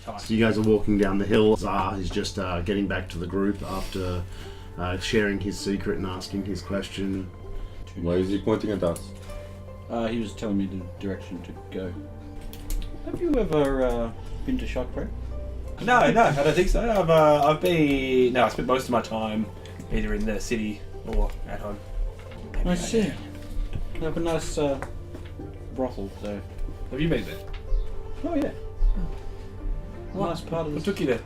So you guys are walking down the hill. Zah is just getting back to the group after sharing his secret and asking his question. Why is he pointing at us? He was telling me the direction to go. Have you ever been to Shark Prey? No, I don't think so. I spent most of my time either in the city or at home. I see. They have a nice brothel there. Have you been there? Oh yeah. Nice part of What this. took you there?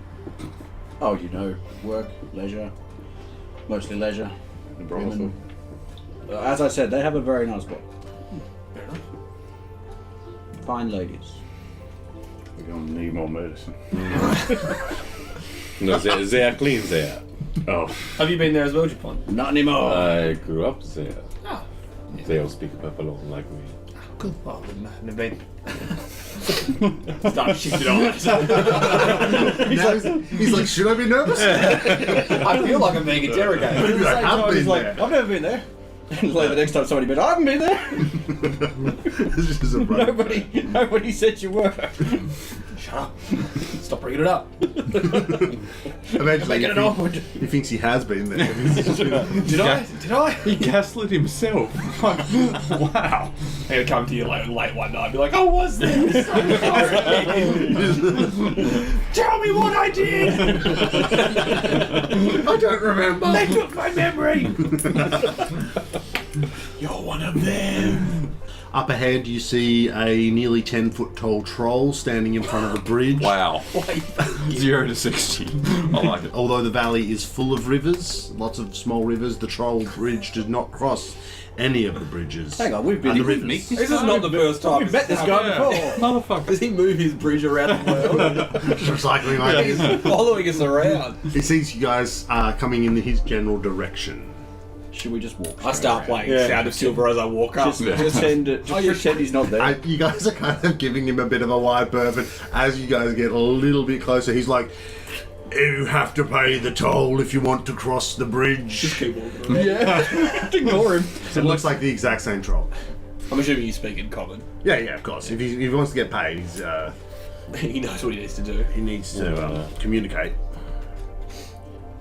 Oh, you know, work, leisure, mostly leisure. The brothel. Women. As I said, they have a very nice bar. Fair enough. Fine ladies. We're gonna need more medicine. No, they are clean there. Oh. Have you been there as well, Japan? Not anymore. I grew up there. Ah. They all speak Papillon like me. Cool. Oh, I've been. Start shifting on. He's like, should I be nervous? I feel like I'm being interrogated. Maybe I have been He's like, there. I've never been there. And like the next time somebody been, I haven't been there. This is a Nobody said you were. Shut up. Stop bringing it up. Eventually, Making it awkward. he thinks he has been there. Did I? He gaslit himself. Wow. I'm gonna come to you late one night and be like, I was there. I'm so sorry. Tell me what I did. I don't remember. They took my memory. You're one of them. Up ahead, you see a nearly 10-foot tall troll standing in front of a bridge. Wow. 0 to 60. I like it. Although the valley is full of rivers, lots of small rivers, the troll bridge does not cross any of the bridges. Hang on, we've been And the we've rivers. This is not the first time. met this guy before. Motherfucker. Does he move his bridge around the world? Recycling ideas. He's following us around. He sees you guys coming in his general direction. Should we just walk? I start playing Sound of Silver as I walk up. Just pretend he's not there. You guys are kind of giving him a bit of a wide berth, and as you guys get a little bit closer, he's like, you have to pay the toll if you want to cross the bridge. Just keep walking around. Yeah. Ignore him. It looks like the exact same troll. I'm assuming you speak in common. Yeah, of course. If he wants to get paid, He knows what he needs to do. he needs to communicate.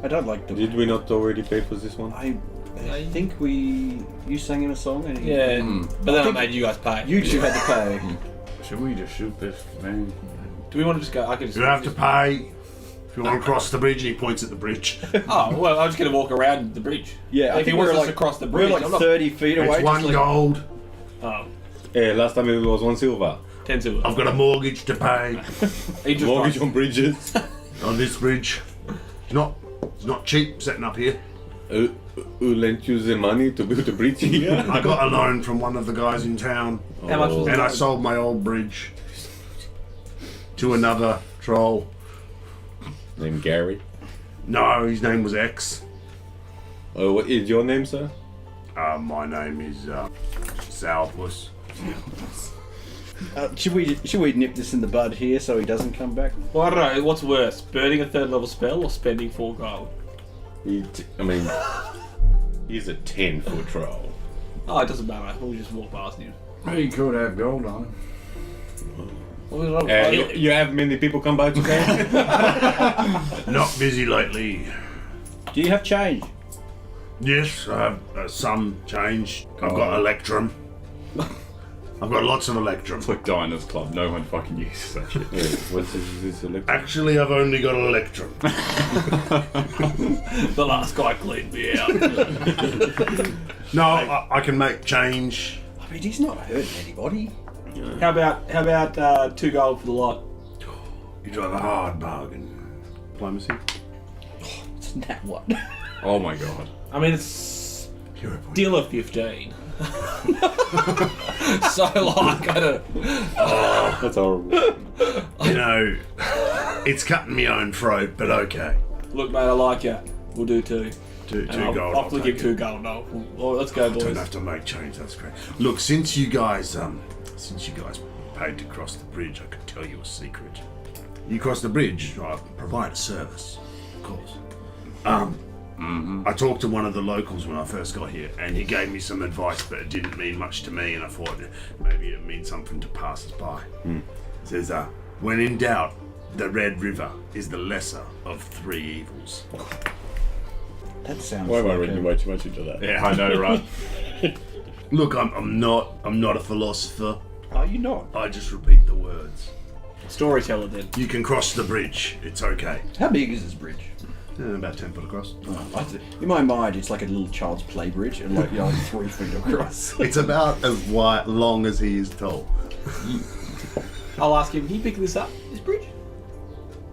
I don't like the. Did we not already pay for this one? I think you sang him a song and he, Yeah, but then I made you guys pay. you two had to pay. Should we just shoot this man? Do we want to just go? I could just. You have to pay if you want to cross the bridge, and he points at the bridge. Oh well, I'm just going to walk around the bridge. Yeah, I if he think wants we're us to cross the bridge, We're like I'm not. 30 feet away. It's one just like, gold. Oh, Yeah, last time it was 1 silver. 10 silver. I've got a mortgage to pay He just Mortgage on bridges. on this bridge. It's not cheap setting up here. Who lent you the money to build a bridge here? I got a loan from one of the guys in town, How much was and it? I sold my old bridge to another troll. Named Gary. No, his name was X. Oh, what is your name, sir? My name is Sourpuss. should we nip this in the bud here so he doesn't come back? Well, I don't know. What's worse, burning a 3rd level spell or spending 4 gold? He's a 10-foot troll. Oh, it doesn't matter. We'll just walk past him. He could have gold on him. You have many people come by today? Not busy lately. Do you have change? Yes, I have some change. I've got Electrum. I've got lots of Electrum. It's like Diners Club. No one fucking uses that shit. Yeah, what's this electric? Actually, I've only got Electrum. The last guy cleaned me out. No, I can make change. I mean, he's not hurting anybody. How about 2 gold for the lot? You drive a hard bargain. Diplomacy? It's not what? Oh my god. I mean, it's Hero point. deal of 15. So like, I don't. That's horrible. You know, it's cutting my own throat, but okay. Look, mate, I like you. We'll do 2. Two And gold. I'll flick him take 2 it. gold. No, well, let's go, Don't boys. have to make change. That's great. Look, since you guys paid to cross the bridge, I could tell you a secret. You cross the bridge, I provide a service, of course. I talked to one of the locals when I first got here, and he gave me some advice, but it didn't mean much to me, and I thought maybe it means something to passers by. It says, when in doubt, The Red River is the lesser of 3 evils. That sounds. Why am I like reading a- way too much into that? Yeah, I know, right? Look, I'm not a philosopher. Are you not? I just repeat the words. Storyteller then. You can cross the bridge. It's okay. How big is this bridge? About 10 foot across. In my mind, it's like a little child's play bridge, and like 3 feet across. It's about as long as he is tall. I'll ask him, can you pick this up, this bridge?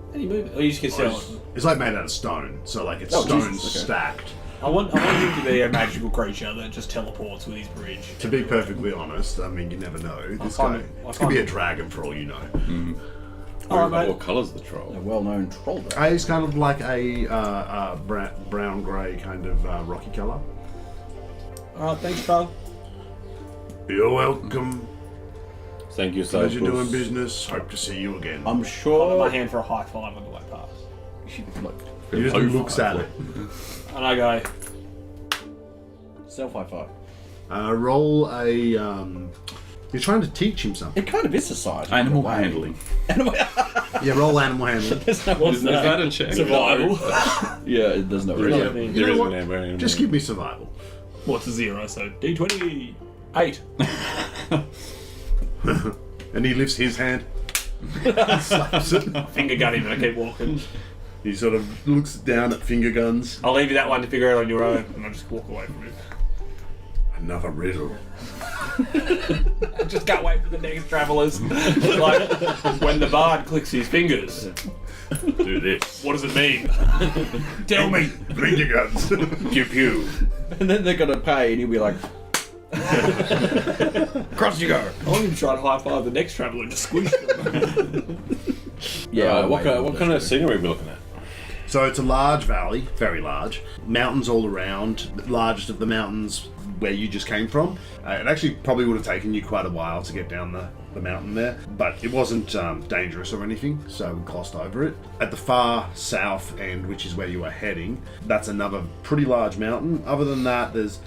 How do you move it? Or you just can sell it? It's like made out of stone, so like it's Oh, stone Jesus, okay. stacked. I want him to be a magical creature that just teleports with his bridge. To be perfectly honest, I mean, you never know. This can't- guy I could be a can't- dragon for all you know. Alright, mate. What colour's the troll? A well-known troll. Though. He's kind of like a brown-grey kind of rocky colour. Alright, thanks, Carl. You're welcome. Thank you, Pleasure Cyprus. doing business. Hope to see you again. I'm Hold sure. my hand for a high five on the way past. She like He just looks at it. And I go, self high five. Roll a. You're trying to teach him something. It kind of is society. Animal in a way. handling. Yeah, roll animal handling. There's no what's Is that a check? Survival. Yeah, there's no Yeah. reason. You There know is what? an animal. Just give me survival. What's a 0? So D20. 8. And he lifts his hand. Slaps it. Finger gun him and I keep walking. He sort of looks down at finger guns. I'll leave you that one to figure out on your own. And I'll just walk away from him. Another riddle. I just can't wait for the next travellers. Like, when the bard clicks his fingers, Do this. what does it mean? Tell me. Finger guns. Pew pew. And then they're gonna pay, and he'll be like, "Cross you go." I want him to try to high five the next traveller and just squish them. Yeah. what kind of scenery are we looking at? So it's a large valley, very large. Mountains all around. The largest of the mountains where you just came from. It actually probably would have taken you quite a while to get down the mountain there, but it wasn't dangerous or anything, so we crossed over it. At the far south end, which is where you are heading, that's another pretty large mountain. Other than that, there's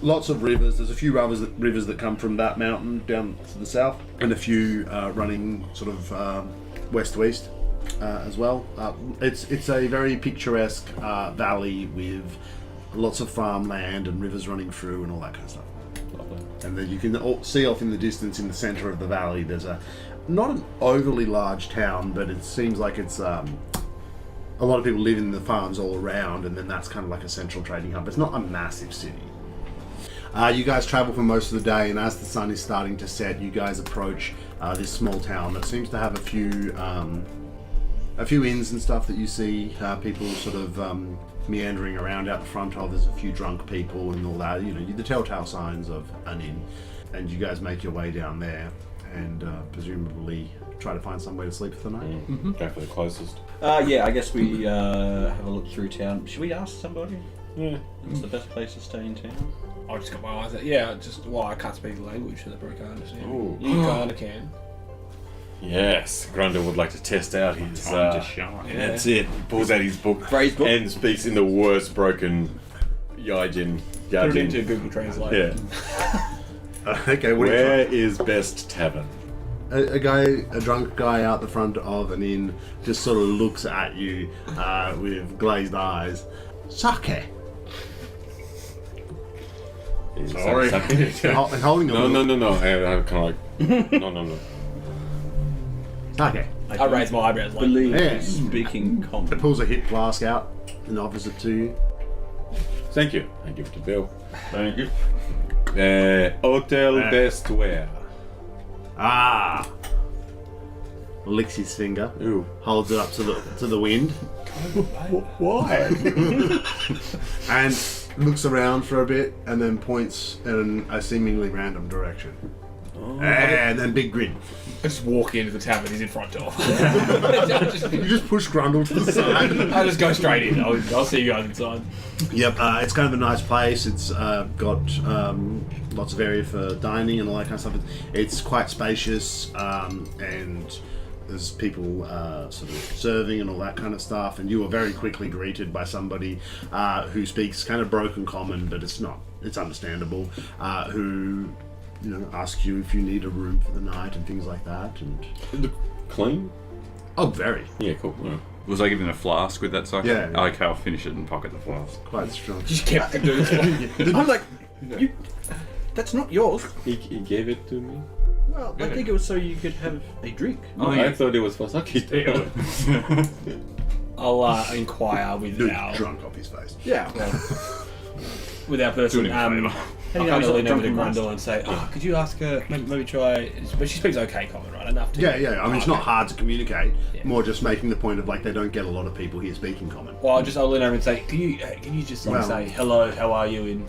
lots of rivers. There's a few rivers that come from that mountain down to the south, and a few running sort of west to east as well. It's a very picturesque valley with lots of farmland and rivers running through and all that kind of stuff. And then you can see off in the distance, in the center of the valley, there's not an overly large town, but it seems like it's a lot of people live in the farms all around, and then that's kind of like a central trading hub. It's not a massive city. You guys travel for most of the day, and as the sun is starting to set, you guys approach this small town that seems to have a few inns and stuff that you see people sort of meandering around out the front of. There's a few drunk people and all that, you know, the telltale signs of an inn. And you guys make your way down there and presumably try to find somewhere to sleep for the night. Go for the closest. Yeah, I guess we have a look through town. Should we ask somebody? Yeah. What's the best place to stay in town? I just got my eyes out. Yeah, I can't speak the language, so they probably can't understand. Ooh. You kinda can. Yes, Grundle would like to test out his. Time to shine. Yeah. That's it. Pulls out his book, Phrase book? and speaks in the worst broken Yajin. Put it into Google Translate. Yeah. Okay, what do you try? Where is best tavern? A drunk guy out the front of an inn just sort of looks at you with glazed eyes. Sake. Sorry. And holding a No, little- no. I kind of like. No. Sake. I raise my eyebrows like, Believe Yes. speaking It common. pulls a hip flask out and offers it to you. Thank you. I give it to Bill. Thank you. Hotel Best Wear. Ah. Licks his finger. Ooh. Holds it up to the wind. Why? And looks around for a bit and then points in a seemingly random direction. And then big grin. I just walk into the tavern he's in front of. You just push Grundle to the side. I just go straight in. I'll see you guys inside. Yep, it's kind of a nice place. It's got lots of area for dining and all that kind of stuff. It's quite spacious, and there's people sort of serving and all that kind of stuff. And you are very quickly greeted by somebody who speaks kind of broken common, but it's understandable. Who asks you if you need a room for the night and things like that. And Clean? Oh, very. Yeah, cool. Alright. Was I given a flask with that cycle? Yeah. Okay, I'll finish it and pocket the flask. Quite strong. Just kept it doing. I'm like, you, that's not yours. He gave it to me. Well, I think it was so you could have a drink. Oh, I yeah. thought it was for sake. I'll inquire with Dude, our drunk off his face. Yeah. with our person. Doing him a favour. I'll you know kind he's of not lean over to drunk from Grundle and say, "Oh, could you ask her? Maybe try." But she speaks okay common, right? Enough to. Yeah. I mean, it's not hard to communicate. Yeah. More just making the point of like they don't get a lot of people here speaking common. Well, I'll lean over and say, "Can you just like, Well- say hello? How are you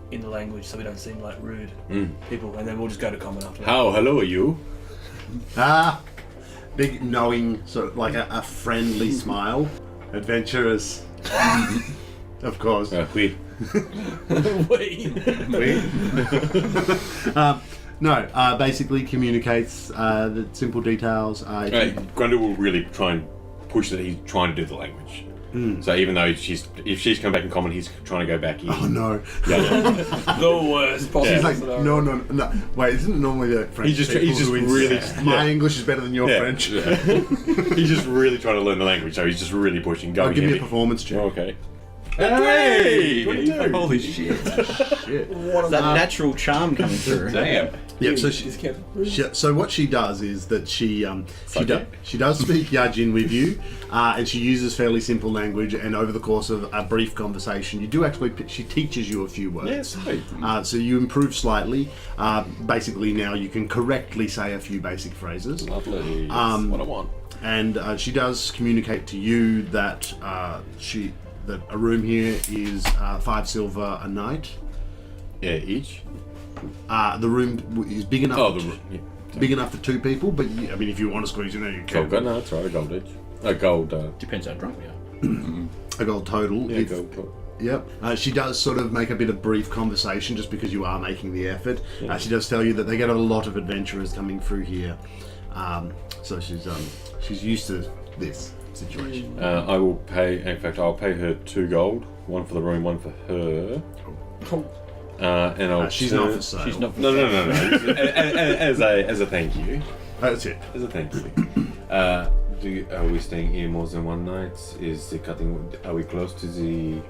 in the language, so we don't seem like rude people?" And then we'll just go to common after that. Hello, are you? Big knowing, sort of like a friendly smile. Adventurous. Of course. Oui. Wait. No, basically communicates the simple details. Grundle will really try and push that he's trying to do the language. So even though if she's come back in common, he's trying to go back in. Oh no. Yeah. The worst possible He's like, scenario. no. Wait, isn't it normally the French He's just- people he's just who really- insist, my English is better than your Yeah. French? Yeah. He's just really trying to learn the language, so he's just really pushing. Go Oh, give me a heavy. performance check. Oh, okay. Hey! 22. Holy shit. That natural charm coming through. Damn. Yeah, so so what she does is that she does speak Yajin with you, and she uses fairly simple language. And over the course of a brief conversation, you do actually she teaches you a few words. Yeah, sweet. So you improve slightly. Basically, now you can correctly say a few basic phrases. Lovely. That's what I want. And she does communicate to you that that a room here is 5 silver a night. Yeah, each. The room is big enough. Oh, the room. Yeah. Big enough for 2 people, but I mean, if you want to squeeze in there, you can. Gold, no, that's right. A gold each. A gold. Depends how drunk we are. A gold total. Yeah, if- gold. Yep. She does sort of make a bit of brief conversation just because you are making the effort. She does tell you that they get a lot of adventurers coming through here, so she's used to this situation. I will pay. In fact, I'll pay her 2 gold. 1 for the room, 1 for her. And I'll. She's not for sale. She's not. No. as a thank you. That's it. As a thank you. Are we staying here more than one night? Are we close to the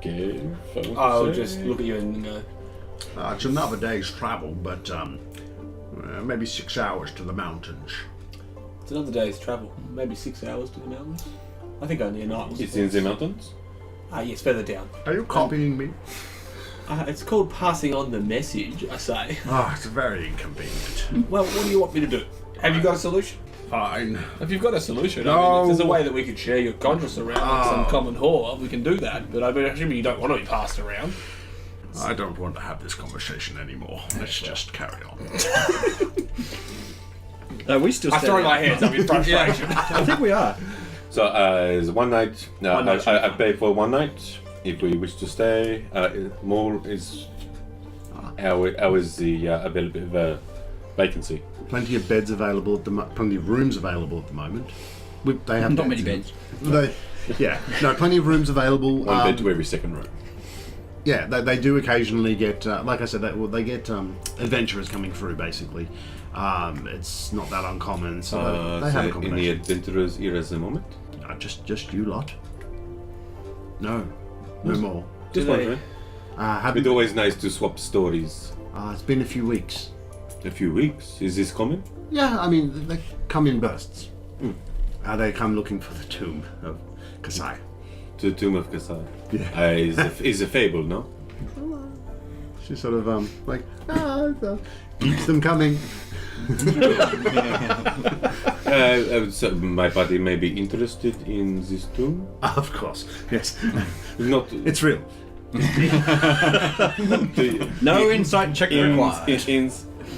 cave? I'll just look at you and go, It's another day's travel, but maybe 6 hours to the mountains. it's another day's travel. Maybe 6 hours to the mountains. I think only a night was. It's in the mountains. Yes, further down. Are you copying me? It's called passing on the message, I say. Oh, it's very inconvenient. Well, what do you want me to do? Have you got a solution? Fine. If you've got a solution, I No. mean, if there's a way that we could share your conscience around like some common whore, we can do that. But I mean, assuming you don't want to be passed around. I don't want to have this conversation anymore. Let's just carry on. No, we still. I throw my hands up in frustration. I think we are. So is one night. No, One night I pay for 1 night. If we wish to stay, more is. How is the available vacancy? Plenty of beds available at plenty of rooms available at the moment. They have Not many beds. beds. Plenty of rooms available. One bed to every second room. Yeah, they do occasionally get, like I said, they get adventurers coming through. Basically, it's not that uncommon. So they have so in the accommodation. adventurers here at the moment. Just you lot. No more. Just they- wondering. Haven't, It's always nice to swap stories. it's been a few weeks. A few weeks. Is this common? Yeah, I mean they come in bursts. They come looking for the tomb of Kisai. To Tomb of Kisai. Yeah. Is a fable, no? She sort of keeps them coming. So my party may be interested in this tomb. Of course, yes. Not It's real. No insight check required.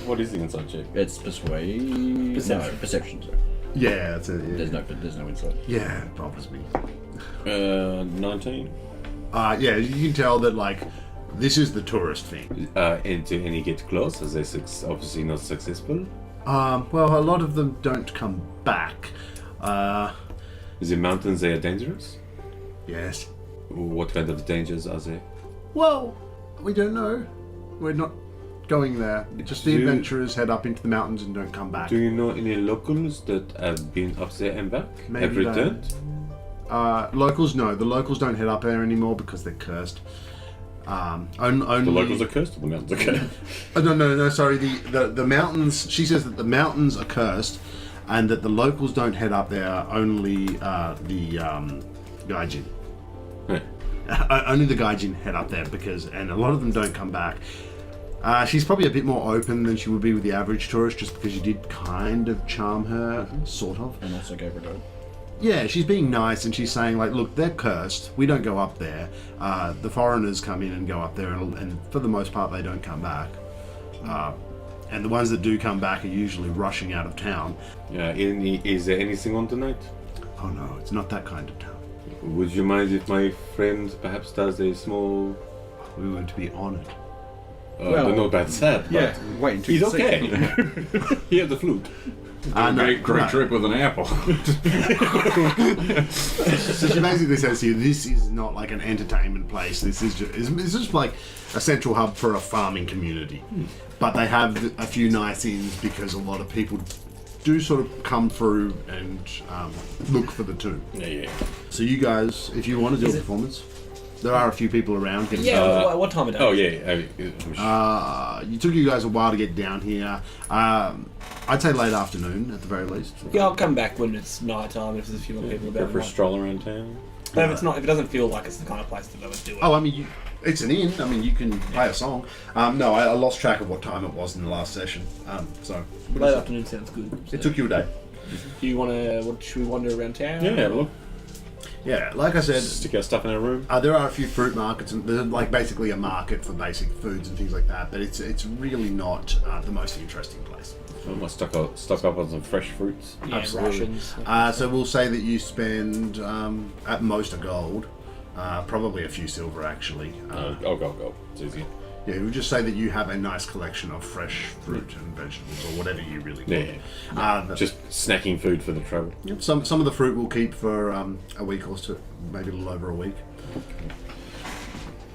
What is the inside check? It's persuade. Perception. No, perception. Sorry. Yeah, that's it. Yeah, There's no insight. yeah, it bothers me. 19. Yeah, you can tell that like this is the tourist thing. And do any get close? As they obviously not successful. Well, a lot of them don't come back. Is the mountains they are dangerous? Yes. What kind of dangers are they? Well, we don't know. We're not going there. Just the adventurers head up into the mountains and don't come back. Do you know any locals that have been up there and back? Maybe have returned? Locals, no. The locals don't head up there anymore because they're cursed. Only The locals are cursed, or the mountains are cursed? No, sorry. The mountains. She says that the mountains are cursed, and that the locals don't head up there. Only the gaijin. Yeah. Only the gaijin head up there and a lot of them don't come back. She's probably a bit more open than she would be with the average tourist, just because you did kind of charm her, sort of. And also gave her dough. Yeah, she's being nice and she's saying, like, look, they're cursed. We don't go up there. The foreigners come in and go up there, and for the most part, they don't come back. And the ones that do come back are usually rushing out of town. Yeah. Is there anything on tonight? Oh no, it's not that kind of town. Would you mind if my friend perhaps does a small... We would be honoured. I don't know about that, but wait until he's you see okay. it. He has the flute. Great trip with an apple. So she basically says to you, this is not like an entertainment place. This is just like a central hub for a farming community. But they have a few nice inns because a lot of people do sort of come through and look for the tomb. Yeah. So you guys, if you want to do a performance, there are a few people around. Yeah, what time of day? Oh, yeah. You took you guys a while to get down here. I'd say late afternoon at the very least. Yeah, I'll come back when it's night time if there's a few more people Go about. for a stroll around town. But if it's not, if it doesn't feel like it's the kind of place that I would do it. Oh, I mean, it's an inn. I mean, you can play a song. No, I lost track of what time it was in the last session. So Late afternoon sounds good. it took you a day. Do you want to? Should we wander around town? Yeah, look. Yeah, like I said, Stick our stuff in our room. there are a few fruit markets, and there's like basically a market for basic foods and things like that. But it's really not the most interesting place. I might stock up on some fresh fruits. Yeah, Absolutely. rations. So we'll say that you spend at most a gold, probably a few silver actually. Go. It's easy. Yeah, we'll just say that you have a nice collection of fresh fruit and vegetables, or whatever you really want. Yeah. Just snacking food for the travel. Yep, some of the fruit we'll keep for a week or so, maybe a little over a week.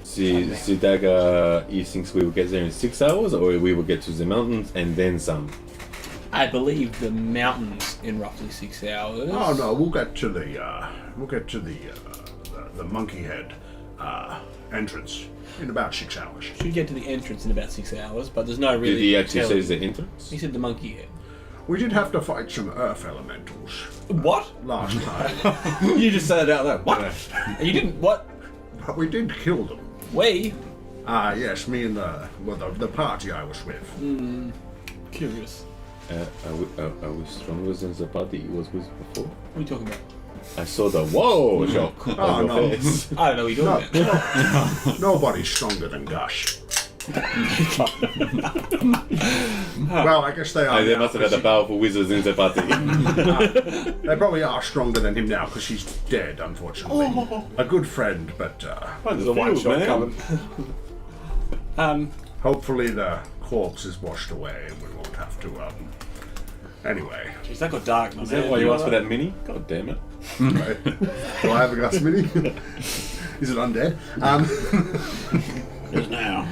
Zidaga, he thinks we will get there in 6 hours, or we will get to the mountains and then some. I believe the mountains in roughly 6 hours. Oh no, we'll get to the Monkey Head entrance in about 6 hours. Should get to the entrance in about 6 hours, but there's no really. Did he actually telling. say the entrance? He said the monkey head. We did have to fight some earth elementals What? last time, You just said it out loud. What? You didn't. What? but we did kill them. We? Yes, me and the party I was with. Curious. Are we stronger than the party he was with before? What are you talking about? I saw the whoa shock on no. your face. I don't know what you're talking about. Nobody's stronger than Gush. Well, I guess they are. They now, must have had the 'cause powerful wizards in the party. they probably are stronger than him now because he's dead, unfortunately. A good friend, but There's a one shot coming. hopefully the corpse is washed away and we won't have to. Anyway, Jeez, that got dark, man. Is that why you asked for that mini? God damn it. do I have a Gus Mini? Is it undead? Just now.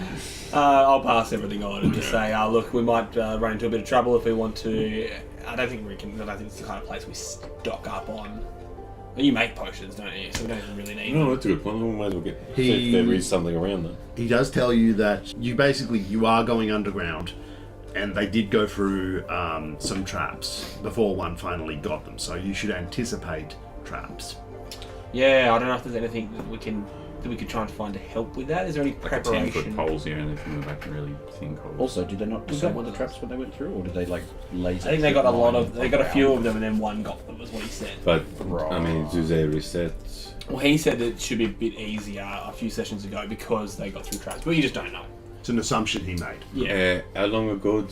I'll pass everything on and just say, look, we might run into a bit of trouble if we want to. I don't think it's the kind of place we stock up on. You make potions, don't you? So we don't even really need No, them. that's a good point. We might as well get see if there is something around there. He does tell you that you are going underground, and they did go through some traps before one finally got them. So you should anticipate traps. Yeah, I don't know if there's anything that we could try and find to help with that. Is there any Like a 10-foot preparation? poles here, and they can move back and really thin poles. Also, did they not disable the traps when they went through, or did they like laser? I think they got a few of them, and then one got them, is what he said. But, I mean, do they reset? Well, he said that it should be a bit easier a few sessions ago because they got through traps, but you just don't know. It's an assumption he made. Yeah. How long ago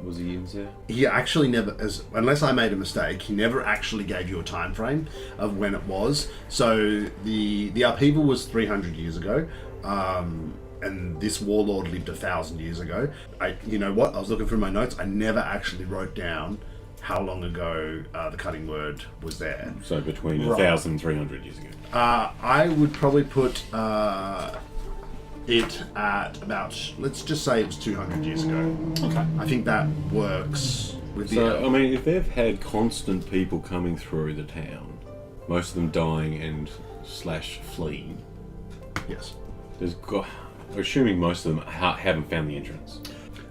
was he in there? He actually never, unless I made a mistake, he never actually gave you a time frame of when it was. So the upheaval was 300 years ago, and this warlord lived 1,000 years ago. You know what? I was looking through my notes. I never actually wrote down how long ago the cutting word was there. So between 1,000 and 300 years ago. I would probably put it at about, let's just say it was 200 years ago. Okay. I think that works with the. So, I mean, if they've had constant people coming through the town, most of them dying and / fleeing, Yes. assuming most of them haven't found the entrance.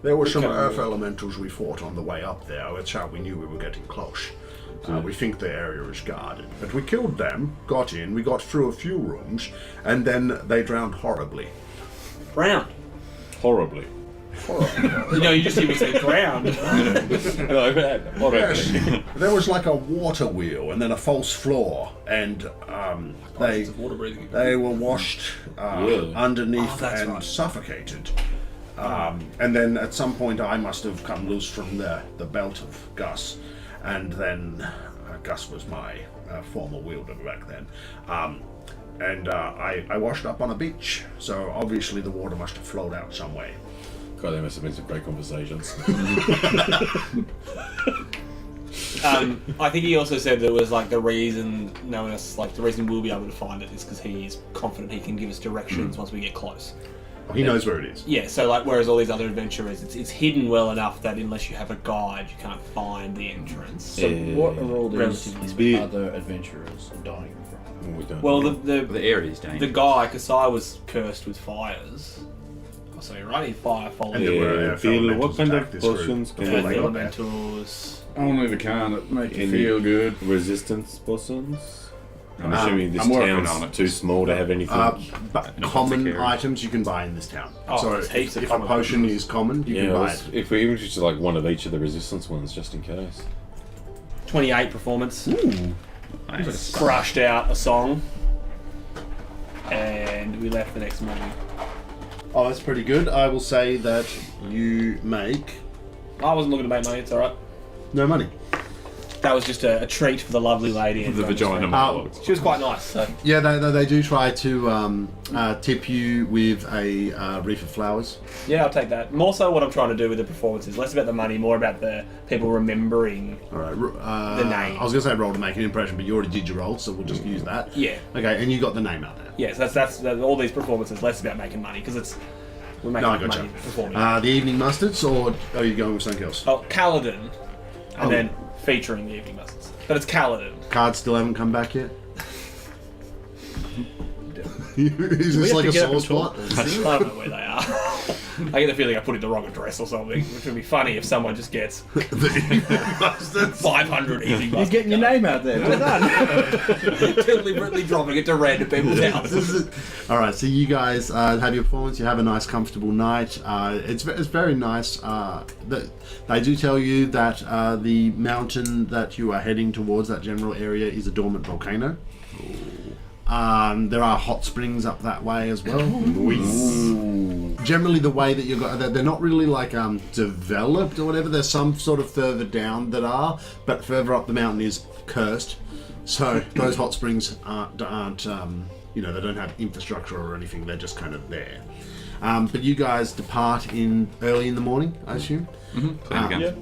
There were some earth elementals we fought on the way up there. That's how we knew we were getting close. We think the area is guarded. But we killed them, got in, we got through a few rooms, and then they drowned horribly. Drowned. Horribly. No, you just even say drowned. Yes, there was like a water wheel and then a false floor, and It's water breathing. they were washed underneath that's and right. suffocated. And then at some point I must have come loose from the belt of Gus, and then Gus was my former wielder back then. And I washed up on a beach, so obviously the water must have flowed out some way. God, there must have been some great conversations. I think he also said there was like the reason knowing us, like the reason we'll be able to find it is because he's confident he can give us directions once we get close. He knows where it is. Yeah, so like whereas all these other adventurers, it's hidden well enough that unless you have a guide, you can't find the entrance. So what are all these Relatively speaking. other adventurers dying from? We don't Well, know. The area is the dangerous. guy Kisai was cursed with fires. Oh, sorry, right? He fire followed. And there were earth elementals what kind attacked of this group potions can before Earth they got there. elementals. Only the kind that make you Any feel good. resistance potions? I'm assuming this I'm working town's on it. too small to have anything. But No, common take care. items you can buy in this town. Oh, so there's heaps of if a common potion potions. is common, you Yeah, can buy it. if we even just like one of each of the resistance ones, just in case. 28 performance. Nice. Crushed out a song. And we left the next morning. Oh, that's pretty good. I will say that you make I wasn't looking to make money, it's alright. no money. That was just a treat for the lovely lady. The vagina Oh. monologues. She was quite nice, so. Yeah, they do try to tip you with a wreath of flowers. Yeah, I'll take that. More so what I'm trying to do with the performances. Less about the money, more about the people remembering. All right. The name. I was going to say roll to make an impression, but you already did your roll, so we'll just use that. Yeah. Okay, and you got the name out there. Yes, that's all these performances. Less about making money, because we're making No, I gotcha. money performing. The evening mustards, or are you going with something else? Oh, Kaladin, and Oh. then featuring the evening mustards. But it's Kaladin. Cards still haven't come back yet. Is this like a sore spot? I don't know where they are. I get the feeling I put in the wrong address or something, which would be funny if someone just gets 500 evening You're mustards. getting your name out there. Well done. Deliberately dropping it to random people's houses. All right, so you guys have your performance. You have a nice, comfortable night. It's very nice. They do tell you that the mountain that you are heading towards, that general area, is a dormant volcano. There are hot springs up that way as well. Generally, the way that you got, they're not really like developed or whatever. There's some sort of further down that are, but further up the mountain is cursed. So those hot springs aren't they don't have infrastructure or anything. They're just kind of there. But you guys depart early in the morning, I assume. Clean again. Yeah.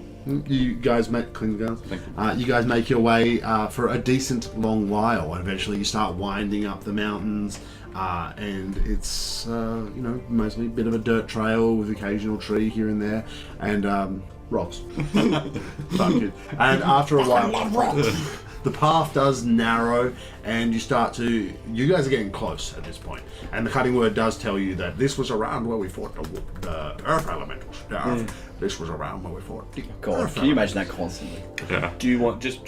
You guys clean the guns. Thank You guys make your way for a decent long while, and eventually you start winding up the mountains, and it's mostly a bit of a dirt trail with occasional tree here and there, and rocks. Fuck it. And after a while, the path does narrow, and you guys are getting close at this point. And the cutting word does tell you that this was around where we fought the earth elementals. This was around where we fought the God, earth can you elementals. imagine that constantly? Yeah. Do you want just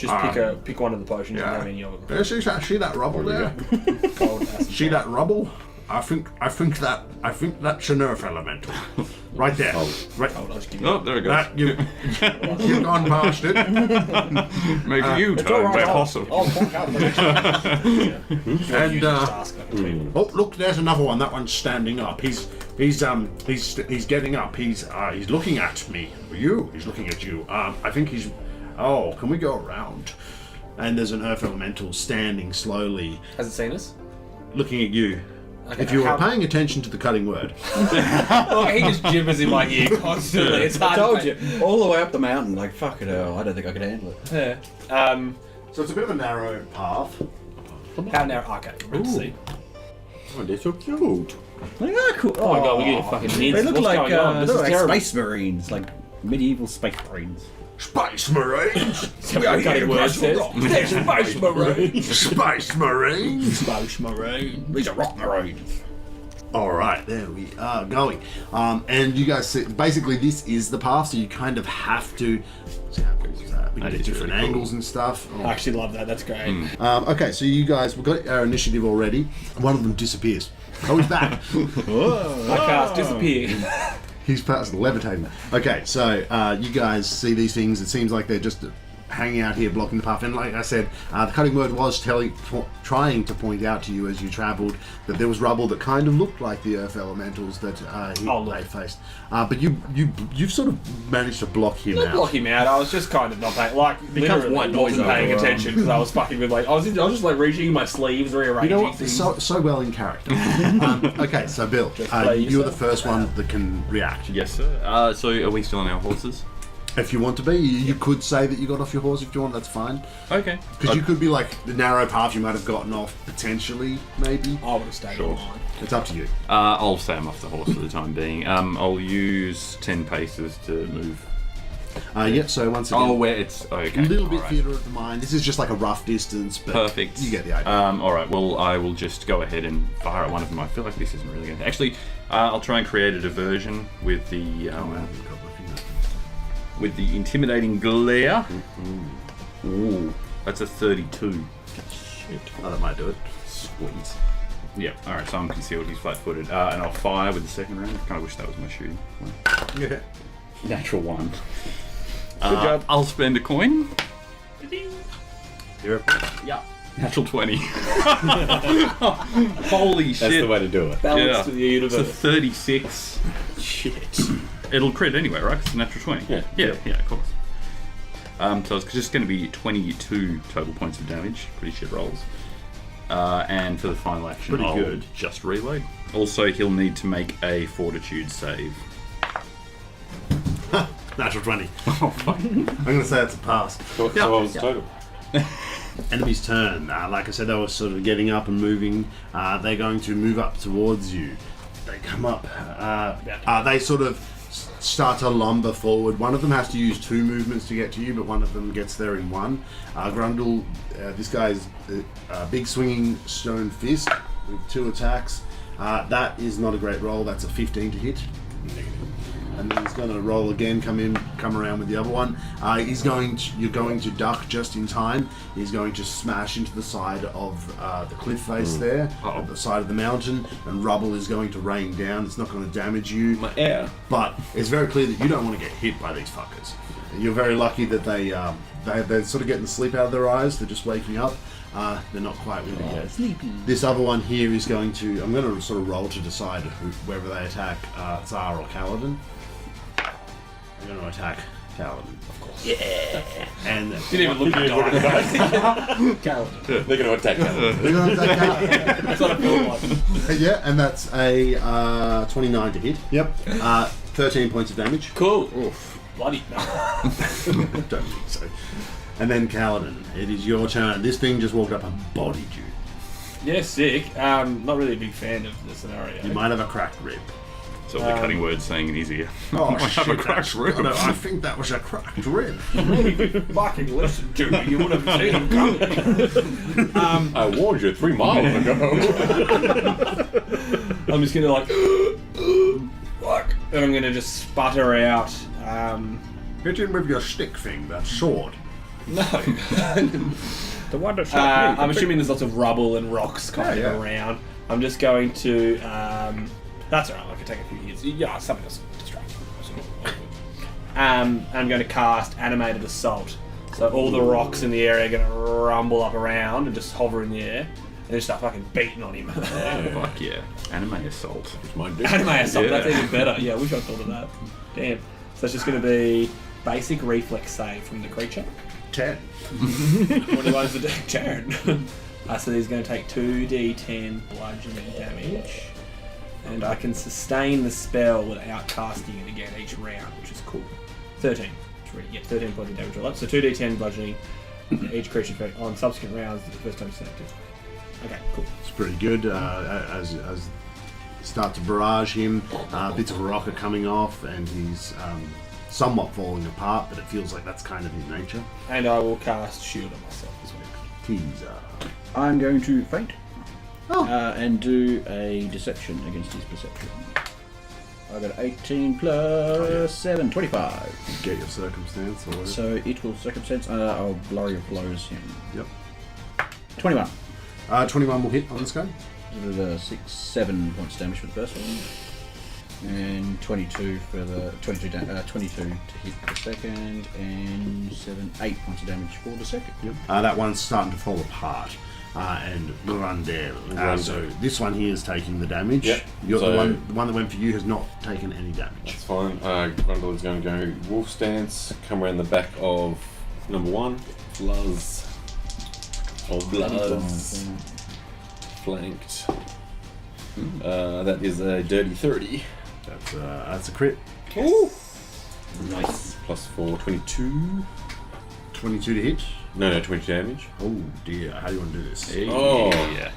pick one of the potions? You don't have any of them. Yeah, see that rubble there? Gold acid. See that rubble? I think that's an earth elemental. Right there. Right. I'll just give you Oh, there it goes. That you've gone past it. Make a U-turn where possible. And task. oh, look, there's another one. That one's standing up. He's getting up. He's looking at me. He's looking at you. I think he's. Oh, can we go around? And there's an earth elemental standing slowly, Has it seen us? looking at you. Okay, If you were how- paying attention to the cutting word, he just gibbers in my ear constantly. It's I hard. told to you, all the way up the mountain, like, fuck it, hell, I don't think I could handle it. Yeah. so it's a bit of a narrow path. How narrow? Okay, let's see. Oh, they're so cute. Like, oh, cool. Oh my god, we're getting fucking needs. They look What's like, going on? This they is look like terrible. space marines, like medieval space marines. Space Marines! We are cutting words. Space Marine. Space Marines! Space Marine. These are rock marines. Alright, there we are going. And you guys see, basically this is the path, so you kind of have to... See how cool is that? We can That get is different really cool. angles and stuff. I actually love that. That's great. Okay, so you guys, we've got our initiative already. One of them disappears. Oh, he's back. I cast disappear. He's past levitating. Okay, so you guys see these things. It seems like they're just hanging out here blocking the path. And like I said, the cutting word was trying to point out to you as you travelled that there was rubble that kind of looked like the earth elementals that they faced. But you've sort of managed to block him out. Block him out. I was just kind of not paying, like, literally white noise wasn't paying over, attention because I was fucking with, like, I was just like reaching in my sleeves, rearranging You know what? things. So well in character. Okay, so Bill, play you're the yourself. first one that can react. Yes, sir. So are we still on our horses? If you want to be, you could say that you got off your horse if you want. That's fine. Okay. Because you could be like the narrow path you might have gotten off potentially, maybe. I would have stayed on mine. It's up to you. I'll say I'm off the horse for the time being. I'll use 10 paces to move. Yeah. So once again, Oh, where it's okay. a little bit alright. theatre of the mind. This is just like a rough distance, but Perfect. you get the idea. All right. Well, I will just go ahead and fire at one of them. I feel like this isn't really going to. Actually, I'll try and create a diversion with the with the intimidating glare. Ooh, that's a 32. Oh, that might do it. Sweet. Yeah. All right. So I'm concealed. He's flat-footed, and I'll fire with the second round. I kind of wish that was my shooting. Yeah. Natural one. Good job. I'll spend a coin. You're Yeah. Natural 20. Holy That's shit. the way to do it. Balance Yeah. to the It's a universe. 36. Shit. It'll crit anyway, right? 'Cause it's a natural 20. Yeah. Yeah, of course. So it's just going to be 22 total points of damage. Pretty shit rolls. And for the final action, Pretty I'll good. just reload. Also, he'll need to make a fortitude save. Natural 20. I'm going to say it's a pass. So what was the total? Enemy's turn. Like I said, they were sort of getting up and moving. They're going to move up towards you. They come up. They sort of start to lumber forward. One of them has to use 2 movements to get to you, but one of them gets there in 1. Grundle, this guy's a big swinging stone fist with 2 attacks. That is not a great roll. That's a 15 to hit. And then he's going to roll again, come around with the other one. You're going to duck just in time. He's going to smash into the side of the cliff face there, at the side of the mountain, and rubble is going to rain down. It's not going to damage you. My air. But it's very clear that you don't want to get hit by these fuckers. You're very lucky that they're sort of getting the sleep out of their eyes. They're just waking up. They're not quite really yet. Sleepy. This other one here is going to... I'm going to sort of roll to decide whether they attack Tsar or Kaladin. I'm going to attack Kaladin, of course. Yeah! And Didn't even look at it. They're going to attack that. they're going to attack Kaladin. That's what I feel like. Yeah, and that's a 29 to hit. Yep. 13 points of damage. Cool. Oof. Bloody. No. Don't think so. And then Kaladin, it is your turn. This thing just walked up and bodied you. Yeah, sick. Not really a big fan of the scenario. You might have a cracked rib. So the cutting word saying in his ear. Oh, I have a cracked rib. No, I think that was a cracked rib. Fucking listen to me. You would have seen him coming. I warned you 3 miles ago. I'm just gonna like, fuck, and I'm gonna just sputter out. Hit him with your stick thing, that sword. No. The one that shot me. I'm assuming there's lots of rubble and rocks kind of around. I'm just going to. That's alright. I can take a few hits. Yeah, something else distract me. I'm going to cast Animated Assault. So all the rocks in the area are going to rumble up around and just hover in the air, and just start fucking beating on him. Fuck yeah. Anime assault. Anime Assault. Yeah. That's even better. Yeah, I wish I thought of that. Damn. So it's just going to be basic reflex save from the creature. 10. 21 is the Jared. So he's going to take 2d10 bludgeoning damage. And I can sustain the spell without casting it again each round, which is cool. 13. It's really, yeah, 13 points of damage all up. So 2d10 bludgeoning each creature effect on subsequent rounds the first time it's active. Okay, cool. It's pretty good. start to barrage him. Bits of rock are coming off, and he's somewhat falling apart, but it feels like that's kind of his nature. And I will cast Shield on myself as well. Teaser. I'm going to faint and do a deception against his perception. I got 18 plus 7, 25. Get your circumstance or whatever. So it will circumstance. I'll blurry of blows him. Yep. 21. 21 will hit on this guy. 7 points damage for the first one, and 22 for the 22 to hit the second, and 8 points of damage for the second. Yep. That one's starting to fall apart. And Mirandel. So this one here is taking the damage. Yep. The one that went for you has not taken any damage. That's fine. Grundle is going to go wolf stance, come around the back of number 1. Bluz. Flanked. That is a dirty 30. That's a crit. Ooh. Nice. Plus 4, 22. 22 to hit. No, 20 damage. Oh dear, how do you want to do this? Oh. Yeah.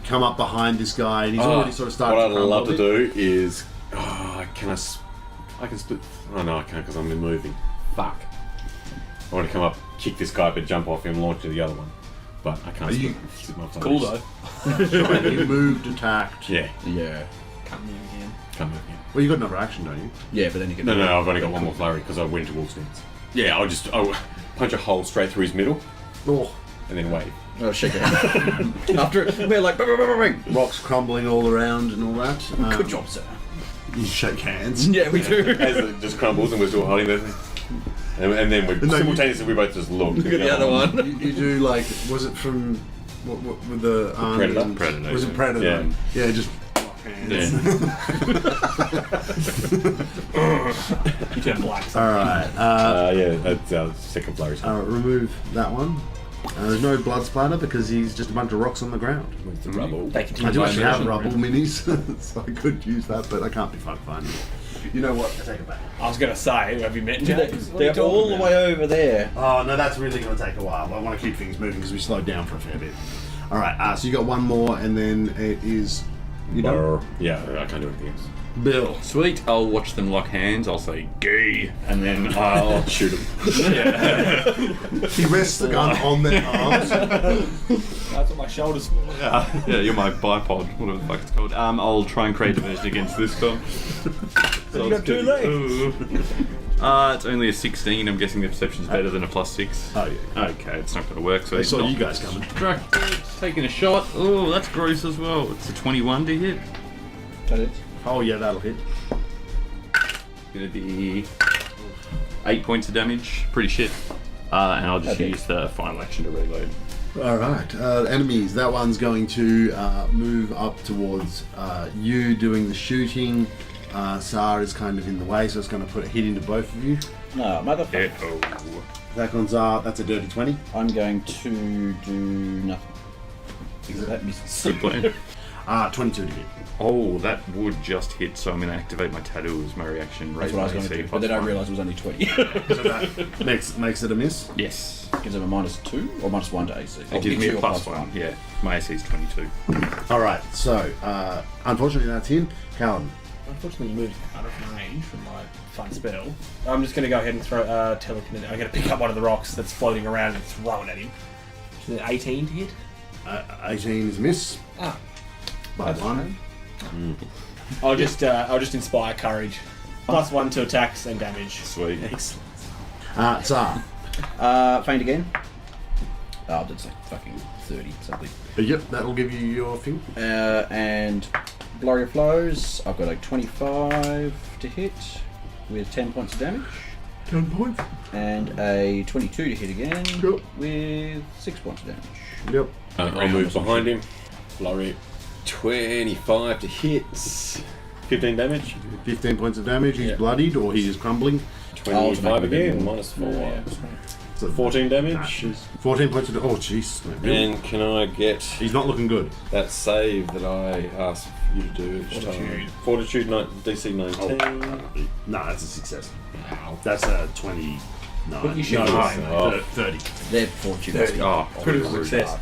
Come up behind this guy, and he's already sort of started What to I'd love to crumble a bit. do is... I can split... Oh no, I can't because I'm moving. Fuck. I want to come up, kick this guy, but jump off him, launch to the other one. But I can't split my Cool though. Right, he moved, attacked. Yeah, Yeah. Can't move again. can't move again. Well, you got another action, don't you? Yeah, but then you can. No, I've only got one more flurry because I went to wolf stance. Yeah, I'll punch a hole straight through his middle Oh, and then wave. Oh, shake it. After it, we're like, bang, bang, bang, bang. rocks crumbling all around and all that. Good job, sir. You shake hands. Yeah, we do. As it just crumbles and we're still holding it. And then we simultaneously we both just look. Look at the other one. You do like, was it from what with the Predator? Predator. Was it Predator? Yeah. Yeah, just lock hands. You turn black. All right. Yeah, that's our second flurry. Remove that one. There's no blood splatter because he's just a bunch of rocks on the ground. With the rubble. They I continue do to actually have motion. rubble minis, so I could use that, but I can't be finding it. You know what? I take it back. I was gonna say, have you met James? What are you They're all talking the about? way over there. Oh no, that's really going to take a while. I want to keep things moving because we slowed down for a fair bit. All right, so you got one more, and then it is you done? Yeah, I can't do anything else. Bill. Sweet. I'll watch them lock hands. I'll say gay, and then I'll Shoot him. He rests the gun on their arms. That's what my shoulders for. yeah, you're my bipod, whatever the fuck it's called. I'll try and create diversion against this film. So You got 2 legs. It's only a 16. I'm guessing the perception's better than a +6. Oh yeah. Okay, it's not going to work. So I he's saw not you guys coming. taking a shot. Oh, that's gross as well. It's a 21 to hit. That is. Oh yeah, that'll hit. Gonna be 8 points of damage. Pretty shit. And I'll just Okay. use the final action to reload. All right, enemies. That one's going to move up towards you doing the shooting. Sar is kind of in the way, so it's going to put a hit into both of you. No, motherfucker. Oh. Attack on Zar, that's a dirty 20. I'm going to do nothing. Because that misses. Good plan. 22 to hit. Oh, that would just hit, so I'm going to activate my tattoo as my reaction. That's what I was going to do. But then I realised it was only 20. So that makes it a miss. Yes. Gives him a -2 or -1 to AC. It gives me a +1. Yeah, my AC is 22. All right, so unfortunately that's him. Callan. Unfortunately, you moved out of range from my fun spell. I'm just going to go ahead and throw telekinetic. I'm going to pick up one of the rocks that's floating around and throw it at him. Is it 18 to hit? 18 is a miss. Ah, By that's one. I'll just inspire courage. +1 to attacks and damage. Sweet. Excellent. Zar. Faint again. Oh, that's like fucking 30 something. Yep, that'll give you your thing. And Blurry of Flows, I've got a 25 to hit with 10 points of damage. 10 points. And a 22 to hit again Cool. with 6 points of damage. Yep. I'll move behind him. Flurry. 25 to hit. 15 damage. 15 points of damage. He's Yeah. bloodied or he is crumbling. 25 again. more. -4. So 14 damage. 14 points of damage. Oh, jeez. And can I get He's not looking good. that save that I asked you to do each time? Fortitude, DC 19. No, that's a success. That's a 20. No, But you should no, try. no, 30. They're fortune. Oh, Critical success.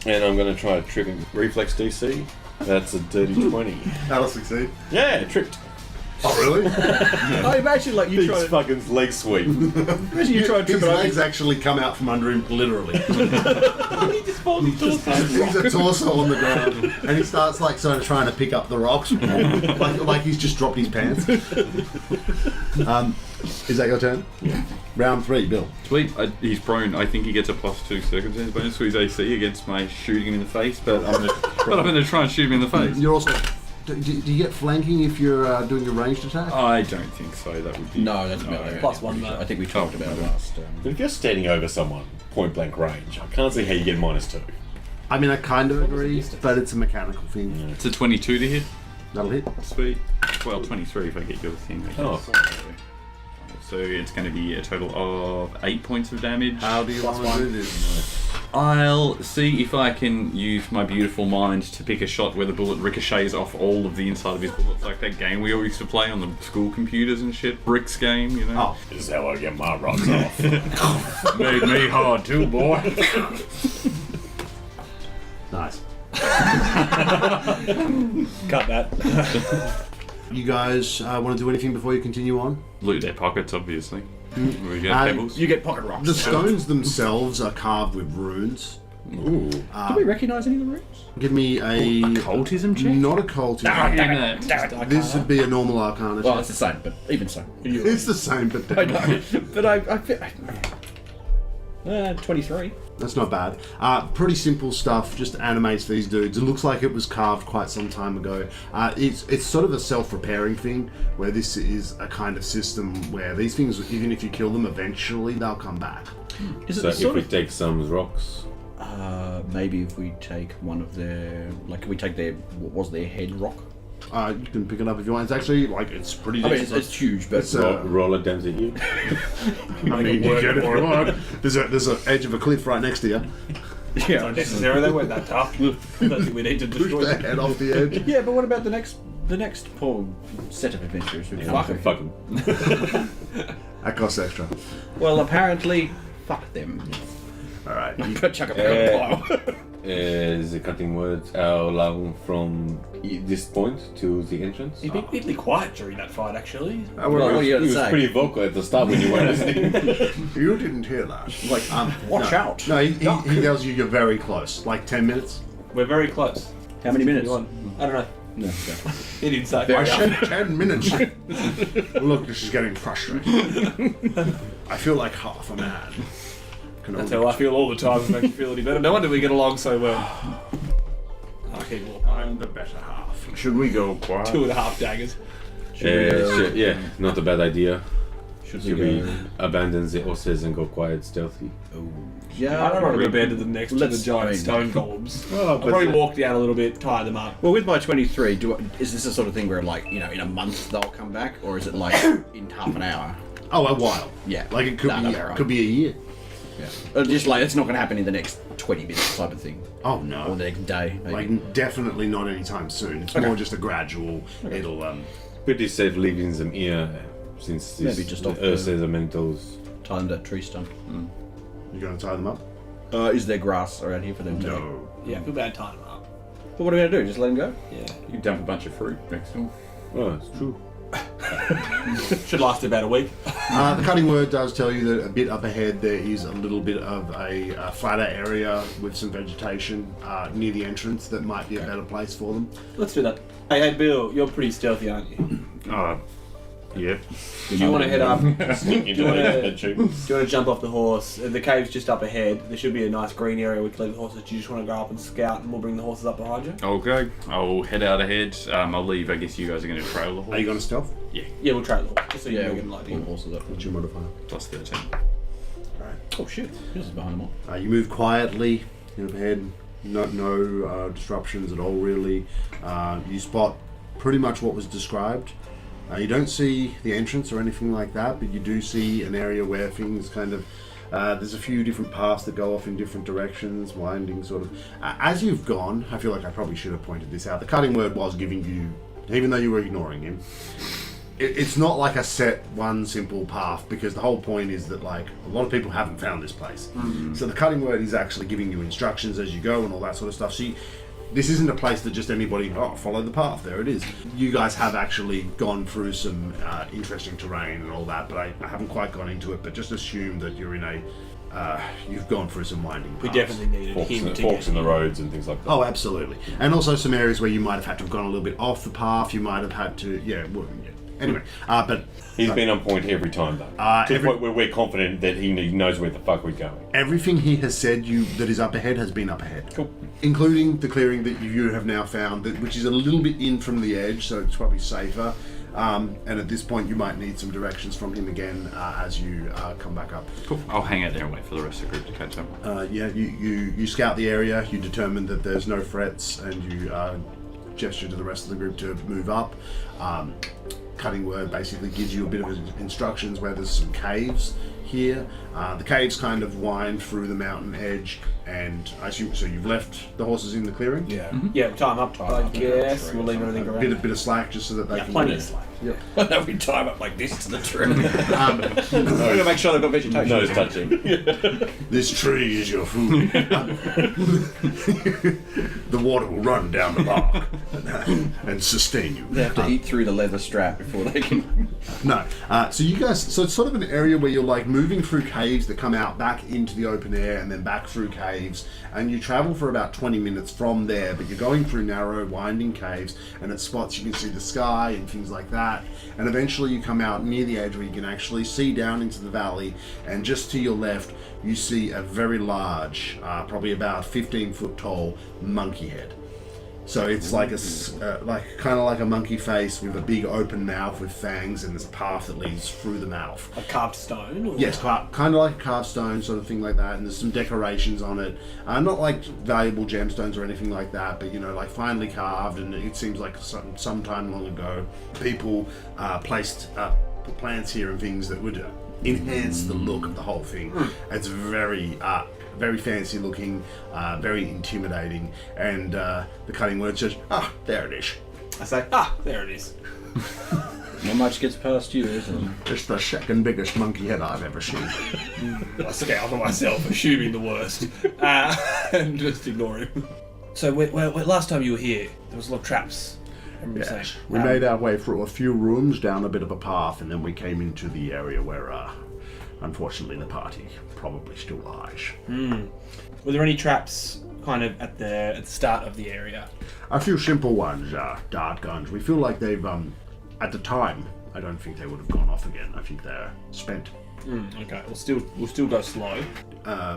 And I'm going to try a tripping reflex DC. That's a dirty 20. That'll succeed. Yeah, tripped. Oh, really? I imagine like you Big try to fucking leg sweep. imagine you try to trip His it over. legs actually come out from under him, literally. He just folds his torso. He's a torso on the ground, and he starts like sort of trying to pick up the rocks, like he's just dropped his pants. Is that your turn? Yeah. Round 3, Bill. Sweet. He's prone. I think he gets a +2 circumstance bonus to his AC against my shooting him in the face, but I'm gonna try and shoot him in the face. You're also. Do you get flanking if you're doing a ranged attack? I don't think so. That would be No, that's about it. +1 though. I think we talked about it last. But if you're standing over someone, point blank range, I can't see how you get -2. I mean, I kind of agree, but it's a mechanical thing. It's a 22 to hit. That'll hit. Sweet. Well, 23 if I get your thing. I guess. Oh, So it's going to be a total of 8 points of damage. How do you want to do this? I'll see if I can use my beautiful mind to pick a shot where the bullet ricochets off all of the inside of his bullets, like that game we all used to play on the school computers and shit. Bricks game, you know. Oh, this is how I get my rocks off. Made me hard too, boy. nice. Cut that. You guys want to do anything before you continue on? Loot their pockets, obviously. We get Uh, pebbles. You get pocket rocks. The stones themselves are carved with runes. Ooh. Do we recognise any of the runes? Give me a Occultism check? Not occultism. Damn it. This would be a normal arcana Well, check. it's the same, but even so. It's the same, but I know, but I 23. that's not bad. Pretty simple stuff, just animates these dudes. It looks like it was carved quite some time ago. It's sort of a self-repairing thing, where this is a kind of system where these things, even if you kill them, eventually they'll come back. Is So it if sort we of, take some rocks, maybe if we take one of their, like, can we take their, what was their head rock? You can pick it up if you want. It's actually, like, it's pretty I mean, decent. it's huge, but It's, roll it down to you. I mean, you get it if you want. There's an edge of a cliff right next to you. yeah, Not necessary, they weren't that tough. I don't think we need to Push destroy the them. head off the edge. yeah. But what about the next poor set of adventurers who come through? Fuck 'em. That costs extra. Well, apparently, fuck them. All right. Chuck it back on the pile. Is the cutting words how long from this point to the entrance? He's been weirdly quiet during that fight, actually. Well, what are you He going to was say? pretty vocal at the start when you weren't listening. You didn't hear that. Like, watch No. out. No, he tells you you're very close. Like 10 minutes. We're very close. How many minutes? You on? I don't know. No, okay. He didn't say. I said 10 minutes. Look, this is getting frustrating. I feel like half a man. Can That's only- how I feel all the time. It makes me feel any better. No wonder we get along so well. I keep walking. I'm the better half. Should we go quiet? 2.5 daggers. Shit, yeah, not a bad idea. Should Should we we go? abandon the horses and go quiet, stealthy? Yeah, I don't want to abandon them next to the Let's- giant I mean- stone golems. Oh, I'll probably walk down a little bit, tie them up. Well, with my 23, is this the sort of thing where, like, you know, in a month they'll come back, or is it like in half an hour? Oh, a while. Yeah. Like it could No, be no, right. could be a year. Yeah. Just like it's not going to happen in the next 20 minutes type of thing, Oh or no. the next day. Maybe. Like definitely not anytime soon. It's Okay. more just a gradual. It'll Pretty safe leaving them here, since this Maybe just off the earth the- elementals. tie them to that tree stump. you're gonna tie them up. Is there grass around here for them to? No. Yeah, feel bad tying them up. But what are we going to do? Just let them go? Yeah. You dump a bunch of fruit next to them. Oh, it's true. Should last about a week. The cutting word does tell you that a bit up ahead there is a little bit of a flatter area with some vegetation near the entrance that might be a better place for them. Let's do that. Hey, Bill, you're pretty stealthy, aren't you? Yep. Do you want to head up? Sneak into you wanna- the bedroom. Do you want to jump off the horse? The cave's just up ahead. There should be a nice green area we can leave the horses. Do you just want to go up and scout and we'll bring the horses up behind you? Okay. I'll head out ahead. I'll leave. I guess you guys are going to trail the horse. Are you gonna stealth? Yeah, we'll trail the horse. Just so you Yeah, can we'll get an idea. pull the horses up. What's your modifier? Plus 13. Oh shit! This is behind them all. You move quietly up ahead. No disruptions at all, really. You spot pretty much what was described. You don't see the entrance or anything like that, but you do see an area where things kind of... there's a few different paths that go off in different directions, winding sort of... as you've gone, I feel like I probably should have pointed this out. The cutting word was giving you, even though you were ignoring him, it's not like a set one simple path, because the whole point is that like a lot of people haven't found this place. So the cutting word is actually giving you instructions as you go and all that sort of stuff. So this isn't a place that just anybody, follow the path, there it is. You guys have actually gone through some interesting terrain and all that, but I haven't quite gone into it, but just assume that you're in you've gone through some winding paths. We definitely needed him to forks get in the in. roads and things like that. Oh, absolutely. And also some areas where you might have had to have gone a little bit off the path, you might have had to, Anyway, but... He's been on point every time, though. To the point where we're confident that he knows where the fuck we're going. Everything he has said that is up ahead has been up ahead. Cool. Including the clearing that you have now found, which is a little bit in from the edge, so it's probably safer. And at this point, you might need some directions from him again as you come back up. Cool. I'll hang out there and wait for the rest of the group to catch up. You scout the area, you determine that there's no threats, and you gesture to the rest of the group to move up. Cutting Word basically gives you a bit of instructions where there's some caves here. The caves kind of wind through the mountain edge, and I assume so. You've left the horses in the clearing. Yeah. Yeah, time up. I guess we'll leave everything around. Bit of slack just so that they can. Plenty of slack. No, we tie up like this to the tree. We're going to make sure they've got vegetation. Nose touching. This tree is your food. The water will run down the bark and sustain you. They have to eat through the leather strap before they can... No. So you guys, so it's sort of an area where you're like moving through caves that come out back into the open air and then back through caves, and you travel for about 20 minutes from there, but you're going through narrow, winding caves, and at spots you can see the sky and things like that. And eventually you come out near the edge where you can actually see down into the valley, and just to your left you see a very large, probably about 15 foot tall monkey head. So it's like kind of like a monkey face with a big open mouth with fangs, and there's a path that leads through the mouth. A carved stone? Or? Yes, kind of like a carved stone sort of thing like that, and there's some decorations on it. Not like valuable gemstones or anything like that, but like finely carved, and it seems like some time long ago people placed put plants here and things that would enhance the look of the whole thing. It's very fancy looking, very intimidating, and the Cutting Word says, there it is. I say, there it is. Not much gets past you, isn't it? It's the second biggest monkey head I've ever seen. I scowl for myself, assuming the worst, and just ignore him. So, last time you were here, there was a lot of traps. Yes, we made our way through a few rooms, down a bit of a path, and then we came into the area where, unfortunately, the party probably still lies. Were there any traps kind of at the start of the area? A few simple ones, dart guns. We feel like they've, at the time, I don't think they would have gone off again. I think they're spent. Okay, we'll still go slow.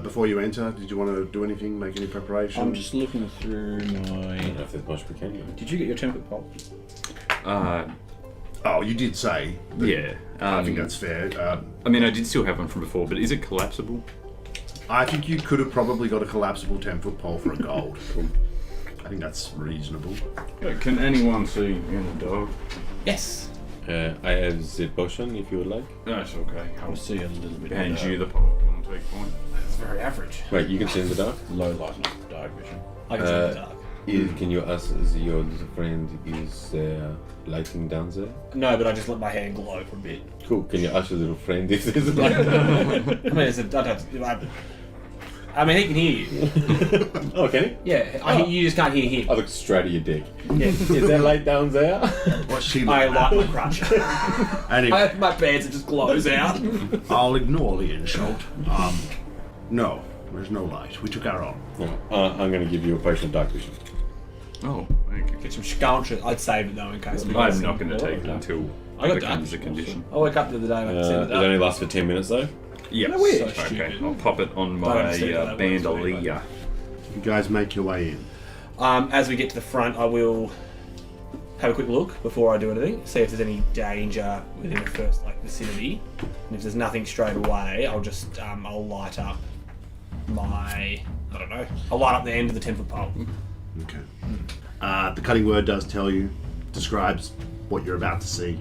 Before you enter, did you want to do anything, make any preparation? I'm just looking through I don't know my... if there's much we can do. Did you get your 10-foot pole? Oh, you did say. Yeah. I think that's fair. I mean, I did still have one from before, but is it collapsible? I think you could have probably got a collapsible 10-foot pole for a gold. I think that's reasonable. Can anyone see in the dog? Yes. I have the potion if you would like. No, it's okay. I'll see a little bit Hand of you the pole if you want to take a point. That's very average. Wait, you can see in the dark? low light, not dark vision. I can see in the dark. Can you ask your little friend is lighting down there? No, but I just let my hand glow for a bit. Cool. Can you ask your little friend if there's a light? I mean, he can hear you. Oh, can he? Yeah, you just can't hear him. I look straight at your dick. Yeah. Is there light down there? What's she I looking light at? my crutch. Anyway, My pants it just glows out. I'll ignore the insult. No, there's no light. We took our own. No, I'm going to give you a potion of dark vision. Oh, thank you. Get some sculpture. I'd save it though in case. I'm not going to take it until I got it becomes a dark. condition. I woke up the other day and I said It only lasts for 10 minutes though. Yep. So Okay, stupid. I'll pop it on I my don't understand how that works, bandolier. You guys make your way in. As we get to the front, I will have a quick look before I do anything. See if there's any danger within the first vicinity. And if there's nothing straight away, I'll just I'll light up I'll light up the end of the 10-foot pole. Okay. The Cutting Word does tell you, describes what you're about to see,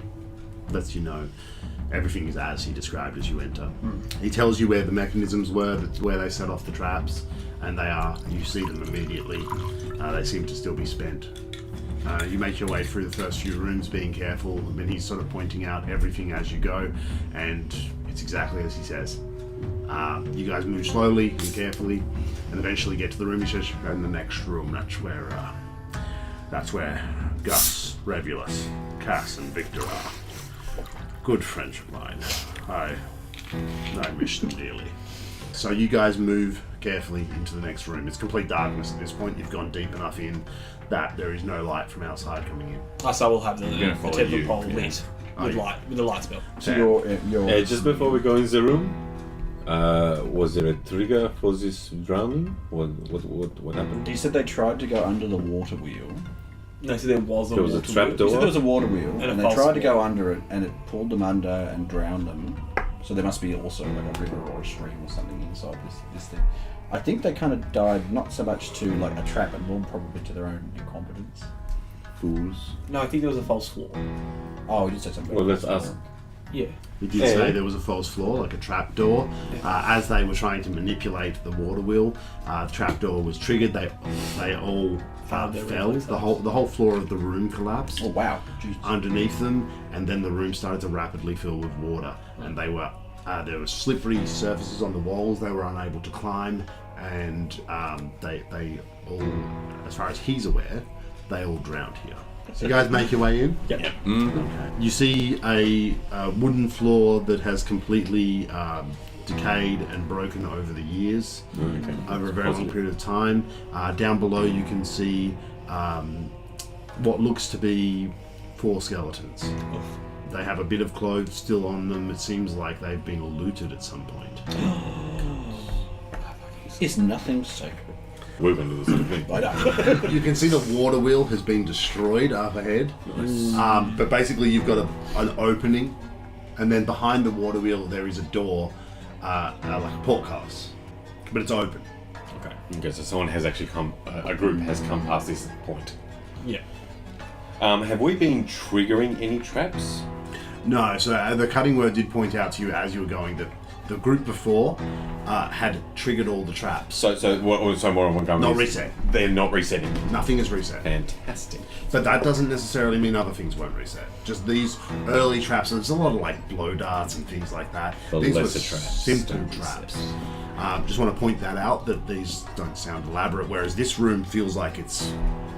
lets you know everything is as he described as you enter. He tells you where the mechanisms were, where they set off the traps, and they are. You see them immediately. They seem to still be spent. You make your way through the first few rooms, being careful. I mean, he's sort of pointing out everything as you go, and it's exactly as he says. You guys move slowly and carefully, and eventually get to the room. He says, "In the next room, that's where That's where Gus, Revulus, Cass, and Victor are. Good friends of mine. I miss them dearly. So you guys move carefully into the next room. It's complete darkness at this point. You've gone deep enough in that there is no light from outside coming in. So we'll have the follow tip of you, the pole yeah. lit with the light spell. So you're Just before we go in the room, was there a trigger for this drowning? What happened? You said they tried to go under the water wheel. No, so there was a There was a water trap wheel. door? You said there was a water wheel, And a and they false tried to wall. go under it, and it pulled them under and drowned them. So there must be also like a river or a stream or something inside this thing. I think they kind of died not so much to like a trap, but more probably to their own incompetence. Fools. No, I think there was a false floor. Oh, you did say something. Well, about let's that. ask. Yeah. He did say there was a false floor, like a trapdoor. As they were trying to manipulate the water wheel, the trapdoor was triggered. They all fell. The whole floor of the room collapsed Oh wow! Jeez. underneath them, and then the room started to rapidly fill with water. And they were there were slippery surfaces on the walls. They were unable to climb, and they all, as far as he's aware, they all drowned here. So you guys make your way in. Yep. Okay. You see a wooden floor that has completely decayed and broken over the years, over a very long period of time. Down below you can see what looks to be 4 skeletons. They have a bit of clothes still on them. It seems like they've been looted at some point. Is nothing sacred? We're going to do the same thing. I know. You can see the water wheel has been destroyed up ahead. But basically you've got an opening, and then behind the water wheel there is a door, like a portcullis. But it's open. Okay, so someone has actually come, a group has come past this point. Yeah. Have we been triggering any traps? No, so the cutting word did point out to you as you were going that the group before had triggered all the traps. So more on one going. Not reset. They're not resetting. Nothing is reset. Fantastic. But that doesn't necessarily mean other things won't reset. Just these early traps, and there's a lot of like blow darts and things like that. The These were lesser traps simple don't traps. Just want to point that out, that these don't sound elaborate, whereas this room feels like it's...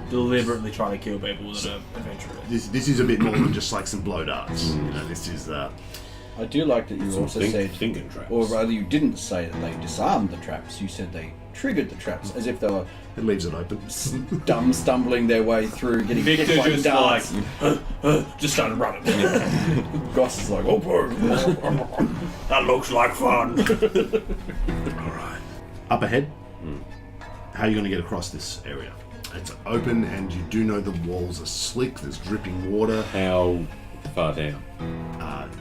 Deliberately trying to kill people that are adventurers. This is a bit more than just like some blow darts. You know, this is... I do like that you also said, thinking traps. or rather, you didn't say that they disarmed the traps. You said they triggered the traps, as if they were it leaves it open. dumb stumbling their way through, getting hit Victor like just darts. just started running. Goss is like, oh, That looks like fun. Alright. Up ahead, how are you going to get across this area? It's open, and you do know the walls are slick, there's dripping water. How far down?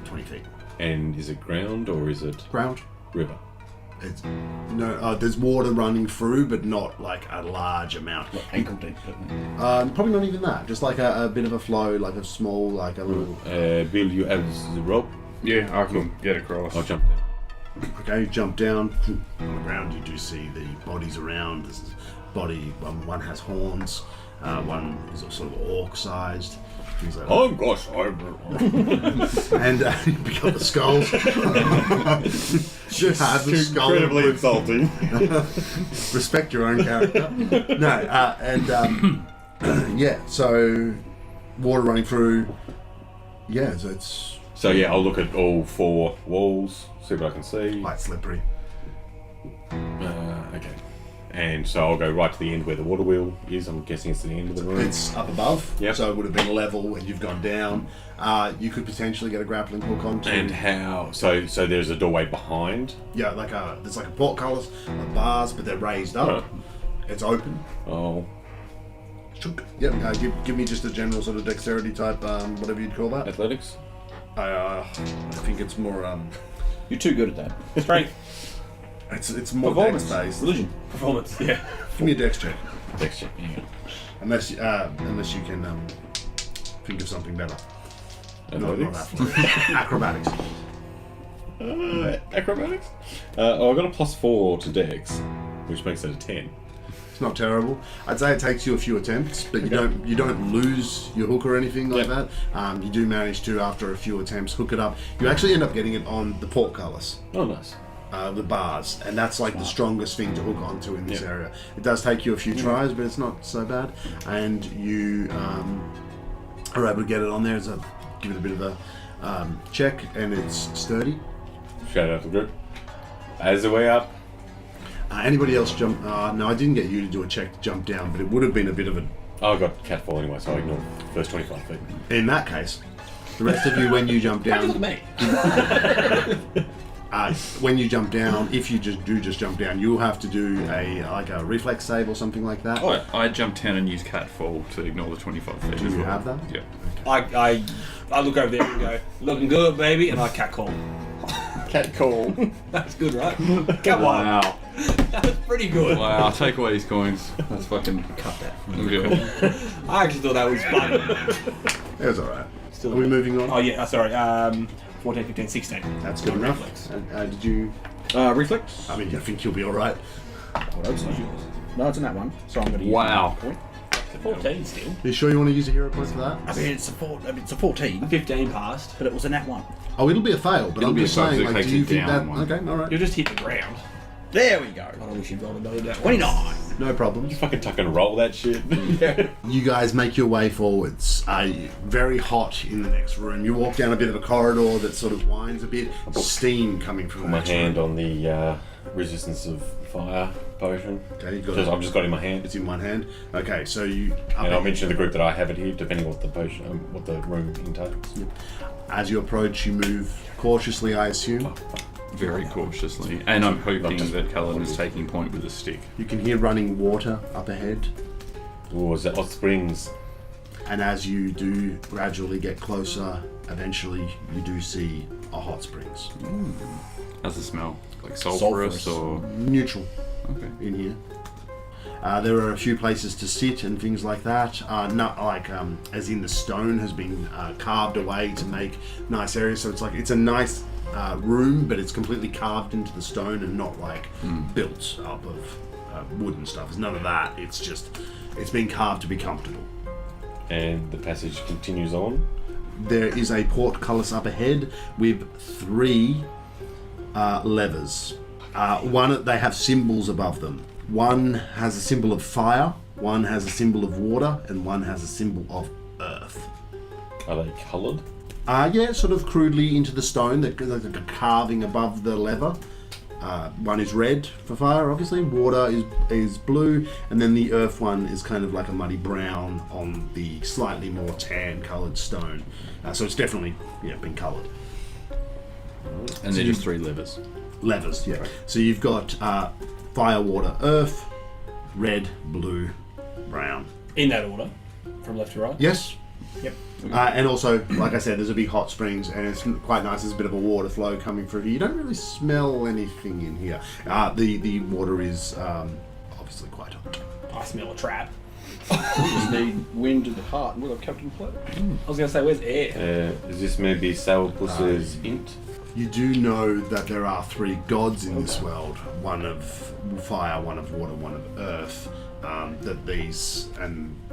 20 feet. And is it ground or is it Ground. river? It's there's water running through, but not like a large amount. ankle deep. Probably not even that. Just like a bit of a flow, like a small, like a little. Bill, you have the rope. Yeah, I can get across. I'll jump down. Okay, you jump down on the ground. You do see the bodies around. This is body. One has horns. One is sort of orc-sized. Things like that. Oh gosh, And you pick up the skulls. Just have the skull. incredibly insulting. Respect your own character. No, yeah. So water running through. Yeah, so it's So yeah, I'll look at all 4 walls, see what I can see. quite slippery. Okay. And so I'll go right to the end where the water wheel is. I'm guessing it's the end of the room. It's up above, Yep. so it would have been level when you've gone down. You could potentially get a grappling hook onto. And how? So there's a doorway behind. Yeah, there's like a portcullis, bars, but they're raised up. Right. It's open. Oh, Yep. Give me just a general sort of dexterity type, whatever you'd call that. athletics. I think it's more You're too good at that. Strength. it's more Performance. dex based. Religion. Performance. Yeah. Give me a dex check, Dex check. Yeah. unless you can think of something better. No, not Athletics. that. Acrobatics. Acrobatics. I got a +4 to Dex, which makes it a 10. It's not terrible. I'd say it takes you a few attempts, but you don't lose your hook or anything like Yep. that. You do manage to, after a few attempts, hook it up. You actually end up getting it on the portcullis. Oh, nice. the bars, and that's like the strongest thing to hook onto in this area. It does take you a few tries, but it's not so bad, and you are able to get it on there. So give it a bit of a check, and it's sturdy. Shout out to the group. As the way up. Anybody else jump? No, I didn't get you to do a check to jump down, but it would have been a bit of a. Oh, I got catfall anyway, so I ignored the first 25 feet. In that case, the rest of you, when you jump How'd you down, look at me? when you jump down, if you just jump down, you'll have to do a reflex save or something like that. Oh, I jumped 10 and used catfall to ignore the 25 feet. Do you have that? Yeah. I look over there and go, looking good, baby, and I cat call. Cat call. That's good, right? Come on. Wow. That was pretty good. Wow, I'll take away these coins. That's fucking... Cut that. Okay. I actually thought that was fun. It was alright. Still Are we moving on? Oh, yeah, sorry. 14, 15, 16. That's good enough. Reflex. Did you... Reflex. I mean, I think you'll be alright. No, it's in that one. So I'm going to use Wow. that point. It's a 14 still. Are you sure you want to use a hero point for that? I mean, it's a 14, 15 passed. but it was a nat one. Oh, it'll be a fail, but It'll I'm be a just fail, saying, so it like, takes do you it think that... down one. Okay, alright. You'll just hit the ground. There we go. I don't wish you'd rolled another that 29. No problems. Fucking tuck and roll that shit. You guys make your way forwards. Very hot in the next room. You walk down a bit of a corridor that sort of winds a bit. Steam coming from the My next hand room. on the resistance of fire potion. Okay, you've got Just, it. I've just got it in my hand. It's in one hand. Okay, so you... And I'll mention to the group that I have it here, depending on what the potion, what the room entails. As you approach, you move cautiously, I assume. Very cautiously. And I'm hoping that Cullen is taking point with a stick. You can hear running water up ahead. Or is that hot springs? And as you do gradually get closer, eventually you do see a hot springs. How's it smell? Like sulphurous or... Neutral Okay. in here. There are a few places to sit and things like that. Not like as in the stone has been carved away to make nice areas. So it's a nice room, but it's completely carved into the stone and not like built up of wood and stuff. There's none of that. It's been carved to be comfortable. And the passage continues on. There is a portcullis up ahead with 3 levers. They have symbols above them. One has a symbol of fire, one has a symbol of water, and one has a symbol of earth. Are they coloured? Yeah, sort of crudely into the stone, like a carving above the lever. One is red for fire, obviously. Water is blue, and then the earth one is kind of like a muddy brown on the slightly more tan-coloured stone. So it's definitely been coloured. And they're just 3 levers. Levers, yeah. So you've got fire, water, earth, red, blue, brown. In that order, from left to right. Yes. Yep. And also, like I said, there's a big hot springs, and it's quite nice. There's a bit of a water flow coming through here. You don't really smell anything in here. The water is obviously quite hot. I smell a trap. We just need wind to the heart, and we'll have Captain Plague. I was going to say, where's air? Is this maybe Sourpuss's int? You do know that there are 3 gods in this world. One of fire, one of water, one of earth.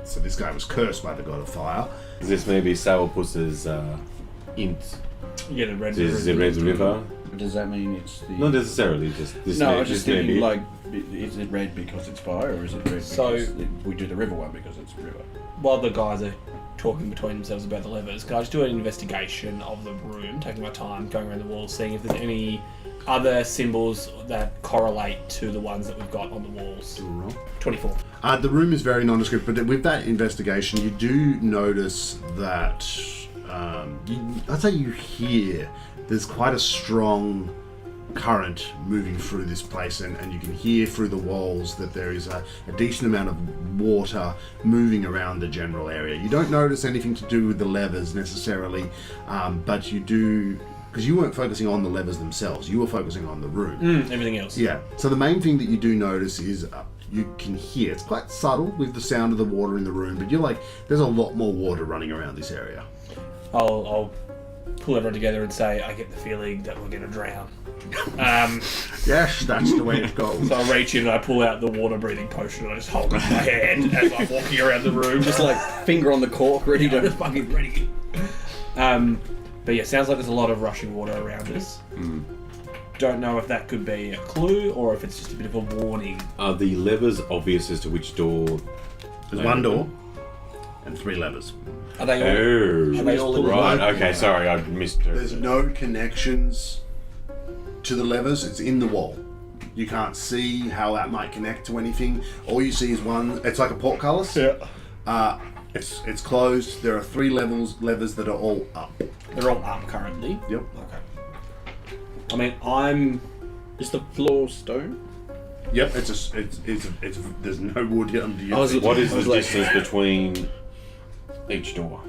So this guy was cursed by the god of fire. Is this maybe Sourpuss's int? Yeah, the red Is the Red River? Does that mean it's the... Not necessarily, just this. No, may, I was just this may thinking, be- like, is it red because it's fire, or is it red because we do the river one because it's river? While the guys are talking between themselves about the levers, can I just do an investigation of the room, taking my time, going around the walls, seeing if there's any other symbols that correlate to the ones that we've got on the walls? 24. The room is very nondescript, but with that investigation, you do notice that I'd say you hear there's quite a strong current moving through this place, and you can hear through the walls that there is a decent amount of water moving around the general area. You don't notice anything to do with the levers necessarily, but you do, because you weren't focusing on the levers themselves, you were focusing on the room. Everything else. Yeah, so the main thing that you do notice is you can hear, it's quite subtle with the sound of the water in the room, but you're like, there's a lot more water running around this area. I'll pull everyone together and say, I get the feeling that we're going to drown. Yes, that's the way it goes. So I reach in and I pull out the water breathing potion and I just hold it in my hand as I'm walking around the room. Just like finger on the cork, ready to... just fucking ready. But yeah, sounds like there's a lot of rushing water around us. don't know if that could be a clue or if it's just a bit of a warning. Are the levers obvious as to which door? There's one door and 3 levers. Are they all? Oh, Are they all right. in Okay, sorry, I missed it. There's no connections to the levers. It's in the wall. You can't see how that might connect to anything. All you see is one. It's like a portcullis. Yeah. It's closed. There are 3 levers that are all up. They're all up currently. Yep. Okay. I mean, Is the floor stone? Yep. It's there's no wood under you. What is the distance between each door?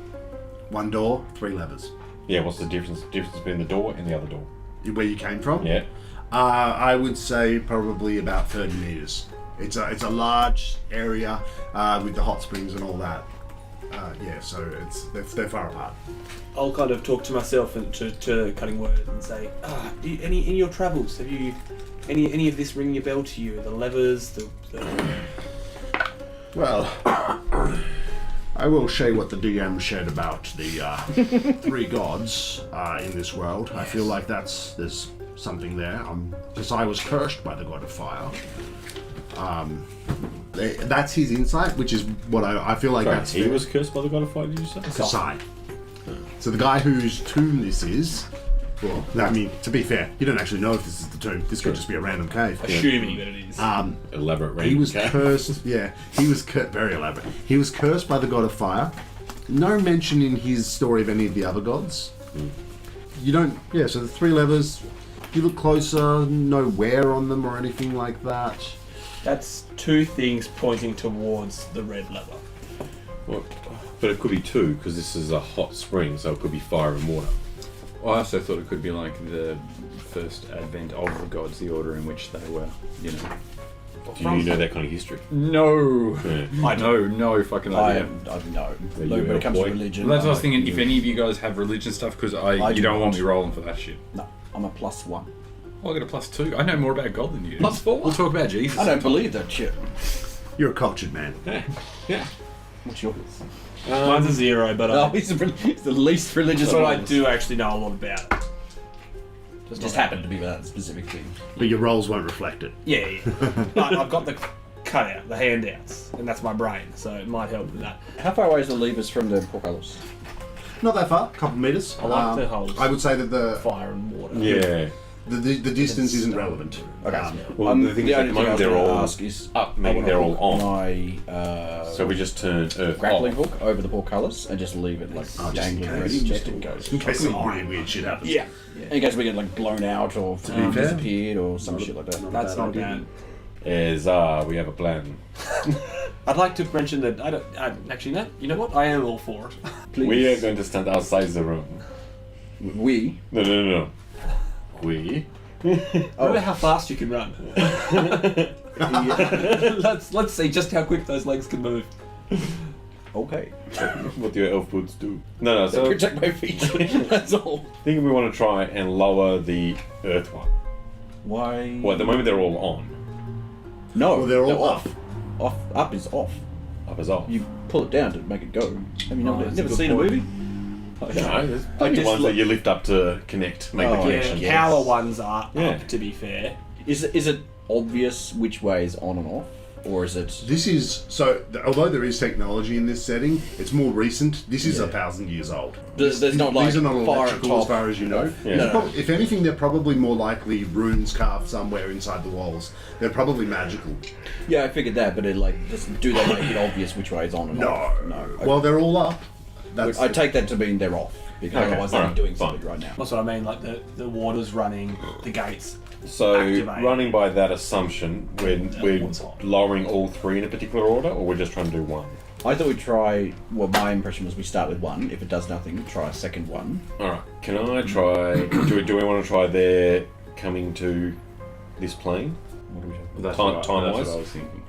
One door, 3 levers. Yeah, what's the difference between the door and the other door? Where you came from? Yeah. I would say probably about 30 meters. It's a large area with the hot springs and all that. Yeah, so they're far apart. I'll kind of talk to myself and to Cutting Words and say, any in your travels, have you any of this ringing a bell to you? The levers, the Well, I will say what the DM said about the 3 gods in this world. I feel like there's something there. Because I was cursed by the god of fire. That's his insight, which is what I feel like Sorry, that's he fair. was cursed by the god of fire, did you say? Kisai. So the guy whose tomb this is, well, I mean, to be fair, you don't actually know if this is the tomb. This could just be a random cave. assuming that it is. Elaborate range. He was cursed. Yeah, he was very elaborate. He was cursed by the god of fire. No mention in his story of any of the other gods. You don't. Yeah. So the 3 levers. If you look closer, no wear on them or anything like that. That's 2 things pointing towards the red lever. Well, but it could be 2 because this is a hot spring, so it could be fire and water. Well, I also thought it could be like the first advent of the gods, the order in which they were, you know. Do you know that kind of history? No. Yeah. I know, no fucking I idea. know. Yeah, No, you when it comes to boy. religion. Well, that's what I was I'm thinking. If any of you guys have religion stuff, because I you do don't want not. me rolling for that shit. No, I'm a +1. Oh, I got a +2. I know more about God than you do. +4. We'll talk about Jesus. I don't believe that shit. You're a cultured man. Yeah. What's yours? Mine's a 0, but Oh, he's the least religious but one. I do actually know a lot about it. Just happened to be that specific thing. But your rolls won't reflect it. Yeah. But I've got the cutout, the handouts, and that's my brain, so it might help with that. How far away is the levers from the portcullis? Not that far. A couple meters. I like the holes. I would say that the Fire and water. Yeah. the distance isn't relevant. Okay. Well, the thing is, at the only thing I moment was they're gonna all ask is up, I meaning wanna they're all hook on. my So we just turn Earth grappling off. hook over the portcullis and just leave it like just in dangling case, ready, just in case. In case some weird shit happens. Yeah. In case we get like blown out or fair, disappeared or some shit like that. That's not bad. We have a plan. I'd like to mention that actually, no, you know what? I am all for it. Please. We are going to stand outside the room. We. No. We. Remember how fast you can run. Let's see just how quick those legs can move. Okay. What do your elf boots do? No. So I Protect my feet. That's all. think we want to try and lower the Earth one. Why? Well, at the moment they're all on. No. Well, they're all off. Off. Up is off. Up as off. You pull it down to make it go. Have you that's a never good seen a point. movie? No, there's plenty of just ones look- that you lift up to connect, make the Oh, connection. yeah. Power ones are Yeah. up, to be fair. Is it obvious which way is on and off, or is it? This is so. Although there is technology in this setting, it's more recent. This is 1,000 years old. There's not like These are not fire electrical top. as far as you know. Yeah. No. Prob- If anything, they're probably more likely runes carved somewhere inside the walls. They're probably magical. Yeah, I figured that, but do they make it obvious which way is on and off? No. Well, they're all up. That's I take that to mean they're off because Okay, otherwise they'd alright, be doing fine. something right now. That's what I mean, like the water's running, the gates. So, Activate. running by that assumption, we're one's on. lowering all 3 in a particular order, or we're just trying to do one? I thought we'd try. Well, my impression was we start with one. If it does nothing, try a second one. Alright, can I try... do we want to try their coming to this plane? What do we have? That's Time- what time-wise? I was thinking.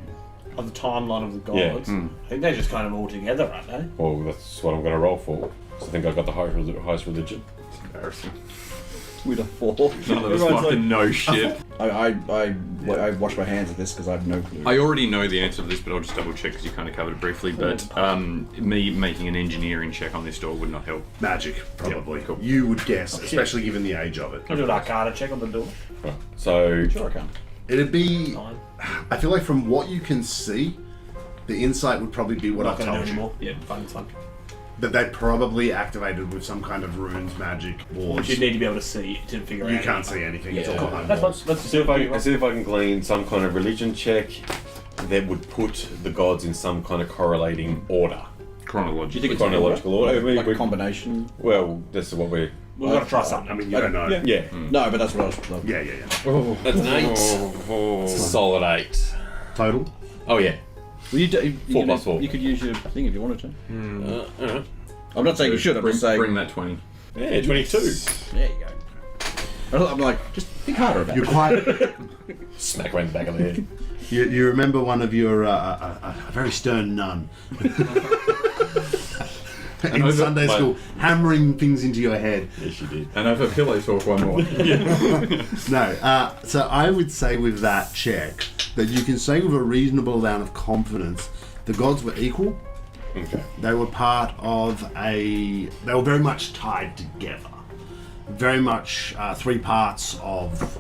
Of the timeline of the Yeah. gods. I think they're just kind of all together, aren't they? Well, that's what I'm going to roll for. So I think I got the highest religion. It's embarrassing. with a 4. None of us Everyone's fucking like, know shit. I wash my hands of this because I have no clue. I already know the answer to this, but I'll just double check because you kind of covered it briefly. But me making an engineering check on this door would not help. Magic, probably. Cool. You would guess, especially given the age of it. I'll do an Arcana check on the door. Right. So Sure I can. It'd be. Fine. I feel like from what you can see, the insight would probably be what Not I've going to do told you. anymore. Yeah, fine, it's fine. That they probably activated with some kind of runes, magic, Which wards. you'd need to be able to see to figure out. You can't see anything. It's all Yeah. behind That's walls. fine. Let's see if I can glean some kind of religion check that would put the gods in some kind of correlating order. Chronology. Do you think it's Chronological order? Like a combination? Well, that's what we're. We've got to try something. I mean, you don't know. Yeah. No, but that's what I was. Like, Yeah. That's an 8. Solid 8. Total? Oh yeah. Well, you 4 plus 4. You could use your thing if you wanted to. Alright. I'm not saying you should. I'm Bring, just saying. bring that 20. Yeah, 22. There you go. I'm like, just think harder about You're it. quite. Smack right in the back of the head. You remember one of your a very stern nun in over- Sunday my- school, hammering things into your head. Yes, you did. And over pillow talk one more. No, so I would say with that check that you can say with a reasonable amount of confidence the gods were equal. Okay. They were part of they were very much tied together. Very much 3 parts of,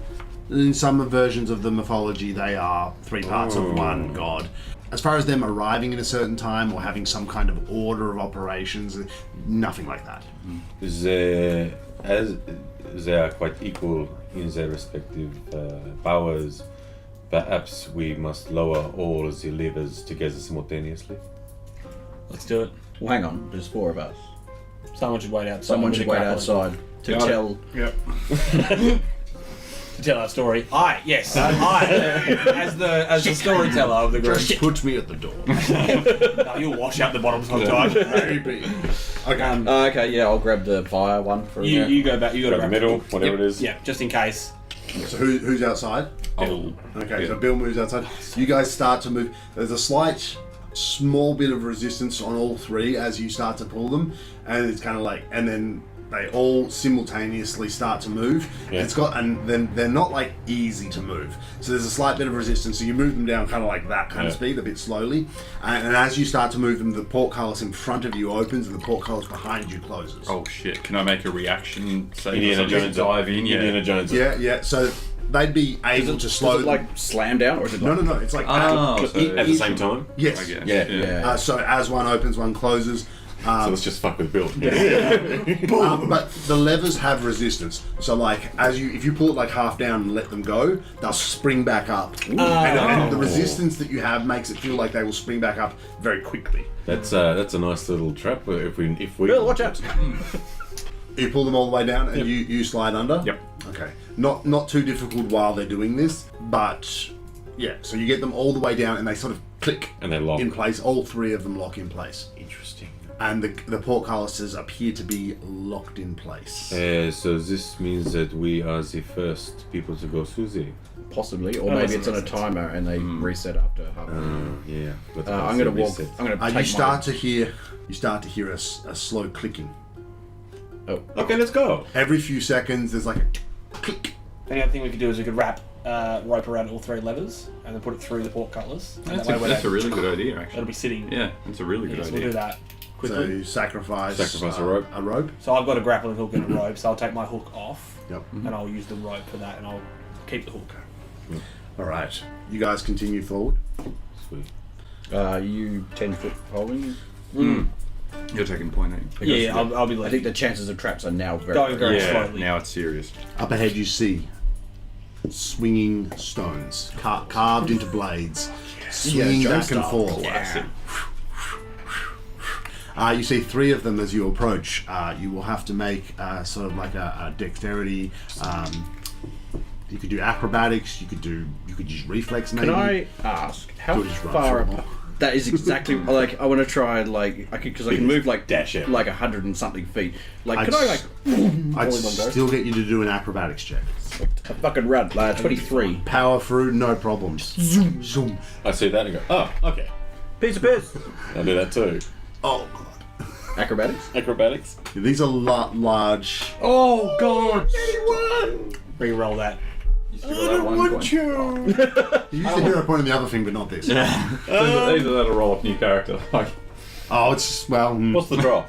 in some versions of the mythology, they are 3 parts of one god. As far as them arriving in a certain time or having some kind of order of operations, nothing like that. As they are quite equal in their respective powers, perhaps we must lower all the levers together simultaneously. Let's do it. Well, hang on. There's 4 of us. Someone should wait outside. Someone with should a wait grappling outside to Got it. tell. Yep. to tell our story. I as the storyteller of the group. Just put me at the door. No, you'll wash out the bottom sometime. Maybe. Okay. Okay, yeah, I'll grab the fire one for You go back. You got to Grab the middle, whatever it is. Yeah, just in case. So who's outside? Oh, Okay, yeah. so Bill moves outside. You guys start to move. There's a small bit of resistance on all 3 as you start to pull them, and it's kind of like, and then they all simultaneously start to move. Yeah. And then they're not like easy to move. So there's a slight bit of resistance. So you move them down kind of like that kind of Yeah. speed, a bit slowly. And as you start to move them, the portcullis in front of you opens and the portcullis behind you closes. Oh shit! Can I make a reaction? Say Indiana something? Jones. Dive in. Yeah. Indiana Jones. Yeah. So they'd be able to slow. Does it like slam down or is it no, like... no. It's like Oh, so At the same time. Yes. I guess. Yeah. Yeah. So as one opens, one closes. So let's just fuck with Bill. But the levers have resistance. So like if you pull it like half down and let them go, they'll spring back up. And the resistance that you have makes it feel like they will spring back up very quickly. That's a nice little trap. If we Bill, watch out! You pull them all the way down and you slide under. Yep. Okay. Not too difficult while they're doing this, but yeah. So you get them all the way down and they sort of click And they lock. in place. All 3 of them lock in place. Interesting. And the portcullises appear to be locked in place. So this means that we are the first people to go through there. Possibly, or That maybe makes it's on a sense. timer and they reset after half an hour. Yeah. But I'm gonna walk. I'm gonna take You start to hear a slow clicking. Okay, let's go. Every few seconds, there's like a click. The other thing we could do is we could wrap rope around all 3 levers and then put it through the portcullis. And That's, that way that's a really good idea, actually. it'll be sitting. Yeah, that's a really good Yes, we'll idea. do that So quickly. you sacrifice Sacrifice a rope. A rope. So I've got a grappling hook and a rope, so I'll take my hook off Yep. and I'll use the rope for that and I'll keep the hook. All right. You guys continue forward. Sweet. you 10 foot holding? You're taking point, ain't you? Yeah, I'll be I like think the chances of traps are now very. going very Yeah, slowly. now it's serious. Up ahead, you see swinging stones carved into blades, swinging Jones back and style. forth. Classic. You see 3 of them as you approach. You will have to make sort of like a dexterity. You could do acrobatics. You could use reflex. Maybe. Can I ask how Do it just right far through them apart? That is exactly like I want to try like I can move like Dash it. like 100 and something feet. Like I'd could I like I'd all in one go? still get you to do an acrobatics check. a fucking run? 23. Power through, no problems. Zoom, zoom. I see that and go, oh, okay. Piece of piss. I'll do that too. Oh god. Acrobatics? Acrobatics. These are large. Oh god! Re-roll that. You still got that one point. You used the hero point on the other thing, but not this. These are that'll roll up new character. Like, Oh, it's well. What's the draw?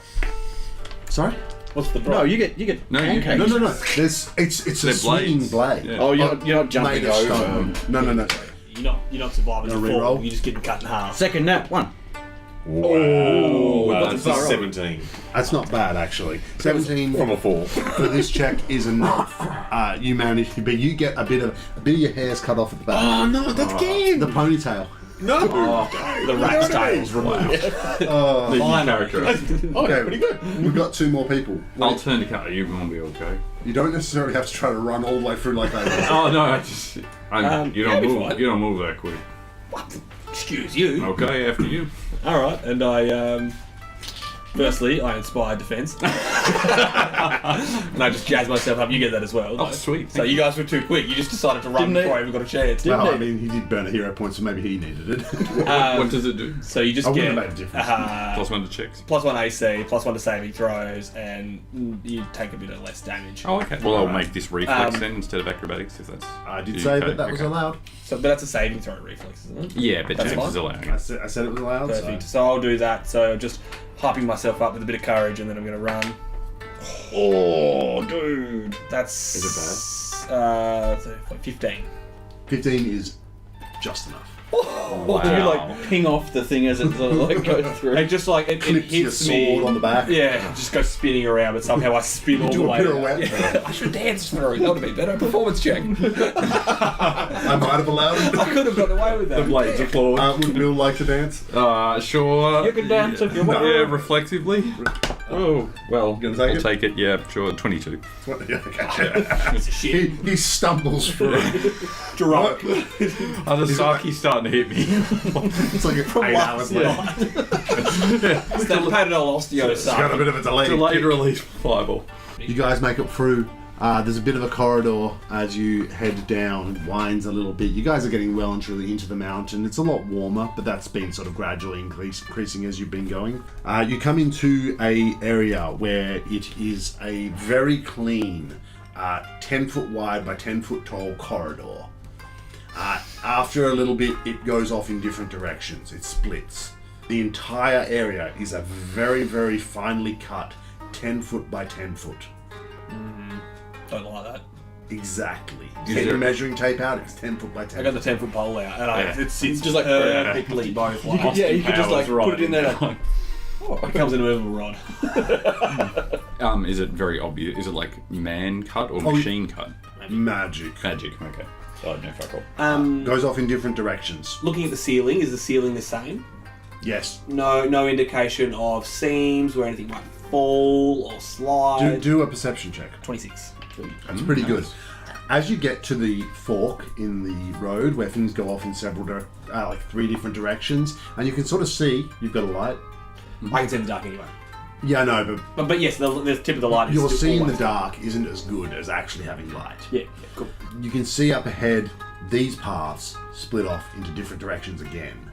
Sorry? What's the draw? No, you get No, you- pancakes. No. There's it's a They're swinging blades. blade. Yeah. Oh, you're not jumping Made of over. stone. No. You're not surviving No the fall. re-roll? You're just getting cut in half. Second nat, 1. Oh, that's that's a a 17 That's not bad actually. 17 from a 4. for this check is enough. You manage, but you get a bit of your hair's cut off at the back. Oh no, that's game. The ponytail. No. The rat's tail's removed. the new character. Okay, pretty good. We've got 2 more people. I'll turn to character. You won't be okay. You don't necessarily have to try to run all the way through like that. Oh no, you yeah, don't be move. fine. You don't move that quick. Excuse you. Okay, after you. Alright, and I, firstly, I inspire defense. And I just jazz myself up. You get that as well. Oh, sweet. So you guys were too quick. You just decided to run Didn't before they- I even got a chance. Well, I mean, he did burn a hero point, so maybe he needed it. What does it do? So you just I get wouldn't have made a difference. +1 to checks. +1 AC, +1 to saving throws, and you take a bit of less damage. Oh, okay. Well, I'll make this reflex Um, then instead of acrobatics, if that's. I did say okay, that was okay. allowed. So, but that's a saving throw reflex, isn't it? Yeah, but That's James fine. is allowing I it. said it was allowed. Perfect. So. So I'll do that. So just hyping myself up with a bit of courage, and then I'm going to run. Oh, dude. That's... Is it bad? 15. 15 is just enough. Wow. You like ping off the thing as it sort of like goes through. And just like it Clips your hits me. sword on the back. Yeah, just go spinning around, but somehow I spin all do the a way. pirouette. Yeah. I should dance through it. That would have been better. Performance check. I might have allowed it. I could have got away with that. Blades of claw. Would Bill like to dance? Sure. You can dance if you want. Yeah, reflexively. Oh, well, You gonna take I'll it? take it. Yeah, sure. 22. Okay. Piece of shit. He stumbles through. Drunk. Oh, the Saki's starting to hit me. It's like 8 hours left. It's that Panadol osteo It's got a bit of a delay. Delayed release fireball. You guys make it through. There's a bit of a corridor as you head down. It winds a little bit. You guys are getting well and truly into the mountain. It's a lot warmer, but that's been sort of gradually increasing as you've been going. You come into a area where it is a very clean 10 foot wide by 10 foot tall corridor. After a little bit, it goes off in different directions. It splits. The entire area is a very, very finely cut 10 foot by 10 foot. Don't like that. Exactly. Is Get there- your measuring tape out, it's 10 foot by 10 I got the foot. 10-foot pole out, and Yeah. it sits Just like perfectly both ways. Yeah, you could just like Powers put it in there. right. Like, It comes in a movable rod. Is it very obvious? Is it like man cut or Oh, machine cut? Magic. Magic. Okay. So I don't know fuck all. Goes off in different directions. Looking at the ceiling, is the ceiling the same? Yes. No indication of seams where anything might fall or slide. Do a perception check. 26. That's pretty good. As you get to the fork in the road where things go off in several, like 3 different directions, and you can sort of see, you've got a light. I can see in the dark anyway. Yeah, I know, but But yes, the tip of the light is your still see in the always- dark isn't as good as actually having light. Yeah, cool. You can see up ahead, these paths split off into different directions again.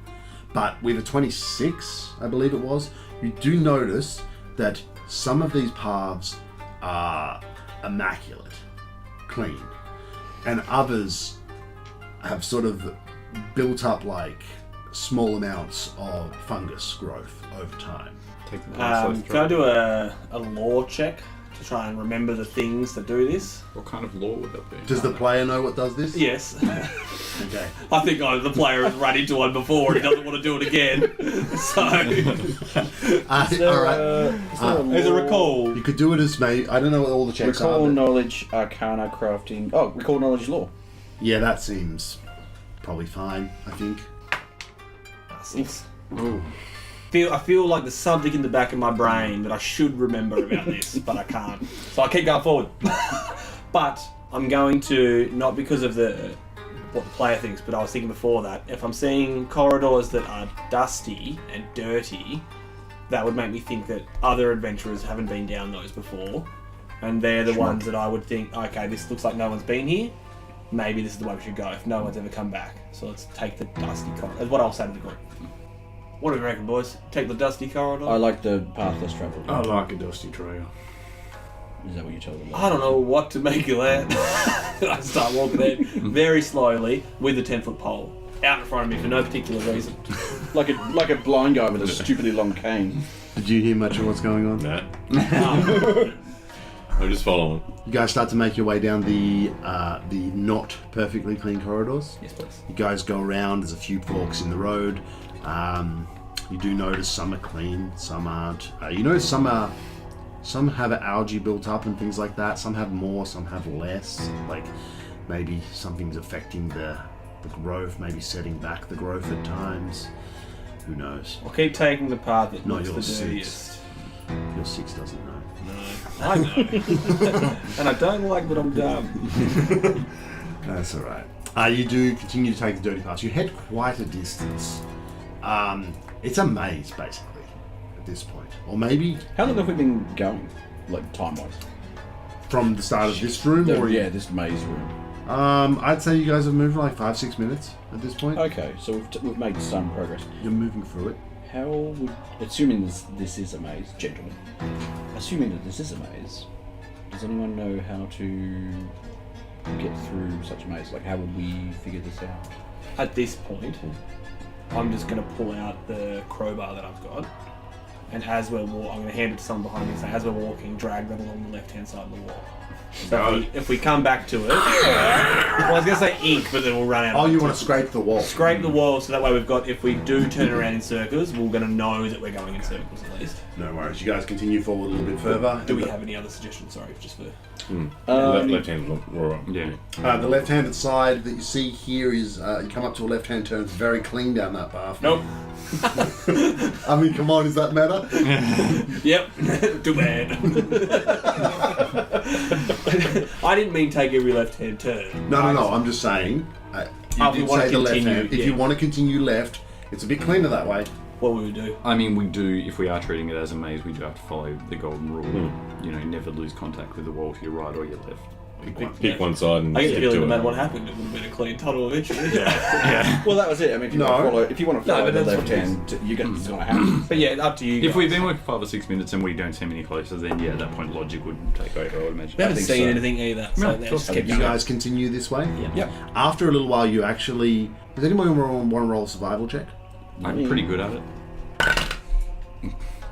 But with a 26, I believe it was, you do notice that some of these paths are immaculate, clean, and others have sort of built up like small amounts of fungus growth over time. Take the Can I do a lore check to try and remember the things that do this? What kind of law would that be? Does the player know what does this? Yes. Okay. I think the player has run into one before and he doesn't want to do it again. So, All right. as a recall, You could do it as may. I don't know what all the checks recall are. but- knowledge, arcana, crafting. Oh, recall knowledge, law. Yeah, that seems probably fine. I think. 6. Oh. I feel like there's something in the back of my brain that I should remember about this, but I can't. So I keep going forward. But I'm going to, not because of what the player thinks, but I was thinking before that, if I'm seeing corridors that are dusty and dirty, that would make me think that other adventurers haven't been down those before. And they're the ones that I would think, okay, this looks like no one's been here. Maybe this is the way we should go if no one's ever come back. So let's take the dusty corridor. That's what I'll say to the group. What do we reckon, boys? Take the dusty corridor? I like the path less travelled. Oh. I like a dusty trail. Is that what you told them? I don't know what to make of that. I start walking there very slowly with a 10-foot pole out in front of me for no particular reason. Like a blind guy with a stupidly long cane. Did you hear much of what's going on? Nah. I'm just following. You guys start to make your way down the not perfectly clean corridors. Yes, please. You guys go around. There's a few forks in the road. You do notice some are clean, some aren't. You notice some have algae built up and things like that. Some have more, some have less. Like maybe something's affecting the growth, maybe setting back the growth at times. Who knows? I'll keep taking the path that Not looks the your dirtiest. Your 6 doesn't know. No, I know. And I don't like that I'm dumb. That's all right. You do continue to take the dirty paths. You head quite a distance. It's a maze, basically, at this point. Or maybe How long have we been going? Like, time-wise? from the start of this room, or Yeah, this maze room. I'd say you guys have moved for like 5-6 minutes at this point. Okay, so we've made some progress. You're moving through it. How would... Assuming this is a maze, gentlemen. Assuming that this is a maze, does anyone know how to get through such a maze? Like, how would we figure this out? At this point, I'm just going to pull out the crowbar that I've got, and as we're walking, I'm going to hand it to someone behind me and say, as we're walking, drag that along the left-hand side of the wall. So if we come back to it, well, I was going to say ink, but then we'll run out. Oh, of you it. want to scrape the wall? Scrape the wall, so that way we've got, if we do turn around in circles, we're going to know that we're going in circles at least. No worries. You guys continue forward a little bit further. Do we have any other suggestions? Sorry, just for... Left hand, right. Yeah. The left-handed side that you see here is you come up to a left-hand turn. It's very clean down that path. Nope. I mean, come on, does that matter? Yep. Too bad. I didn't mean take every left-hand turn. No. I'm just saying. You we did wanna say the continue, left-hand. If yeah. you want to continue left, it's a bit cleaner that way. What would we do? I mean, we do, if we are treating it as a maze, we do have to follow the golden rule. You know, never lose contact with the wall to your right or your left. Pick one side and I get the stick feeling to no it. matter what happened, it would have been a clean tunnel eventually. Well, that was it. I mean, if you No. want to follow but the that's left what it hand, you're going to happen. But yeah, up to you guys. If we've been working 5 or 6 minutes and we don't seem any closer, then yeah, at that point logic would take over, I would imagine. We haven't think seen so. anything either, so No, let's of just course. keep You going. guys continue this way. Yep. After a little while, you actually. Does anyone want to roll a survival check? I'm pretty good at it.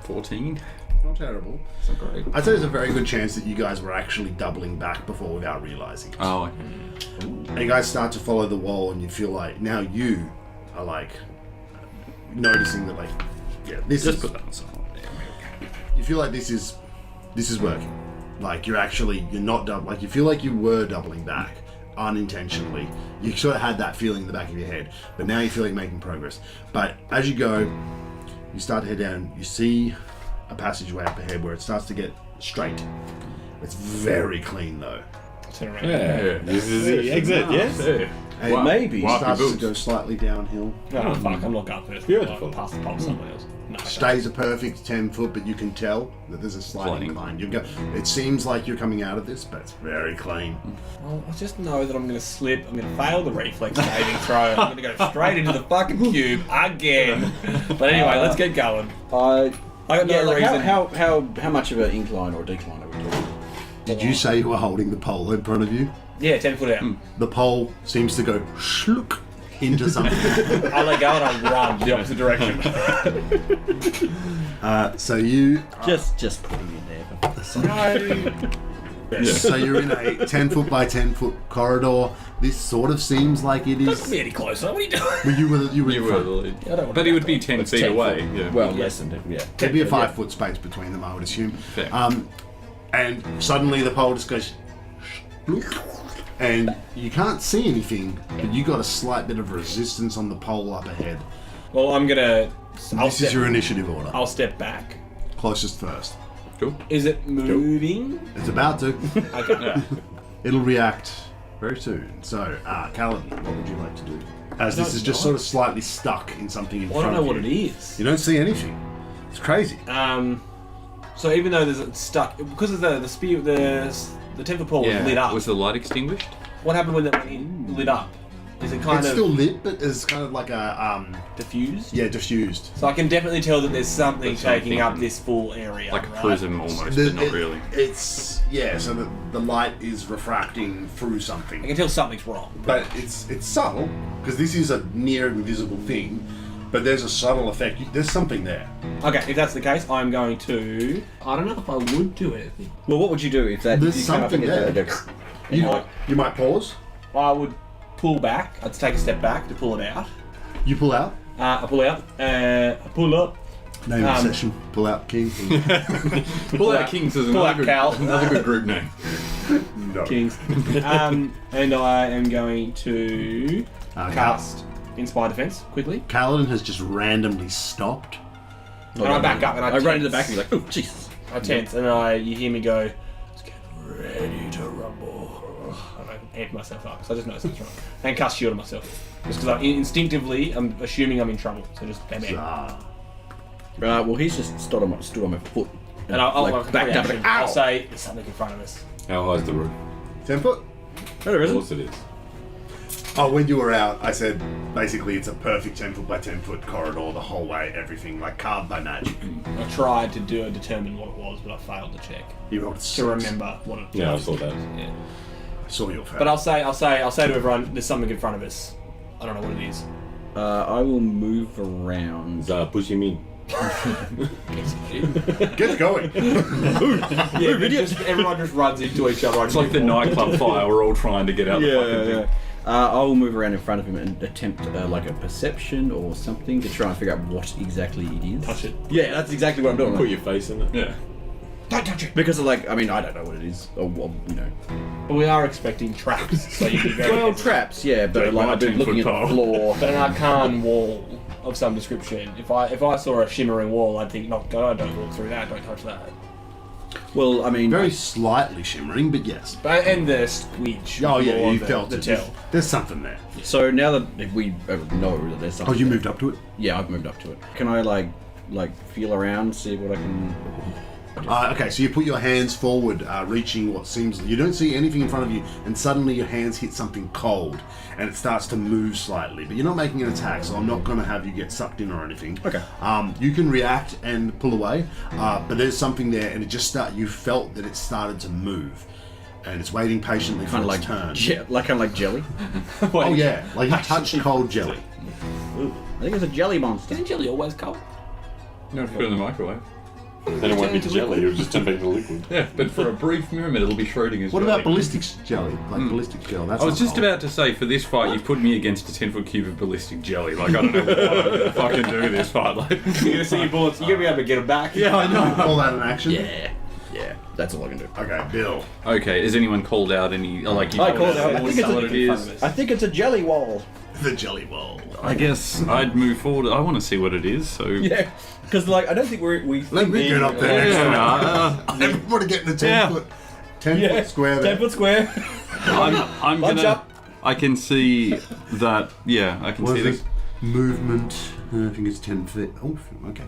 14? Not terrible. It's not great. I'd say there's a very good chance that you guys were actually doubling back before without realizing it. Oh, okay. And you guys start to follow the wall, and you feel like now you are like noticing that this Just is. put that on silent. You feel like this is working. Like you're not double. Like you feel like you were doubling back unintentionally. You sort of had that feeling in the back of your head, but now you feel like making progress. But as you go, you start to head down. You see a passageway up ahead where it starts to get straight. It's very clean though. Turn around. Yeah, this is the exit, yes? And Wow. Maybe. it Wow. starts your to boobs. go slightly downhill. Oh, fuck, I'm not going first. Beautiful. I'll pass the pole to someone else. No, Stays a perfect 10 foot, but you can tell that there's a slight Slight incline. It seems like you're coming out of this, but it's very clean. Well, I just know that I'm going to slip. I'm going to fail the reflex saving throw. I'm going to go straight into the fucking cube again. But anyway, let's get going. I got no reason. How much of an incline or decline are we talking? Did you say you were holding the pole in front of you? Yeah, 10 foot out. The pole seems to go shlook into something. I let go and I run the opposite direction. So you, Just putting in there. so you're in a 10 foot by 10 foot corridor. This sort of seems like it Don't is. be any closer. What are you doing? But you were You in were front. the lead. I don't want But to he would be 10 feet 10 away. foot. Yeah. Well, less than 10, yeah. There'd be a 5 foot space between them, I would assume. Fair. And suddenly the pole just goes shlook, and you can't see anything, but you got a slight bit of resistance on the pole up ahead. Well, I'm going to... This is your initiative order. I'll step back. Closest first. Cool. Is it moving? It's about to. Okay. Yeah. It'll react very soon. So, Kaladin, what would you like to do? As this don't is just know. sort of slightly stuck in something in Well, I front don't know of what you. it is. You don't see anything. It's crazy. So even though there's a stuck... Because of the spear... The 10 foot pole was lit up. Was the light extinguished? What happened when it lit up? Is it kind It's of still lit, but it's kind of like a diffused? yeah, diffused. So I can definitely tell that there's something That's what I'm taking up thinking. this full area. Like a right? prism almost, but not really. It's so the light is refracting through I something, can tell something's wrong. but it's subtle because this is a near invisible thing. But there's a subtle effect. There's something there. Okay, if that's the case, I'm going to. I don't know if I would do anything. Well, what would you do if that? There's you came up something against there. it? You might pause. I would pull back. I'd take a step back to pull it out. You pull out. I pull out. I pull up. Name of the session. Pull out king. Pull out Kings is Pull out Cal. another good group name. No. Kings. And I am going to cast Inspire Defense quickly. Kaladin has just randomly stopped. And I back up and I run into the tense. back and be like, oh Jesus. I tense and you hear me go, let's get ready to rumble. And I amp myself up, so I just know something's wrong. And cast shield on myself. Just because I'm assuming I'm in trouble. So just bam bam. Well, he's just stood on my foot. And I'll like, backed up. reaction, I'll say, there's something in front of us. How high is the roof? 10 foot. No, there Of isn't. course it is. Oh, when you were out, I said basically it's a perfect 10 foot by 10 foot corridor the whole way, everything like carved by magic. I tried to determine what it was, but I failed to check. You rolled a To six. remember what it was. Yeah, I saw that. Yeah. I saw your face. But I'll say to everyone, there's something in front of us. I don't know what it is. I will move around. Push him in. Get going. Everyone just runs into each other. It's like the nightclub fire. We're all trying to get out the fucking thing. I will move around in front of him and attempt like a perception or something to try and figure out what exactly it is. Touch it. Yeah, that's exactly what I'm doing. Put your face in it. Yeah. Don't touch it. Because I don't know what it is, or you know. But we are expecting traps, so you can be very Well, careful. traps, yeah, but Don't like mind I've been 10 looking foot at the tall. floor. But an arcane wall of some description. If I saw a shimmering wall, I'd think, no, don't walk through that. Don't touch that. Well, I mean, Very slightly shimmering, but yes. But and the squidge. Oh was yeah, more you the, felt the it. tell. There's something there. so now that if we know that there's Oh, something. you there- moved up to it? Yeah, I've moved up to it. Can I like feel around, see what I can? Okay, so you put your hands forward, reaching what seems... You don't see anything in front of you, and suddenly your hands hit something cold, and it starts to move slightly. But you're not making an attack, so I'm not going to have you get sucked in or anything. Okay. You can react and pull away, but there's something there, and it just you felt that it started to move. And it's waiting patiently for Kind of its like turn. kind of like jelly. Oh yeah, like you touched cold jelly. I think it's a jelly monster. Isn't jelly always cold? No, put it in the microwave. Then it won't be jelly, it'll just turn back into liquid. Yeah, but for a brief moment, it'll be Schrodinger's What jelly. about ballistics jelly? Like ballistic gel? That's I was not just cold. about to say, for this fight, you put me against a 10-foot cube of ballistic jelly. Like, I don't know what I'm gonna fucking do this fight. Like, You're gonna see your bullets. You're gonna be able to get them back. yeah, I know. Call that an action? Yeah, that's all I can do. Okay, Bill. Okay, has anyone called out any, like, you I called out. I what think it's it is? I think it's a jelly wall. The jelly wall. I guess I'd move forward. I want to see what it is, so... Yeah, because like I don't think we. Let me get up there. Yeah, Everybody get in the 10 Yeah. foot, 10 foot square there. 10 foot square. I'm Lunge gonna... up. I can see that... Yeah, I can What see is this. this? Movement. I think it's 10 feet. Oh, okay.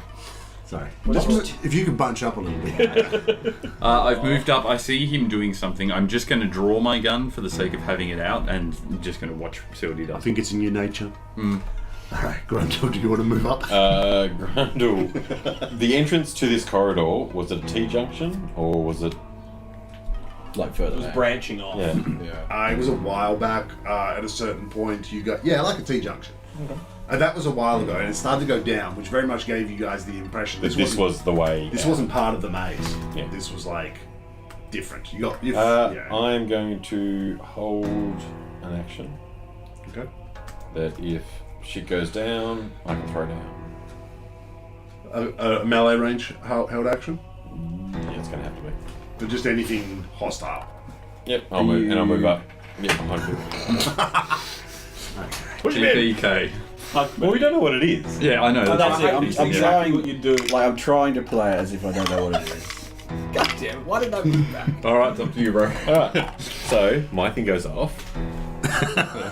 Sorry. If you could bunch up a little bit. I've moved up. I see him doing something. I'm just going to draw my gun for the sake of having it out and just going to watch, see what he I does. think it's in your nature. Alright, Grundle, do you want to move up? Grundle, the entrance to this corridor, was it a T-junction, or was it... Like further It was back. branching off. Yeah. It was a while back. At a certain point, you got... Yeah, like a T-junction. Okay. That was a while ago, and it started to go down, which very much gave you guys the impression That this was the way... This wasn't part of the maze. Yeah. This was like different. You got... I'm going to hold an action Okay. that if shit goes down, I can throw down. A melee range held action? Yeah, it's going to have to be. But just anything hostile. Yep, I'll move, and I'll move up. Yep, I'm good. GPK. Well, we don't know what it is. Yeah, I know. That's it. what I'm thinking. trying what you do. Like I'm trying to play as if I don't know what it is. God damn it! Why did I move back? Alright, it's up to you, bro. Alright, so my thing goes off.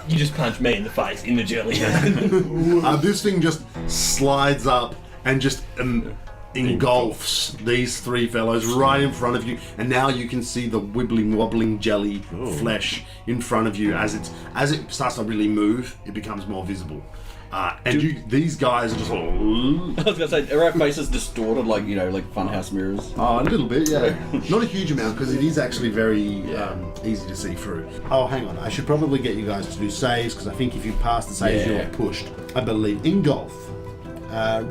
You just punched me in the face in the jelly. This thing just slides up and just engulfs these three fellows right in front of you, and now you can see the wibbling, wobbling jelly flesh in front of you. As it starts to really move, it becomes more visible. These guys are just all... I was gonna say, are our faces distorted like funhouse mirrors? Oh, a little bit, yeah. Not a huge amount, because it is actually very easy to see through. Oh, hang on. I should probably get you guys to do saves, because I think if you pass the saves, you're pushed. I believe. Engulf.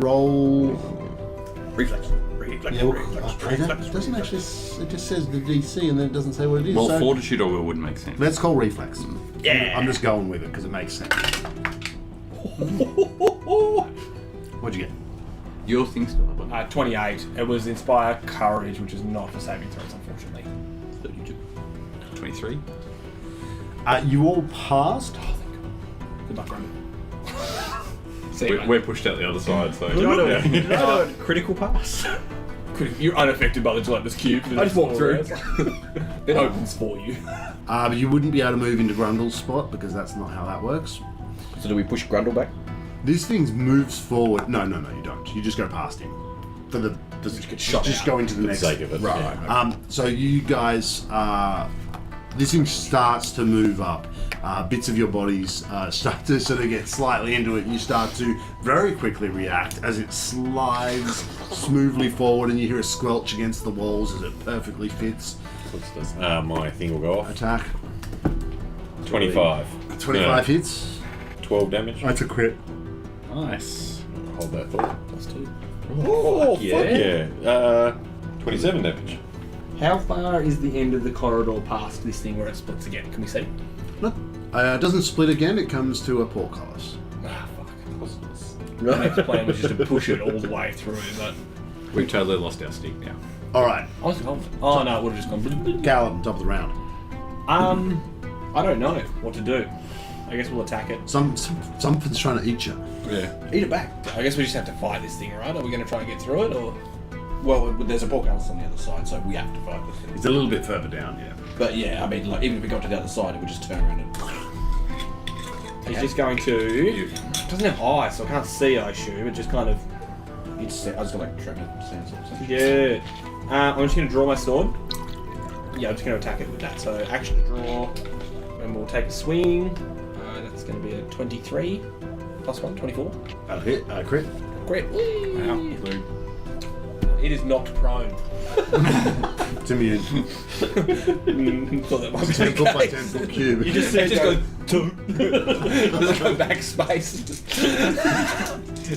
Roll... Reflex. It doesn't actually... It just says the DC, and then it doesn't say what it is. Well, so fortitude or will wouldn't make sense. let's call reflex. Yeah. I'm just going with it, because it makes sense. What'd you get? Your thing's still up on 28. It was Inspire Courage, which is not for saving throws, unfortunately. 32. 23. You all passed. Good luck, Roman. See you, mate. We're pushed out the other side, so. Did I do a critical pass? You're unaffected by the gelatinous cube. I just walked through. It opens for you. But you wouldn't be able to move into Grundle's spot, because that's not how that works. So do we push Grundle back? This thing moves forward. No, you don't. You just go past him. For the just get shot just out go into the For the next. sake of it. Right. So you guys, this thing starts to move up. Bits of your bodies start to sort of get slightly into it. You start to very quickly react as it slides smoothly forward, and you hear a squelch against the walls as it perfectly fits. What's this? My thing will go off. Attack. 25. 25 hits. 12 damage. That's a crit. Nice. Hold that thought. +2. Oh, Yeah. 27 damage. How far is the end of the corridor past this thing where it splits again? Can we see? No. It doesn't split again. It comes to a portcullis. Ah, fuck. The next plan was just to push it all the way through, but... We've totally lost our stick now. All right. I was going... Oh, no, it would have just gone... Gallon, top of the round. I don't know what to do. I guess we'll attack it. Something's trying to eat you. Yeah. Eat it back. I guess we just have to fight this thing, right? Are we going to try and get through it, or...? Well, there's a portcullis on the other side, so we have to fight this thing. It's a little bit further down, yeah. But yeah, I mean, like, even if we got to the other side, it would just turn around and... He's just going to... It doesn't have eyes, so I can't see, I assume. It just kind of... I was got like tremor sense or something. Yeah. I'm just going to draw my sword. Yeah, I'm just going to attack it with that. So, action draw. And we'll take a swing. That's going to be a 23. +1, 24. Hit, crit. Great. Wow. Blue. It is knocked prone. It's immune. Thought that might be 10 foot by the 10 case. foot cube. You just goes... Does it go backspace?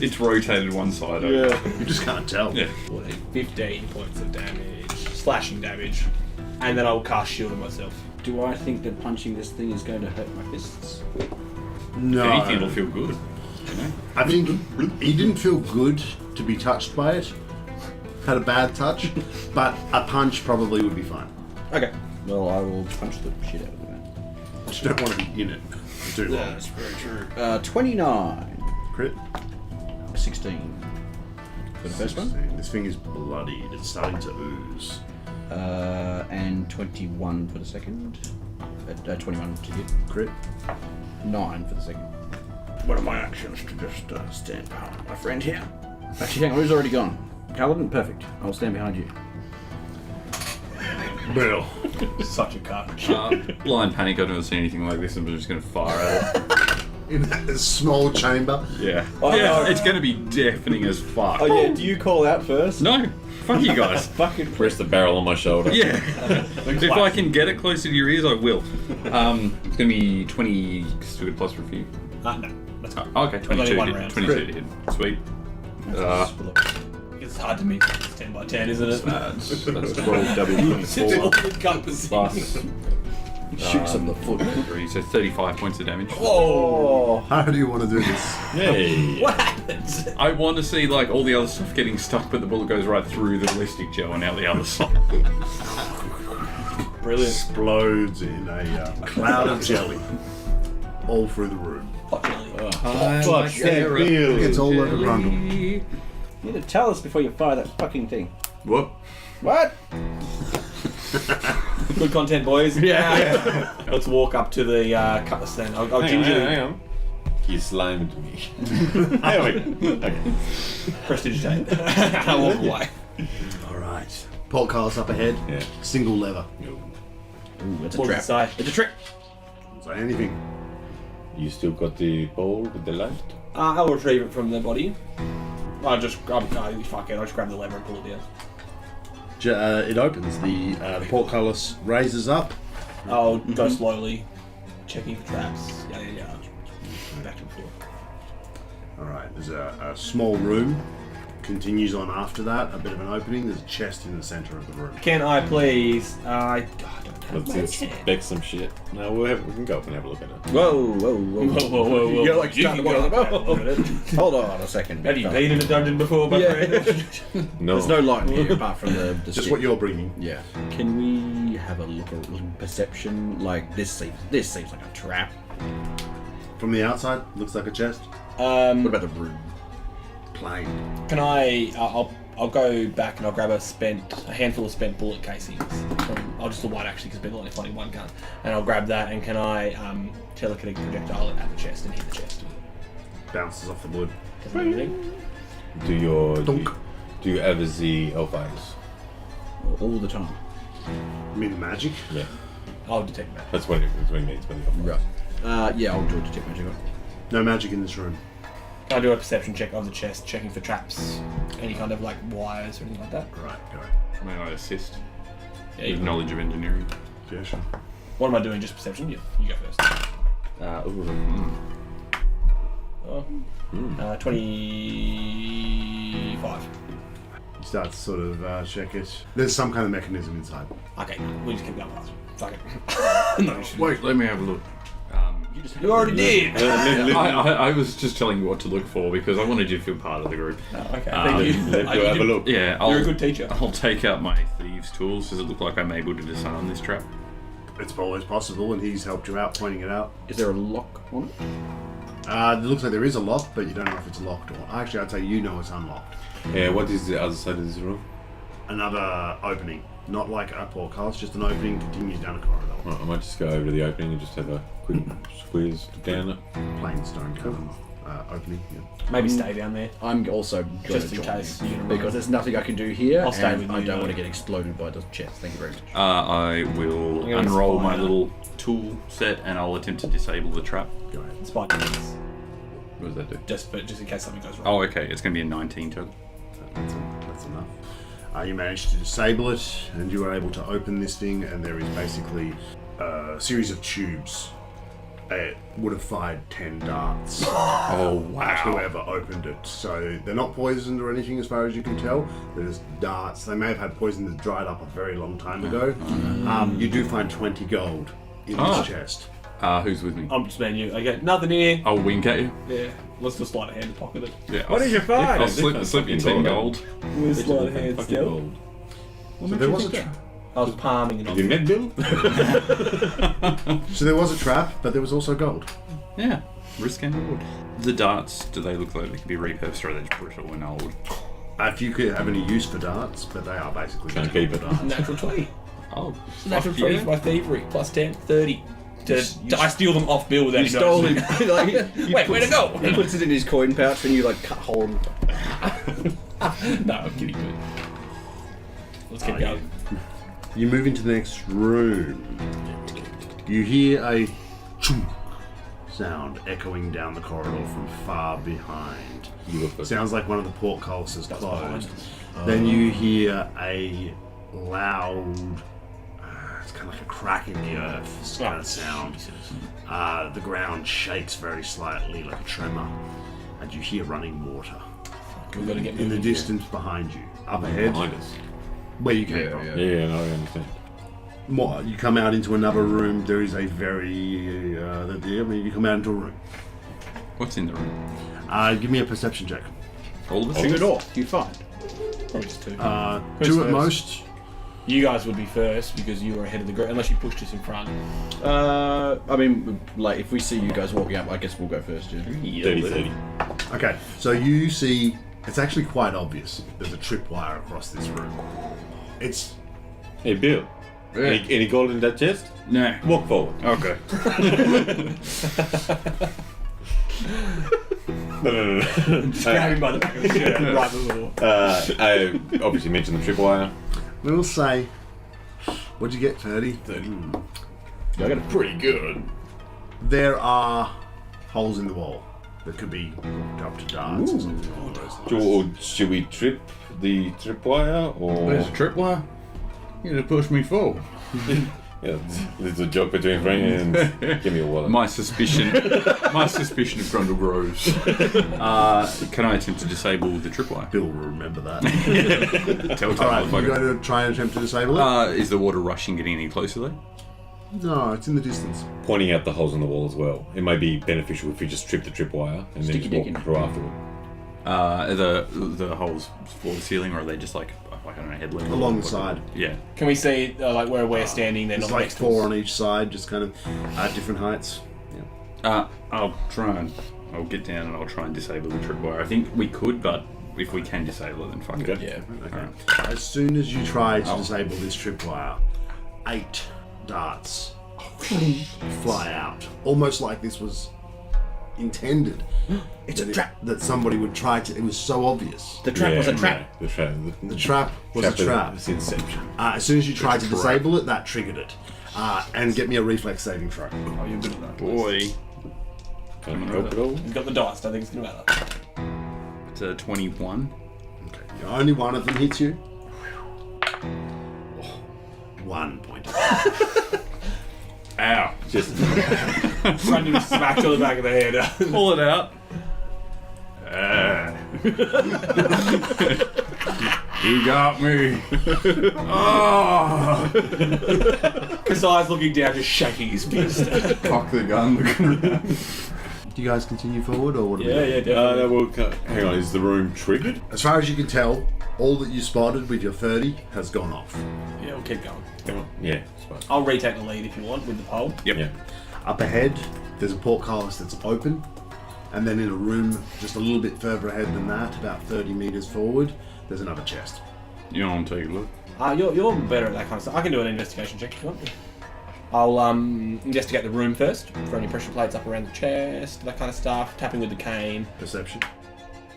It's rotated one side over. You just can't tell. Yeah. 15 points of damage. Slashing damage. And then I will cast shield on myself. Do I think that punching this thing is going to hurt my fists? No. If anything, it'll feel good. You know? I think he didn't feel good to be touched by it. Had a bad touch, but a punch probably would be fine. Okay. Well, I will punch the shit out of it then. I just don't want to be in it for too long. That's very true. 29. Crit. 16. For the first one. This thing is bloodied. It's starting to ooze. And 21 for the second. 21 to hit. Crit. 9 for the second. One of my actions to just stand behind my friend here. Actually, hang on, who's already gone? Paladin? Perfect. I'll stand behind you. Bill. Such a cut. Blind panic, I've never seen anything like this, and we're just going to fire at it. In that small chamber. Yeah. Oh, yeah, no. it's going to be deafening as fuck. Oh yeah, do you call out first? No, fuck you guys. Fucking Press the barrel on my shoulder. Yeah. If I can get it closer to your ears, I will. It's going to be 20 stupid plus review. No. That's fine. Oh, okay, 22 only one hit. round. 22 to hit. Sweet. It's hard to meet 10 by 10, isn't it? That's 12 W24 Plus. Shoot some of the foot. 3, so 35 points of damage. Oh. How do you want to do this? Hey. What happens? I want to see like all the other stuff getting stuck, but the bullet goes right through the ballistic gel and out the other side. Brilliant. Explodes in a cloud of jelly. All through the room. It gets all over Grundle. You need to tell us before you fire that fucking thing. What? What? Good content, boys. Yeah. Let's walk up to the cutlass then. I'll Hang gingerly. on. He slimed me. Okay. Prestidigitate. I walk away. All right. Portcullis up ahead. Yeah. Single lever. Ooh, it's a What trap. does it say? It's a trick. Don't say anything. You still got the bowl with the light? I'll retrieve it from the body. Fuck it. I'll just grab the lever and pull it down. It opens. The portcullis raises up. I'll go slowly, checking for traps. Yeah. Back and forth. All right. There's a small room. Continues on after that. A bit of an opening. There's a chest in the center of the room. Can I please? I don't have Let's my inspect some shit. No, we can go up and have a look at it. Whoa. Whoa. You're like starting to You go. can- Hold on a second. Have you been in a dungeon before, but No. There's no light here apart from the Just stick. what you're bringing. Yeah. Can we have a look at perception? Like this seems like a trap. From the outside, looks like a chest. What about the room? Plain. Can I? I'll go back and I'll grab a handful of spent bullet casings. I'll just do one actually because people only finding one gun, and I'll grab that. And can I telekinetic projectile it at the chest and hit the chest? Bounces off the wood. Doesn't do anything. Do you ever see Elfires? All the time. You mean the magic? Yeah. I'll detect that. That's what it means by the Elfires. Right. Yeah, I'll do a detect magic. No magic in this room. Can I do a perception check of the chest, checking for traps, any kind of like wires or anything like that? Right, go. May I assist? Yeah, With knowledge of engineering. Yeah, sure. What am I doing? Just perception? You go first. 25. You start to sort of check it. There's some kind of mechanism inside. Okay, we just keep going past. Fuck it. No, Wait, let me have a look. you already did. I was just telling you what to look for because I wanted you to feel part of the group. Okay, thank you. Let go have a look. Yeah, You're a good teacher. I'll take out my thieves' tools. Does it look like I'm able to disarm this trap? It's always possible, and he's helped you out pointing it out. Is there a lock on it? It looks like there is a lock, but you don't know if it's locked or... Actually, I'd say you know it's unlocked. Yeah, what is the other side of this room? Another opening. Not like a portcullis, just an opening continues down a corridor. Right, I might just go over to the opening and just have a quick squeeze down it. Plain stone covered opening. Yeah. Maybe stay down there. I'm also going Just to in join case you, you know. because there's nothing I can do here. I'll stay and with I you, don't though. want to get exploded by the chest. Thank you very much. I will I'm gonna unroll my spy little tool set and I'll attempt to disable the trap. Go ahead. It's fine. What does that do? Just in case something goes wrong. Oh, okay. It's going to be a 19 total. That's enough. You managed to disable it, and you were able to open this thing, and there is basically a series of tubes. It would have fired 10 darts Oh, at whoever opened it. So they're not poisoned or anything as far as you can tell. They're just darts. They may have had poison that dried up a very long time ago. You do find 20 gold in this chest. Who's with me? I'm just man you. Okay, nothing here. I'll wink at you. Yeah, let's just slide a hand and pocket it. Yeah, What did you find? I'll slip you 10 gold. We'll slide a hand Fucking still. gold. So there was a I was palming it Have off. you met Bill? So there was a trap, but there was also gold. Yeah, risk and reward. The darts, do they look like they could be repurposed or are they just brittle and old? If you could have any use for darts, but they are basically Can't just keep it. darts. Natural 20. Oh, Natural fuck 20 yeah. for my thievery. Plus 10, 30. I steal them off Bill without You stole him. noticing. Like, Wait, where to go? He puts it in his coin pouch, and you like cut hole. No, I'm kidding. Dude. Let's keep going. You move into the next room. You hear a chunk sound echoing down the corridor from far behind. Sounds like one of the portcullises closed. Then you hear a loud, it's kind of like a crack in the earth kind of sound. The ground shakes very slightly like a tremor. And you hear running water. We've got to get In the moving. distance behind you. Up ahead, Behind us. where you came from. Yeah, no, I understand. More, you come out into another room. There is a very. You come out into a room. What's in the room? Give me a perception check. All of us? Shoot it off. You find. Probably just two. Two Who's at first? most. You guys would be first because you were ahead of the group, unless you pushed us in front. I mean, like if we see you guys walking up, I guess we'll go first. Yeah. 30-30. Okay, so you see. It's actually quite obvious. There's a tripwire across this room. It's. Hey, Bill. Any gold in that chest? No. Walk forward. Okay. No. Just grab him by the back of the shirt right before. I obviously mentioned the tripwire. We'll say. What'd you get, 30? 30. I got it pretty good. There are holes in the wall that could be hooked up to darts or something along those lines. Should we trip the tripwire or? There's a tripwire. You're gonna push me forward. Yeah, it's a joke between friends. Give me a wallet. My suspicion of Grundle grows. Can I attempt to disable the tripwire? Bill will remember that. Telltale, Alright, you're motherfucker. going to try and attempt to disable it? Is the water rushing getting any closer though? No, it's in the distance. Pointing out the holes in the wall as well. It may be beneficial if you just trip the tripwire and then Sticky just dick walk in it. through afterward. Are the holes floor to ceiling, or are they just like I don't know, head level? Along the side. Yeah. Can we see, like, where we're standing, they're There's not like next to us? 4 on each side, just kind of at different heights. Yeah. I'll get down and I'll try and disable the tripwire. I think we could, but if we can disable it, then fuck it. Okay. Yeah. Okay. Alright. As soon as you try to disable this tripwire, 8 darts fly out. Almost like this was intended. It's a trap. That somebody would try to. It was so obvious. The trap was a trap. Yeah, the trap. The trap was a trap. It's inception. As soon as you tried to disable it, that triggered it. And get me a reflex saving throw. Oh, you're good at that. Boy, Can I help at all? He's got the dice, I think it's going to matter. it's a 21. Okay. Only one of them hits you. 1 point. Ow. Just Run him smack to the back of the head. Pull it out. You got me. Oh. Kisai's looking down, just shaking his fist. Cock the gun, looking around. Do you guys continue forward, or what do we do? Yeah, definitely. no, well, hang on. Is the room triggered? As far as you can tell, all that you spotted with your 30 has gone off. Yeah, we'll keep going. Hang on. Yeah. Spot. I'll retake the lead if you want with the pole. Yep. Yeah. Up ahead, there's a portcullis that's open, and then in a room just a little bit further ahead than that, about 30 meters forward, there's another chest. You want to take a look? You're better at that kind of stuff. I can do an investigation check if you want. I'll investigate the room first for any pressure plates up around the chest, that kind of stuff. Tapping with the cane. Perception.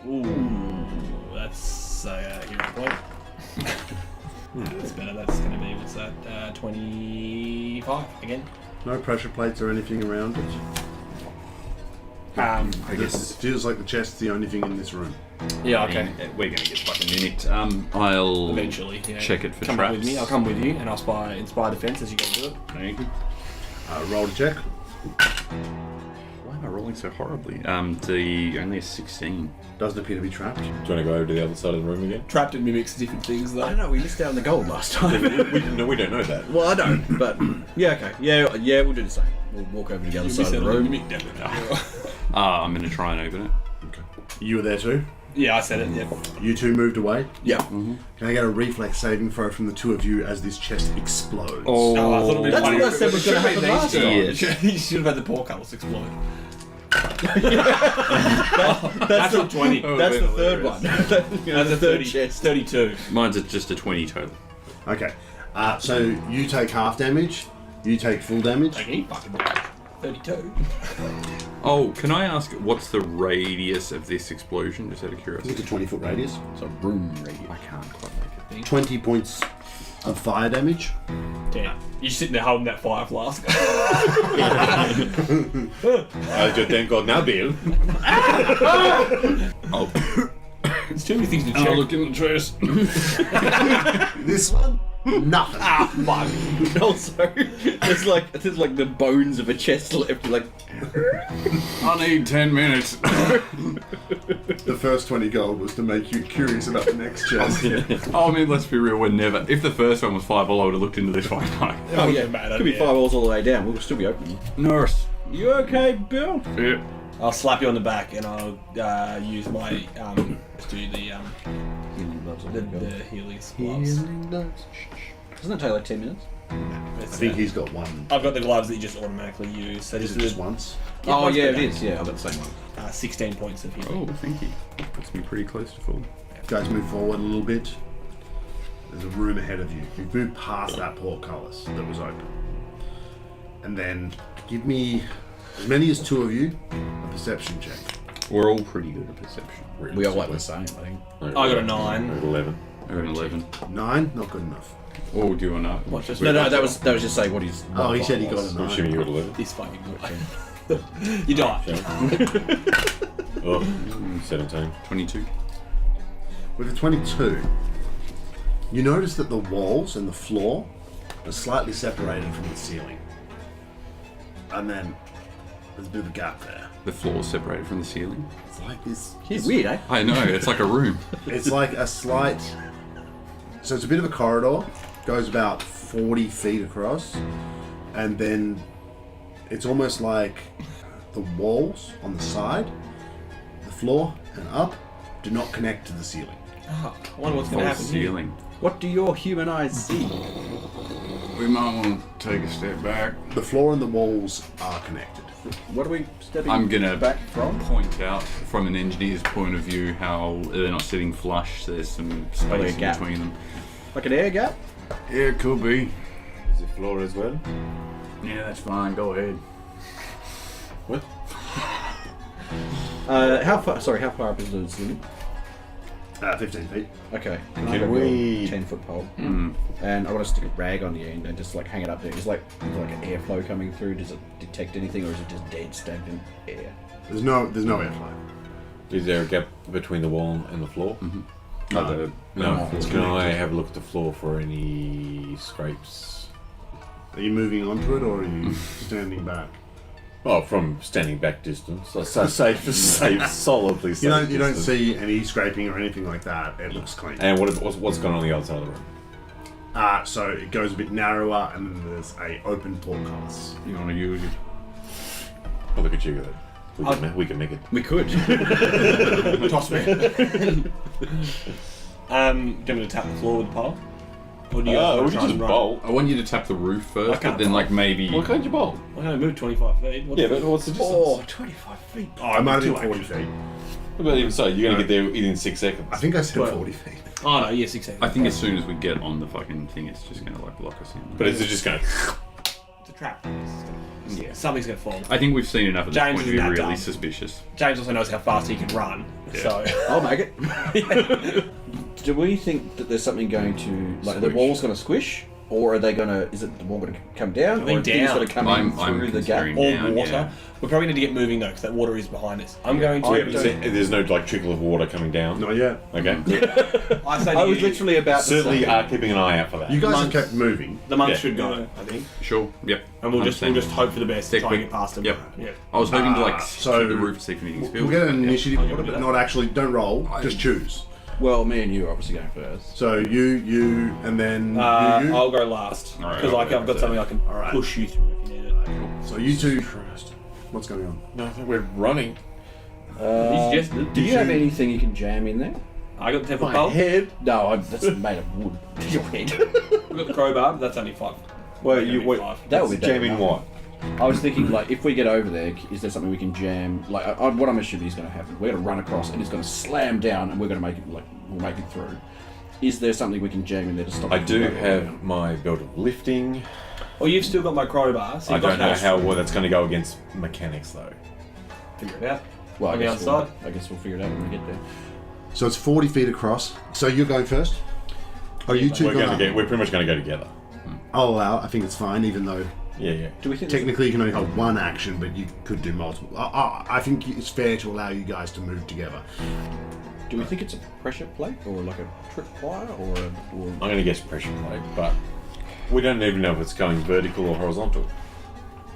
Ooh, that's a hero point. That's better. That's going to be, what's that? 25 again. No pressure plates or anything around it. I It guess. feels like the chest's the only thing in this room. Yeah, I okay. mean, we're gonna get fucking minicked. I'll Eventually, yeah. check it for come traps. with me. I'll come with you, and I'll inspire defense as you go do it. Thank you. Roll to check. Why am I rolling so horribly? Only a 16. Doesn't appear to be trapped. Do you want to go over to the other side of the room again? Trapped and mimics different things, though. I don't know, we missed out on the gold last time. we don't know that. Well, I don't, but yeah, okay. Yeah, we'll do the same. We'll walk over to the other side of the room. I'm gonna try and open it. Okay. You were there too? Yeah, I said it. Yeah. You two moved away. Yeah. Can I get a reflex saving throw from the two of you as this chest explodes? Oh, I thought it'd be That's funny. what I said was going to happen These last two. time. You should have had the portcullis explode. That's not 20. That's the third one. That's That's a 30. chest. 32. Mine's just a 20 total. Okay. So you take half damage. You take full damage. Like any fucking damage. 32. Oh, can I ask what's the radius of this explosion? Just out of I curiosity. think it's a 20-foot radius. It's a room radius. I can't quite make it. 20 points of fire damage. Damn. You're sitting there holding that fire flask. I just thank God now, Bill. Oh, There's too many things to I'll check. look in the chest. This one, nothing. Fuck. Also, there's like the bones of a chest left. Like, I need 10 minutes. The first 20 gold was to make you curious about the next chest. Oh, I mean, let's be real. We're never. If the first one was 5, I would have looked into this one. oh yeah, matter, could be yeah. fireballs all the way down. We'll still be open. Nurse. You okay, Bill? Yeah. I'll slap you on the back and I'll use my to do the Healy's gloves. Doesn't it take like 10 minutes? I think he's got one. I've got the gloves that you just automatically use. So Is just it just once? Oh once yeah, per it day. is. Yeah, I've got the same one. 16 points of healing. Oh, thank you. Puts me pretty close to full. You guys move forward a little bit. There's a room ahead of you. You've moved past that portcullis that was open. And then give me As many as 2 of you, a perception check. We're all pretty good at perception. We all like the same, I think. I got a 9. I got 11. I got an 11. 9, not good enough. Oh, do you want to? What's just No, that was just saying what he's. Oh, he said he got a I'm 9. assuming you got 11. this fucking guy. You die. Oh, 17. 22. With a 22, you notice that the walls and the floor are slightly separated from the ceiling. And then there's a bit of a gap there. The floor separated from the ceiling. It's like this. He's weird, eh? I know, it's like a room. It's like a slight. So it's a bit of a corridor, goes about 40 feet across, and then it's almost like the walls on the side, the floor, and up do not connect to the ceiling. Oh, I wonder what's going to False happen here. ceiling. What do your human eyes see? We might want to take a step back. The floor and the walls are connected. What are we stepping I'm gonna back from? point out from an engineer's point of view how they're not sitting flush. There's some Probably a space in gap. between them. Like an air gap? Yeah, it could be. Is it floor as well? Yeah, that's fine. Go ahead. What? How far up is the ceiling? 15 feet. Okay. Can I've got a we- 10-foot pole. And I want to stick a rag on the end and just like hang it up there. Is like an airflow coming through? Does it detect anything, or is it just dead stagnant air? There's no airflow. Is there a gap between the wall and the floor? No. No. It's Can I connected. have a look at the floor for any scrapes? Are you moving onto it or are you standing back? Oh, from standing back distance. So safe, solidly safe. You don't distance. see any scraping or anything like that. It looks clean. And what's going on the other side of the room? So it goes a bit narrower, and then there's a open portcullis. You want to use it? Oh, look at you. We can make it. We could. Toss me. Do you want me to tap the floor with the pole? Or do you Oh, we wanna can try just and run? bolt. I want you to tap the roof first, but can't then like maybe. Why can't you bolt? I'm going to move 25 feet. Yeah, but what's the distance? 25 feet. Oh, it might have been Two 40 actually. feet. But even so, you're going to get there within 6 seconds. I think I said Well- 40 feet. Oh no, yeah, 6 seconds. I think as soon as we get on the fucking thing, it's just gonna like lock us in. But is it just going to... It's a trap. Yeah. Something's going to fall. I think we've seen enough at this James point to is be that really dumb. suspicious. James also knows how fast he can run, so I'll make it. Do we think that there's something going to, like, the Squish. wall's going to squish? Or are they going to, is it the wall going to come down? I think or things down. going to come I'm in through the gap? considering or down, water. yeah. We're probably going to get moving though, because that water is behind us. I'm going to. I Yeah, but there's no like trickle of water coming down. Not yet. Okay. I say I to was you, literally about Certainly to say. are keeping an eye out for that. You guys have Months. kept moving. the monks Yeah. should go. I think, Sure. Yep. and we'll just hope for the best. Stick Try and with- get past them. Yep. Yeah. I was hoping to like so keep the roof to see if anything's We'll built. get an but, yeah. initiative I'll order, give but it not actually. Don't roll. Just choose. Well, me and you are obviously going first. So you, and then you. I'll go last Alright, because I'll I've go got something I can Alright. push you through if you need it. So you two. What's going on? No, I think we're running. You suggested. Do you have anything you can jam in there? I got the temple My pole. head. No, that's made of wood. Your head. I've got the crowbar, but that's only 5. Well, Only you wait. 5. That would be better Jamming enough. what? I was thinking, like, if we get over there, is there something we can jam? Like, what I'm assuming is going to happen. We're going to run across, and it's going to slam down, and we're going to make it, like, we'll make it through. Is there something we can jam in there to stop? I it from do going have down? my belt of lifting. Well, you've still got my crowbar, so I you've got don't know most- how well that's going to go against mechanics though. Figure it out. Well, on the other side. I guess we'll figure it out when we get there. So it's 40 feet across. So you're going first. Are you two We're pretty much going to go together. I'll allow. I think it's fine, even though Yeah, yeah. Do we think? technically you can only hold one action, but you could do multiple. I think it's fair to allow you guys to move together. Do we think it's a pressure plate or like a trip wire or? I'm going to guess pressure plate, but we don't even know if it's going vertical or horizontal.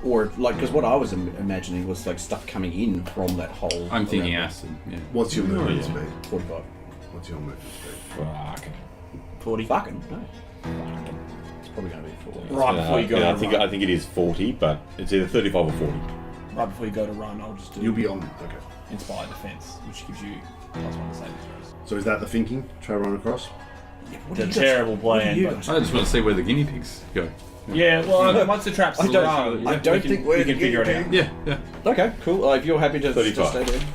Or like, because what I was imagining was like stuff coming in from that hole. I'm thinking around acid. Yeah. What's your movement yeah. speed? 45. What's your movement speed? Fuck. 40. Fucking no. Fucking. It's probably going to be 40. Right before you go yeah, to I run. think it is 40, but it's either 35 or 40. Right before you go to run, I'll just do You'll be on. Okay. Inspired Defense, which gives you +1 to saving throws. So is that the thinking? Try to run across. It's a terrible plan, but I just want to see where the guinea pigs go. yeah. Well, once the traps I don't- run, I don't we can, think we're we can the figure it guinea out. Yeah, yeah. Okay, cool. If you're happy to 35. stay there.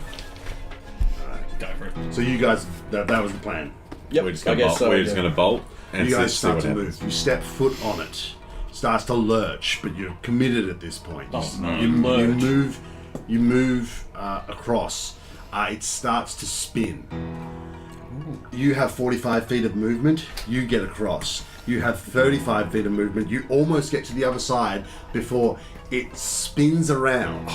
Go for it. So you guys, that was the plan. Yep, We're just I going to guess bolt. so. We're just going to bolt and You guys see start what to happens. move. You step foot on it. starts to lurch, but you're committed at this point. Oh, no. You Lurch. move across. It starts to spin. You have 45 feet of movement. You get across. You have 35 feet of movement. You almost get to the other side before it spins around.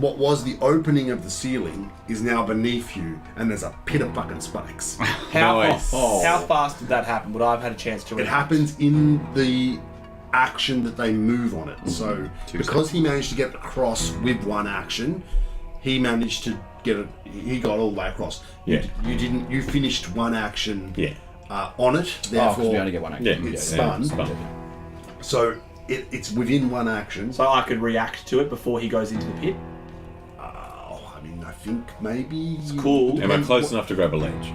What was the opening of the ceiling is now beneath you, and there's a pit of fucking spikes. How fast did that happen? Would I have had a chance to It react? happens in the action that they move on it. So because he managed to get across with one action, he managed to get it. He got all the way across. Yeah. You didn't. You finished one action. Yeah. On it. Oh, Therefore, because we only get one action. Yeah. it's spun. So it's within one action. So I could react to it before he goes into the pit? I mean, I think maybe. It's cool. Am I close enough to grab a ledge?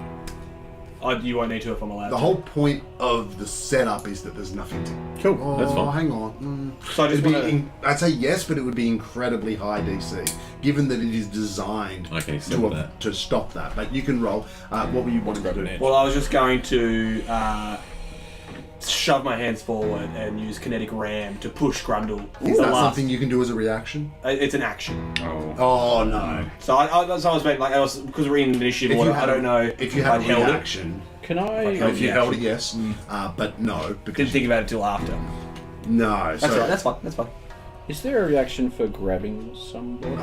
You won't need to if I'm allowed The to. whole point of the setup is that there's nothing to. Cool. Oh, That's fine. hang on. So I just It'd be want to... I'd say yes, but it would be incredibly high DC, given that it is designed Okay, so to stop that. But you can roll. What were you wanting to do? Well, I was just going to shove my hands forward and use kinetic ram to push Grundle. Is that something you can do as a reaction? It's an action. Oh no! So I was being like, because we're in initiative order, I don't know if you had I'd a held reaction. Can I? If you held it, yes, but no, because Didn't think about it till after. no. That's all right. That's fine. That's fine. Is there a reaction for grabbing somebody?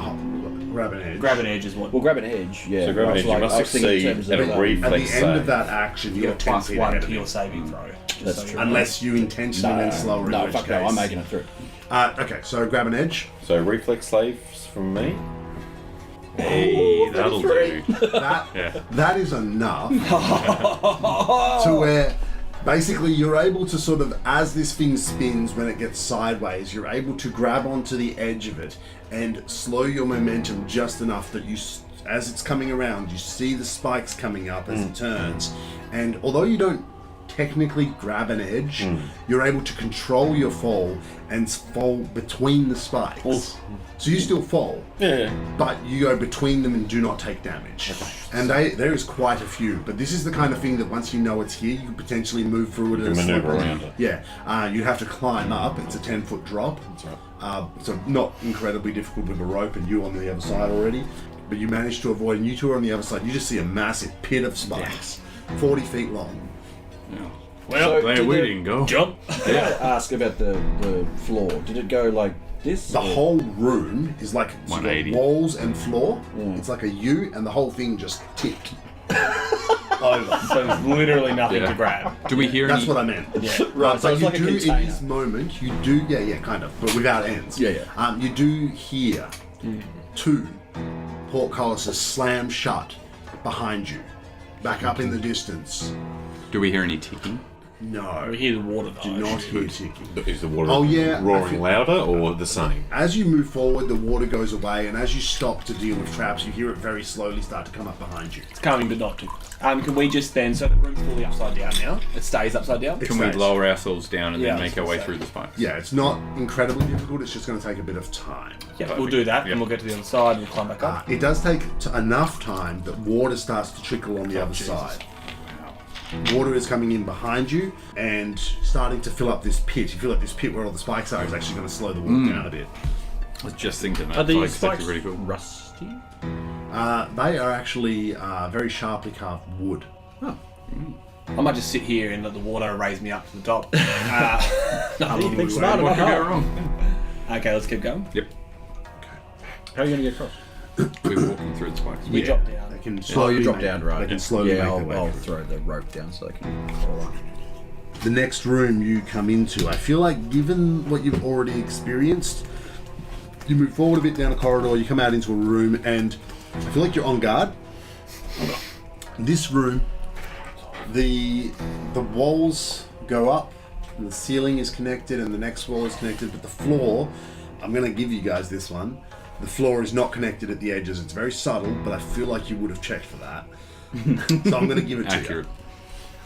Grab an edge. Grab an edge is what. Well, grab an edge. Yeah. So grab an edge, you must succeed at a At reflex the end of save. that action, You you're get a 10 plus feet 1 ahead to of your him. saving throw. That's true. Unless you intentionally went slower. No, in which fuck no, case. I'm making it through. Okay, so grab an edge. So reflex saves from me. Hey, that'll do. That Yeah. that is enough to where basically you're able to sort of, as this thing spins when it gets sideways, you're able to grab onto the edge of it and slow your momentum just enough that you, as it's coming around, you see the spikes coming up as it turns, and although you don't technically grab an edge, you're able to control your fall and fall between the spikes. So you still fall, but you go between them and do not take damage. And there is quite a few, but this is the kind of thing that once you know it's here, you can potentially move through it. You can maneuver around it. Yeah, you'd have to climb up. It's a 10-foot drop. That's right. So not incredibly difficult with a rope and you on the other side already. But you manage to avoid, and you two are on the other side. You just see a massive pit of spikes, 40 feet long. Well, So there did we the- didn't go. Jump. Can I ask about the floor? Did it go like this? The or- whole room is like it's got 180. walls and floor. It's like a U, and the whole thing just tipped over. So there's literally nothing Yeah. to grab. Do we hear That's any? what I meant. Yeah. Right, so but it's you like a do in container. this moment, you do, kind of, but without ends. Yeah. You do hear two portcullises slam shut behind you, back up in the distance. Do we hear any ticking? No, We hear the water though. do not hear ticking. Is the water Oh, yeah, I roaring feel- louder or the same? As you move forward, the water goes away, and as you stop to deal with traps, you hear it very slowly start to come up behind you. It's coming, but not to. Can we just then? So the room's fully upside down now. It stays upside down. It Can we stays. lower ourselves down and Yeah, then make our way so- through the spikes? Yeah, it's not incredibly difficult. It's just going to take a bit of time. Yeah, we'll do that, Yeah. and we'll get to the other side and we'll climb back up. It does take enough time that water starts to trickle on the other side. Water is coming in behind you and starting to fill up this pit. You feel like this pit where all the spikes are is actually going to slow the water down a bit. I was just thinking that. Are these Spikes spikes actually really cool. rusty? They are actually very sharply carved wood. I might just sit here and let the water raise me up to the top. Anything smart What about could go how? wrong? Okay, let's keep going. Yep. How are you going to get across? We're walking through the spikes. We drop down. They can Oh, slowly you drop make- down, right? They can slowly yeah, make their way I'll through. throw the rope down so they can follow up. The next room you come into, I feel like given what you've already experienced, you move forward a bit down a corridor, you come out into a room, and I feel like you're on guard. This room, the walls go up, and the ceiling is connected, and the next wall is connected, but the floor, I'm going to give you guys this one, the floor is not connected at the edges. It's very subtle, but I feel like you would have checked for that. So I'm going to give it to Accurate.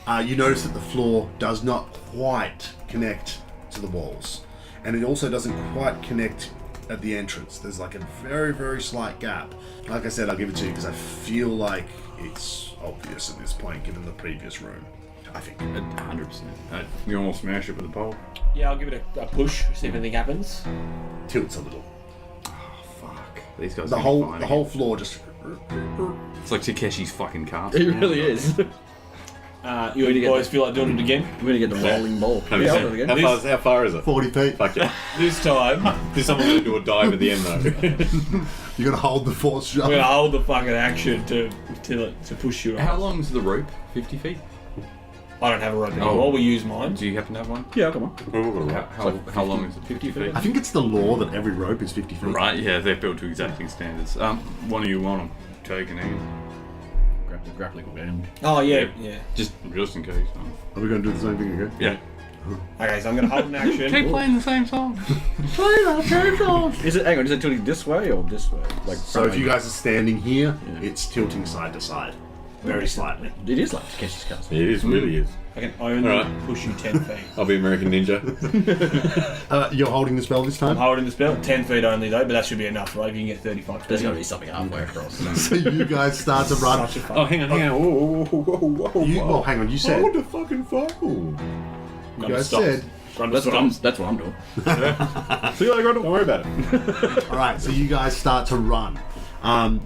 you. You notice that the floor does not quite connect to the walls, and it also doesn't quite connect at the entrance. There's like a very, very slight gap. Like I said, I'll give it to you because I feel like it's obvious at this point given the previous room. I think. 100%. You almost smash it with a pole. Yeah, I'll give it a push, see if anything happens. Tilts a little. Fuck. These guys. The are whole fine the again. whole floor just. It's like Takeshi's fucking castle. It really is. You boys feel like doing it again? We're gonna get the rolling ball. Yeah, I'll do it again. How far is it? 40 feet. Fuck yeah. This time, Is someone going to do a dive at the end though? You're gonna hold the force shot. I'm gonna hold the fucking action to push you. How Out. long is the rope? 50 feet? I don't have a rope anymore. Oh. We use mine. Do you happen to have one? Yeah, come on. How long is it? 50 feet? I think it's the law that every rope is 50 feet. Right, yeah, they're built to exacting standards. One of you want them taken in. Grab the grappling hook end. Oh yeah, yeah. Just in case. Are we gonna do the same thing again? Yeah. Okay, so I'm gonna hold an action. Keep playing the same song. Is it? Hang on. Is it tilting this way or this way? Like So if you guys are standing here, Yeah. it's tilting side to side. Very slightly. it is like Takeshi's castle. It is, really is. I can only Alright. push you 10 feet. I'll be American Ninja. You're holding the spell this I'm time? holding the spell 10 feet only though, but that should be enough, right? If you can get 35 feet. There's gotta be something halfway across. So you guys start to run. Such a fun. Oh, hang on. Whoa. Well, hang on, you I said. want to fucking fall. You guys said. That's what I'm doing. See you later, don't worry about it. Alright, so you guys start to run.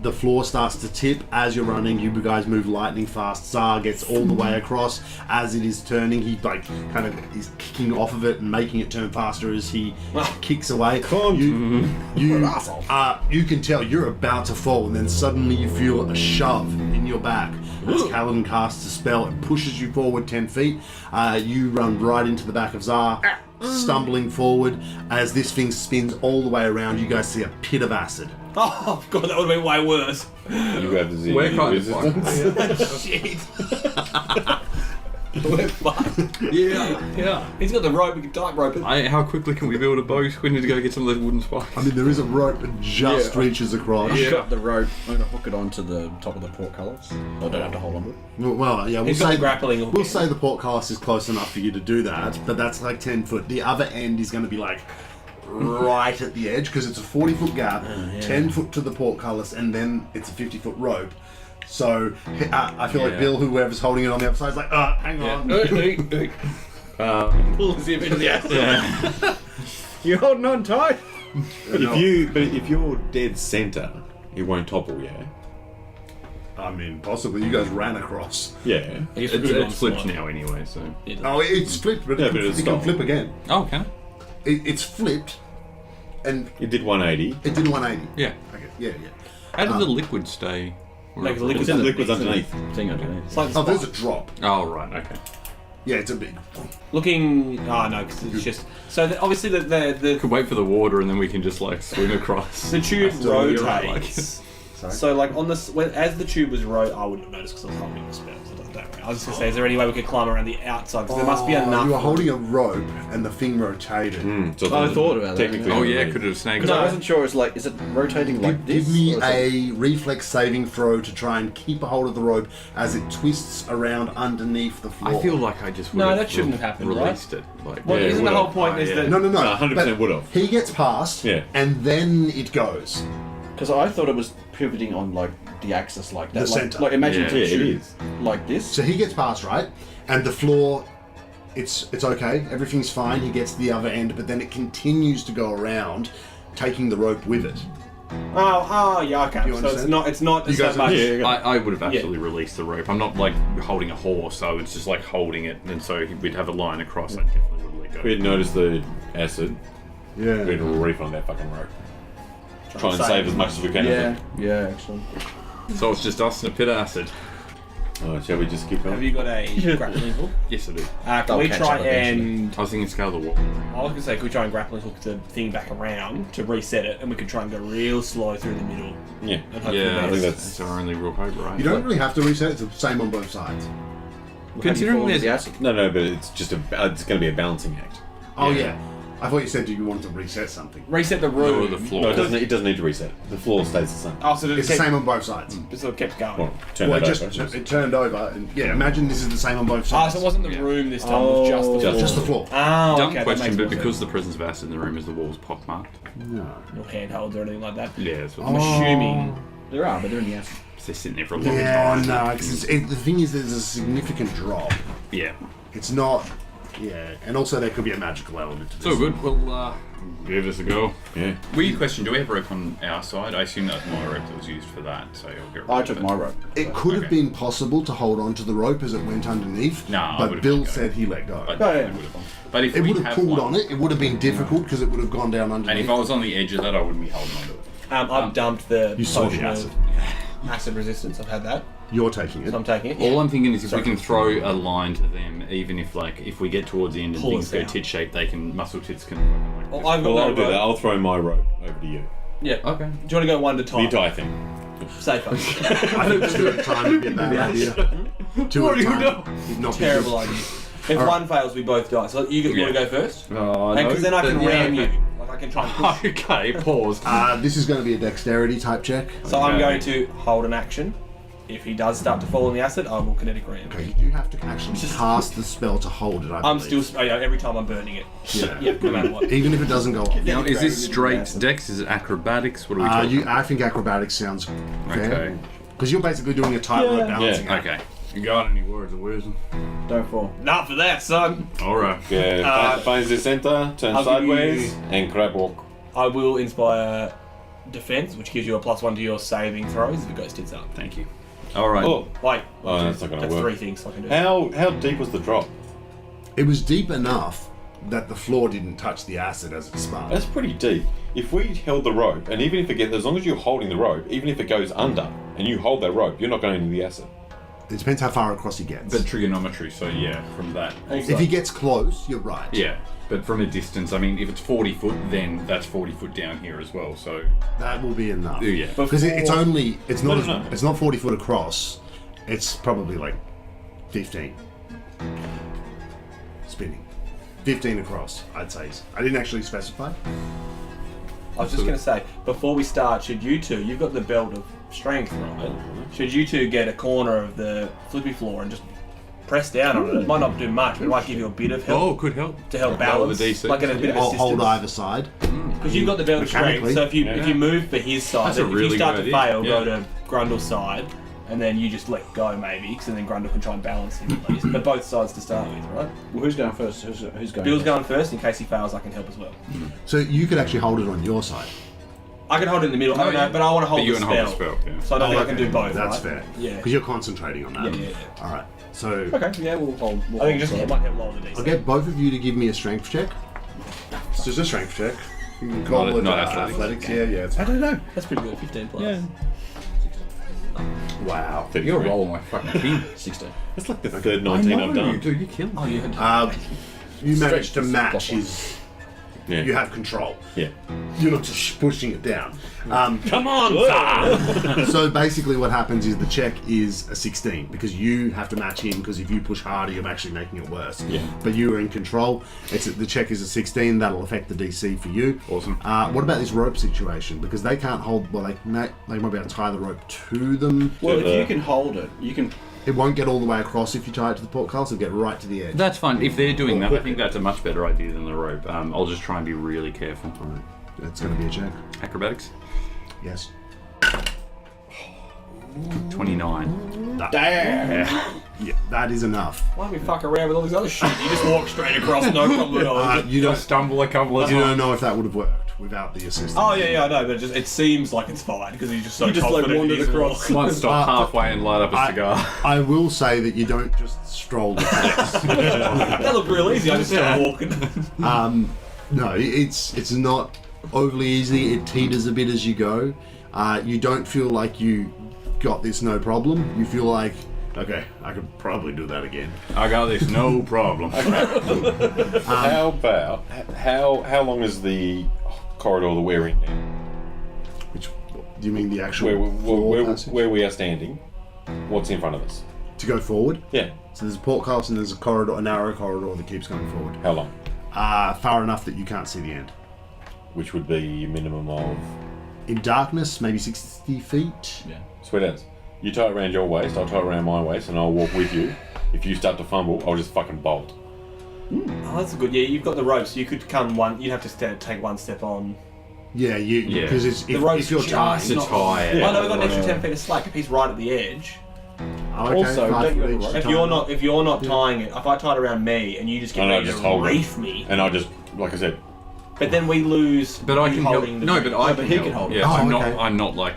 The floor starts to tip as you're running. You guys move lightning fast. Zar gets all the way across. As it is turning, he kind of is kicking off of it and making it turn faster as he kicks away. You can tell you're about to fall, and then suddenly you feel a shove in your back as Kaladin casts a spell and pushes you forward 10 feet. You run right into the back of Zar, stumbling forward. As this thing spins all the way around, you guys see a pit of acid. Oh god, that would have been way worse. You have the We're kind of resistance. Shit. We're fucked. Yeah. He's got the rope, we can tight rope it. How quickly can we build a boat? We need to go get some of those wooden spikes. I mean, there is a rope that just reaches across. I've got the rope. I'm gonna hook it onto the top of the portcullis. I don't have to hold on to it. Well, yeah, we'll He's got say the grappling hook. We'll say the portcullis is close enough for you to do that, but that's like 10 foot. The other end is going to be like right at the edge because it's a 40-foot gap, 10 foot to the portcullis, and then it's a 50-foot rope. So I feel like Bill, whoever's holding it on the other side, is like, hang on. Pulls him into the acid. You holding on tight? If you're dead center, it won't topple, yeah? I mean, possibly. You guys ran across. Yeah. It's flipped now anyway, so. Oh, it's flipped, but Yeah, it but it's can stopped. flip again. Oh, can it? It's flipped, and It did 180. it did 180. Yeah. Okay, yeah. How did the liquid stay? Like the liquid's The liquid's underneath. Thing underneath. It's like Oh, there's a drop. Oh, right, okay. Yeah, it's a big. looking. Oh no, because it's just so. Obviously, the Could wait for the water and then we can just like swim across. the tube You're right, like- rotates. So like on this, as the tube was I wouldn't have noticed because I was holding the spell. So don't worry. I was just gonna say, is there any way we could climb around the outside? Because there must be enough. You were holding a rope, and the thing rotated. So I thought about that, technically yeah. Oh yeah, underneath. could have snagged Because I it. wasn't sure. It's like, is it rotating like this? Give me or is it- a reflex saving throw to try and keep a hold of the rope as it twists around underneath the floor. I feel like I just No, would've that shouldn't have happened, right? Released it. Like, Well, Yeah, isn't the would've. whole point is yeah. that No. 100% but would have. He gets past, Yeah. and then it goes. Because I thought it was pivoting on like the axis like that. The like, centre. like imagine Yeah. if you Yeah, it shoot is. like this. So he gets past, right? And the floor, it's okay, everything's fine. He gets to the other end, but then it continues to go around, taking the rope with it. Oh, yeah, okay. You So understand? it's not You so guys are- much. Yeah. I would have absolutely released the rope. I'm not like holding a horse, so it's just like holding it, and so we'd have a line across. I definitely would let go. We had noticed the acid. Yeah. We'd refund that fucking rope. Try and save as much as we can. Yeah, yeah, actually. So it's just us and a pit of acid. Oh, shall we just keep Have going? you got a grappling hook? Yes, I do. Can They'll we catch try up eventually. and... I was thinking scale the wall. I was going to say, could we try and grappling hook the thing back around to reset it, and we could try and go real slow through the middle. Yeah. And hope Yeah, for I the think best. that's our only real hope, right? You don't really have to reset, it's the same on both sides. Considering there's the acid. No, but it's just it's going to be a balancing act. Oh, yeah. I thought you said you wanted to reset something. Reset the or room. the floor. No, it doesn't need to reset. The floor stays the same. Oh, so It's the same on both sides. It sort of kept going. Well, turn Well, that it over. just it turned over, and yeah, imagine this is the same on both Ah, sides. so it wasn't the Yeah. room this time, it was just the floor. Just the floor. Oh, Dumb okay, that question, makes but more because sense. the presence of acid in the room is the walls pockmarked. No. No handholds or anything like that. Yeah, that's what I'm assuming There are, but they're in the acid. They're sitting there for a long Yeah, time. no, because the thing is, there's a significant drop. Yeah. It's not. Yeah, and also there could be a magical element to this. So good. Well, give this a go. Yeah. Weird question. Do we have rope on our side? I assume that's my rope that was used for that. So you'll get. I took my rope. It could have been possible to hold on to the rope as it went underneath, No, I but would've Bill let go. said he let go. But, Oh, yeah. but if It we would have have pulled one, on it. It would have been difficult because it would have gone down and underneath. if I was on the edge of that, I wouldn't be holding onto it. I've dumped the You saw the potion acid. of acid resistance. I've had that, You're taking it. so I'm taking it. All I'm thinking is if Sorry. we can throw a line to them, even if we get towards the end and Pull things us go out. tit shaped, they can muscle tits can. Well, I've got Well, no I'll do that. rope. I'll throw my rope over to you. Yeah. Okay. Do you want to go one at a The time? entire thing. Safer. I think two at a time would be a bad idea. Two at a time. You'd not be Terrible good. idea. If one fails, we both die. So you want to go first? Oh, Because then I can ram you. Like I can try and push. Okay, pause. This is going to be a dexterity type check. So I'm Okay. going to hold an action. If he does start to fall in the acid, I will kinetic ram. Okay, you do have to actually cast the spell to hold it. I'm still every time I'm burning it. Yeah. No matter what. Even if it doesn't go off. Now, is this straight dex? Is it acrobatics? What are we talking? I think acrobatics sounds fair. Okay. Because you're basically doing a tightrope balancing act. Okay. You got any words of wisdom? Don't fall. Not for that, son. All right. Yeah, finds the center, turn I'll give you- sideways, and crab walk. I will inspire defense, which gives you a +1 to your saving throws if it goes tits up. Thank you. All right. Oh, Wait. oh, that's not gonna That's work. 3 things I can do. How deep was the drop? It was deep enough that the floor didn't touch the acid as it spun. That's pretty deep. If we held the rope, and even if it gets, as long as you're holding the rope, even if it goes under, and you hold that rope, you're not going into the acid. It depends how far across he gets. But trigonometry, so yeah, from that. If he gets close, you're right. Yeah, but from a distance, I mean, if it's 40 foot, then that's 40 foot down here as well, so. That will be enough. Yeah. Because it's not No. it's not 40 foot across. It's probably like 15. Spinning. 15 across, I'd say. I didn't actually specify. I was just going to say, before we start, should you two, you've got the belt of strength, right? Should you two get a corner of the flippy floor and just press down on it? It might not do much, but it might give you a bit of help Oh, could help. to help Lower balance. the DC. Like get a bit of Or assistance. hold either side. Because you've got the belt of strength, Mechanically. so if you move for his side, That's a then if really you start good to idea. fail, Yeah. go to Grundle's side, and then you just let go maybe, because then Grundle can try and balance him at least. But both sides to start with, right? Well, who's going first? Who's going Bill's first? going first, in case he fails, I can help as well. So you could actually hold it on your side. I can hold it in the middle, Oh, yeah. but I want to hold But you the can spell. hold the spell, yeah. So I don't think I can Okay. do both, That's right? fair. Yeah. Because you're concentrating on that. Yeah. Alright. So Okay, yeah, we'll hold. I think it might help lower the DC. I'll get both of you to give me a strength check. It's just a strength check. You can call Not- it not athletics. Yeah, yeah. It's I don't know. That's pretty good, 15 plus. Yeah. Wow. You're rolling like fucking king. 16. That's like the third 19 I've done. dude, you're killing me. Oh, yeah. You managed to Strength match plus one. his. Yeah. You have control. Yeah. You're not just pushing it down. Come on, So basically, what happens is the check is a 16 because you have to match him. Because if you push harder, you're actually making it worse. Yeah. But you are in control. The check is a 16. That'll affect the DC for you. Awesome. What about this rope situation? Because they can't hold. Well, they might be able to tie the rope to them. Well, So if you can hold it, you can. It won't get all the way across if you tie it to the portcullis. It'll get right to the edge. That's fine. If they're doing that, I think that's a much better idea than the rope. I'll just try and be really careful. Alright. That's going to be a check. Acrobatics? Yes. 29. Damn! Yeah, that is enough. Why don't we fuck around with all this other shit? You just walk straight across, no problem at all. You don't. stumble a couple of You don't know if that would have worked without the assistance. Oh, yeah, I know, but it seems like it's fine, because he's just so You just, like, confident wandered he's across. Might stop halfway and light up a cigar. I will say that you don't just stroll across. That looked real easy, I just started walking. No, it's not overly easy. It teeters a bit as you go. You don't feel like you got this no problem. You feel like, okay, I could probably do that again. I got this, no problem. How about how long is the corridor that we're in now? Which do you mean the actual Where passage? where we are standing? What's in front of us? To go forward? Yeah. So there's a portcullis and there's a corridor, a narrow corridor that keeps going forward. How long? Far enough that you can't see the end. Which would be a minimum of. In darkness, maybe 60 feet. Yeah. Sweet as. You tie it around your waist, I'll tie it around my waist, and I'll walk with you. If you start to fumble, I'll just fucking bolt. Oh, that's good. Yeah, you've got the ropes. You could come one. You'd have to take one step on Yeah, Yeah. because The rope's if you're just tying. It's a not- tie. Oh no, we've got an extra 10 feet of slack if he's right at the edge. Okay, Also, 5 don't you foot have a each rope? to If you're not tying it, if I tie it around me and you just get And I ready just to hold it. reef me, And I just, like I said, but then we lose. But I you can help. holding the No, bridge. but I but can he help. can hold it. Yeah, Oh, I'm okay. not. I'm not like.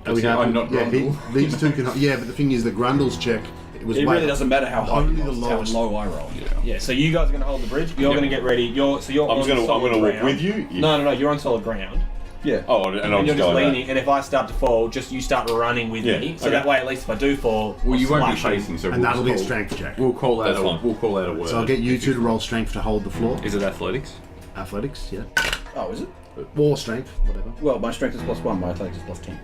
Are we happy? I'm not. Yeah, Grundle. these two can. Yeah, but the thing is, the Grundle's check. It was It way really doesn't matter how high Only you the roll, lowest. it's how low I roll. Yeah, so you guys are going to hold the bridge. You're Yeah. going to get ready. You're I'm on gonna solid walk ground. with you. No, you're on solid ground. Yeah. Oh, and And I'm you're just just going leaning, and if I start to fall, just you start running with Yeah, me. So okay. that way, at least if I do fall, Well, I'll you won't be splash in. facing, so And we'll that'll be a call- strength check. We'll call out. That's A, fine. we'll call out a word. So I'll get you two to roll strength to hold the floor. Is it athletics? Athletics, yeah. Oh, is it? Or strength, whatever. Well, my strength is +1, my athletics is +10.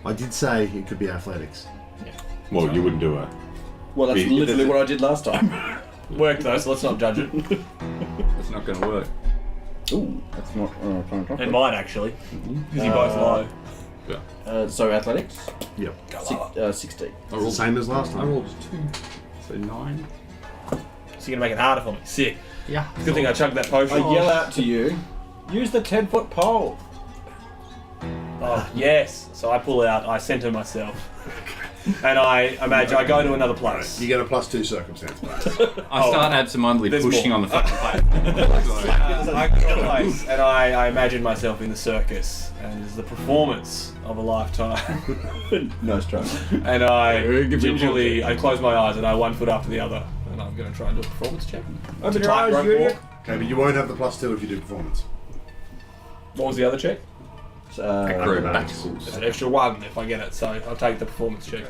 I did say it could be athletics. Well, you wouldn't do it. Well, that's It literally doesn't- what I did last time. Worked though, so let's not judge it. It's not going to work. Ooh, that's not fine. It might actually, because you're both low. Yeah. So athletics, Yep. 16. I It's the rolled. same as last I time. rolled 2, so 9. So you're gonna make it harder for me. Sick. Yeah. Good thing I chugged that potion. I yell out to you, use the 10-foot pole. Oh yes. So I pull out. I center myself, and I imagine I go to another place. You get a +2 circumstance bonus. I start absentmindedly there's pushing more. on the fucking plate. I go to a place, and I imagine myself in the circus, and it's the performance of a lifetime. No struggle. And I Give me a gingerly, I close my eyes, and I one foot after the other, and I'm going to try and do a performance check. Open To your tight eyes, rope you idiot. walk. Okay, but you won't have the +2 if you do performance. What was the other check? Acrobatics. It's an extra 1 if I get it, so I'll take the performance check.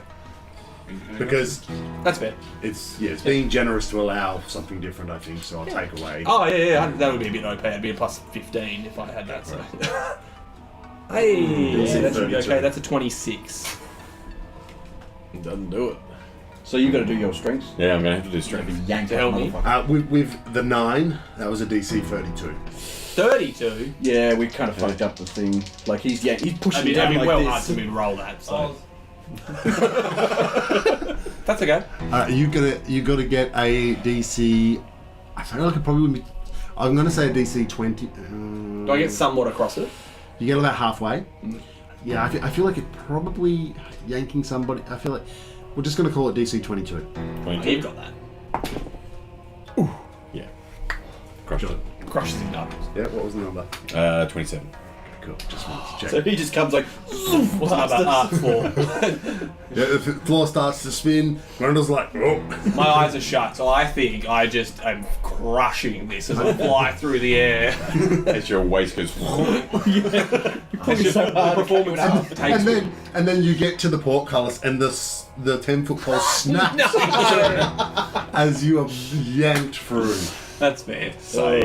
Because That's fair. it's being generous to allow something different, I think, so I'll take away. Oh yeah, that would be a bit OP. It'd be a +15 if I had that. So. Hey, Decent that should be 32. okay. That's a 26. Doesn't do it. So you got to do your strengths. Yeah, I'm gonna have to do Be strength. yanked To like a help me? motherfucker. With the 9, that was a DC 32. 32. Yeah, we kind of fucked up the thing. Like he's pushing It'd down be like well this. hard for me to roll that. So. That's okay. You gotta get a DC. I feel like it probably would be. I'm gonna say a DC 20. Do I get somewhat across it? You get about halfway. Yeah, I feel like it probably yanking somebody. I feel like we're just gonna call it DC 22. Oh, you've got that. Yeah. Crushed it. Crushes him up. Yeah, what was the number? 27. Cool. Just wanted to check. So he just comes like. What's another art floor? Yeah, the floor starts to spin. Grundle's like, oh. My eyes are shut, so I think I just am crushing this as I fly through the air. As your waist goes. It's so hard to performance cut it takes me. And then you get to the portcullis and the 10-foot pole snaps as you are yanked through. That's fair. So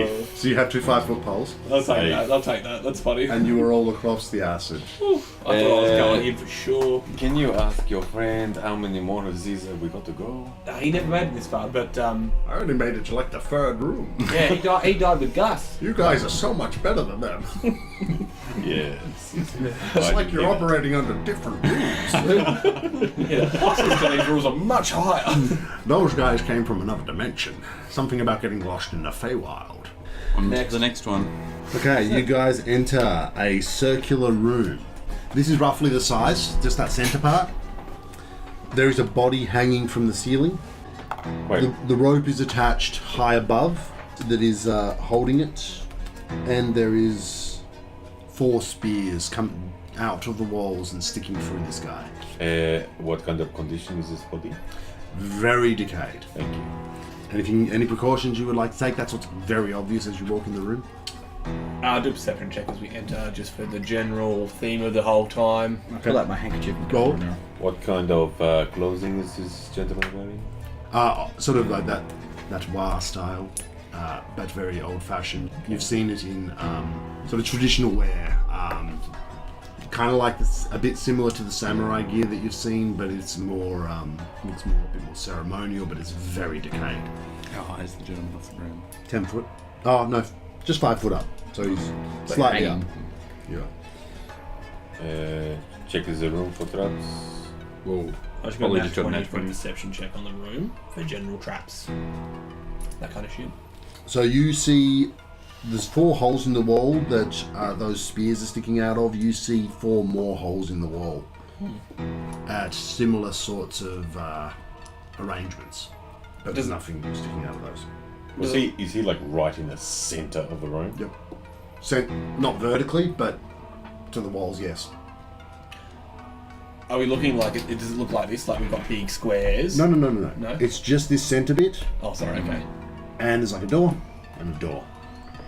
you have 2 5-foot poles, I'll take that. I'll take that. That's funny. and you are all across the acid. I thought I was going in for sure. Can you ask your friend how many more diseases we got to go? He never made it this far, but I only made it to like the 3rd room. yeah, he died with Gus. You guys are so much better than them. Yes. It's like you're operating under different rules. Yeah, Oscar's these rules are much higher. Those guys came from another dimension. Something about getting lost in the Feywild. On to the next one. Okay, you guys enter a circular room. This is roughly the size, just that center part. There is a body hanging from the ceiling. Wait, The rope is attached high above that is holding it. And there is 4 spears coming out of the walls and sticking through this guy. what kind of condition is this body? Very decayed. Thank you. Any precautions you would like to take? That's what's very obvious as you walk in the room. I'll do a perception check as we enter, just for the general theme of the whole time. I pull out my handkerchief. and Go. cover it now. What kind of clothing is this gentleman wearing? Sort of like that war style, but very old-fashioned. You've seen it in sort of traditional wear, kind of like this, a bit similar to the samurai gear that you've seen, but it's more, a bit more ceremonial, but it's very decayed. How high is the gentleman off the ground? 10 foot. Oh no, just 5 foot up. So he's slightly up. hanging. Yeah. Check the room for traps. Whoa. I just got Probably a just got an 20 for a F20. perception check on the room for general traps. That kind of shit. So you see there's 4 holes in the wall that those spears are sticking out of. You see 4 more holes in the wall at similar sorts of arrangements, but there's nothing sticking out of those. Is he like right in the center of the room? Yep. So not vertically, but to the walls, yes. Are we looking like it? Does it look like this? Like we've got big squares? No. No? It's just this center bit, Oh, sorry. Okay. and there's like a door and a door,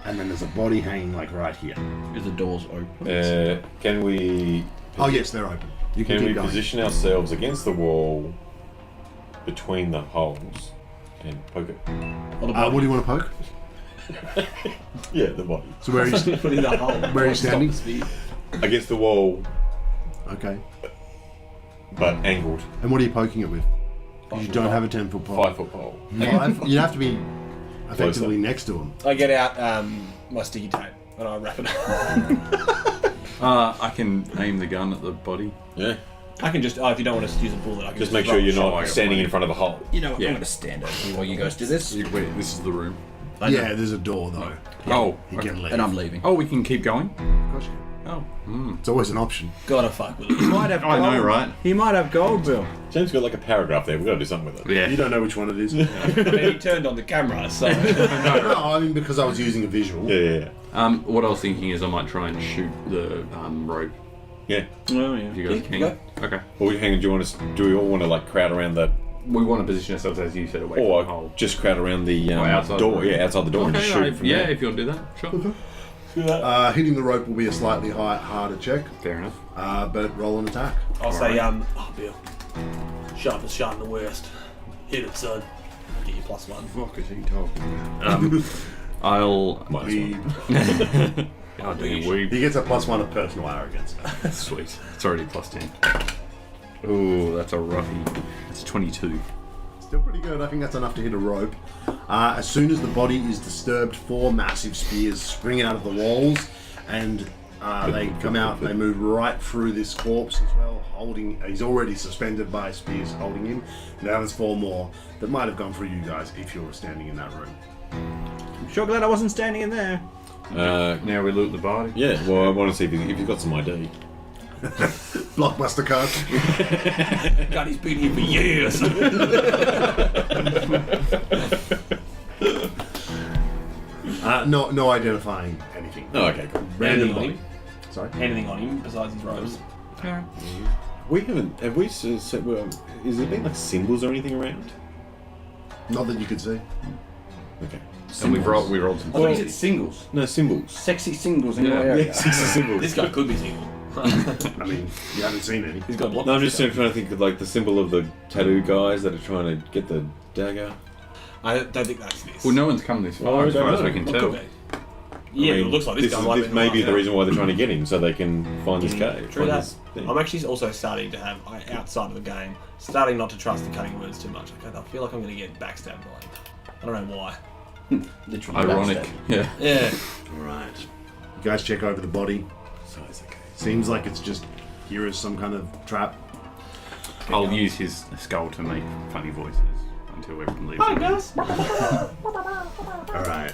and then there's a body hanging like right here. Is the doors open? Can we? Oh yes, they're open. You can Can we keep going. position ourselves against the wall between the holes and poke it? What do you want to poke? Yeah, the body. So where are you? Put in the hole. Where are you standing? Against the wall, Okay. but angled. And what are you poking it with? 'Cause you don't have a 10-foot pole. 5-foot pole. 5? You'd have to be effectively next to him. I get out my sticky tape and I wrap it up. I can aim the gun at the body. Yeah. I can just, if you don't want to use a bullet, I can Just make sure rub you're a shot. not standing in front of a hole. You know what? Yeah. I'm going to stand over here while you guys do this. Wait, this is the room. Yeah, there's a door though. Oh, You can leave. And I'm leaving. oh, we can keep going. Of course you can. Oh, It's always an option. Gotta fuck with it. He might have I know, right? He might have gold, Bill. James got like a paragraph there. We've got to do something with it. Yeah. You don't know which one it is. I mean, he turned on the camera, so. No, I mean because I was using a visual. Yeah. What I was thinking is I might try and shoot the rope. Yeah. Oh, yeah. If you guys Yeah, can. go. Okay. Well, hang on. Do we all want to like crowd around the, We want to position ourselves as you said away from the or hole. just crowd around the outside door? the room. Yeah, outside the door and just shoot it from yeah, there. if you want to do that, sure. Hitting the rope will be a slightly harder check, Fair enough. but roll an attack. I'll say, oh, Bill. Sharpest shot in the West. Hit it, son. I'll get you +1. Fuck is he talking? I'll. Minus one. God damn, weeb. He gets a +1 of personal arrogance. Sweet. It's already +10. Ooh, that's a roughie. It's 22. Still pretty good. I think that's enough to hit a rope. As soon as the body is disturbed, 4 massive spears spring out of the walls, and they come out. They move right through this corpse as well. Holding, he's already suspended by spears holding him. Now there's 4 more that might have gone through you guys if you were standing in that room. I'm sure glad I wasn't standing in there. Now we loot the body. Yeah. Well, I want to see if he's got some ID. Blockbuster card. God, he's been here for years. No identifying anything. Oh, okay, cool. Anything on body. him? Sorry. Anything on him besides his robes? We haven't. Have we? Said, well, is there been like symbols or anything around? Not that you could see. Okay. And we rolled some. I thought you said singles. No symbols. Sexy singles in Yeah. your area. Yeah, symbols. This guy could be single. I mean, you haven't seen any. He's got a block. No, I'm just trying to think of like the symbol of the tattoo guys that are trying to get the dagger. I don't think that's this. Well, no one's come this far, Oh, as far okay. as we can What tell. could be? Yeah, I mean, it looks like this guy might This be may be right the now. reason why they're trying to get him, so they can find this cave. True find that. this thing. I'm actually also starting to have, outside of the game, starting not to trust the cutting words too much. I feel like I'm going to get backstabbed by him. I don't know why. Literally. Ironic. backstab. Yeah. Yeah. Alright. You guys check over the body. So it's okay. Seems like it's just here is some kind of trap. I'll use his skull to make funny voices until everyone leaves. Hi, guys. Alright.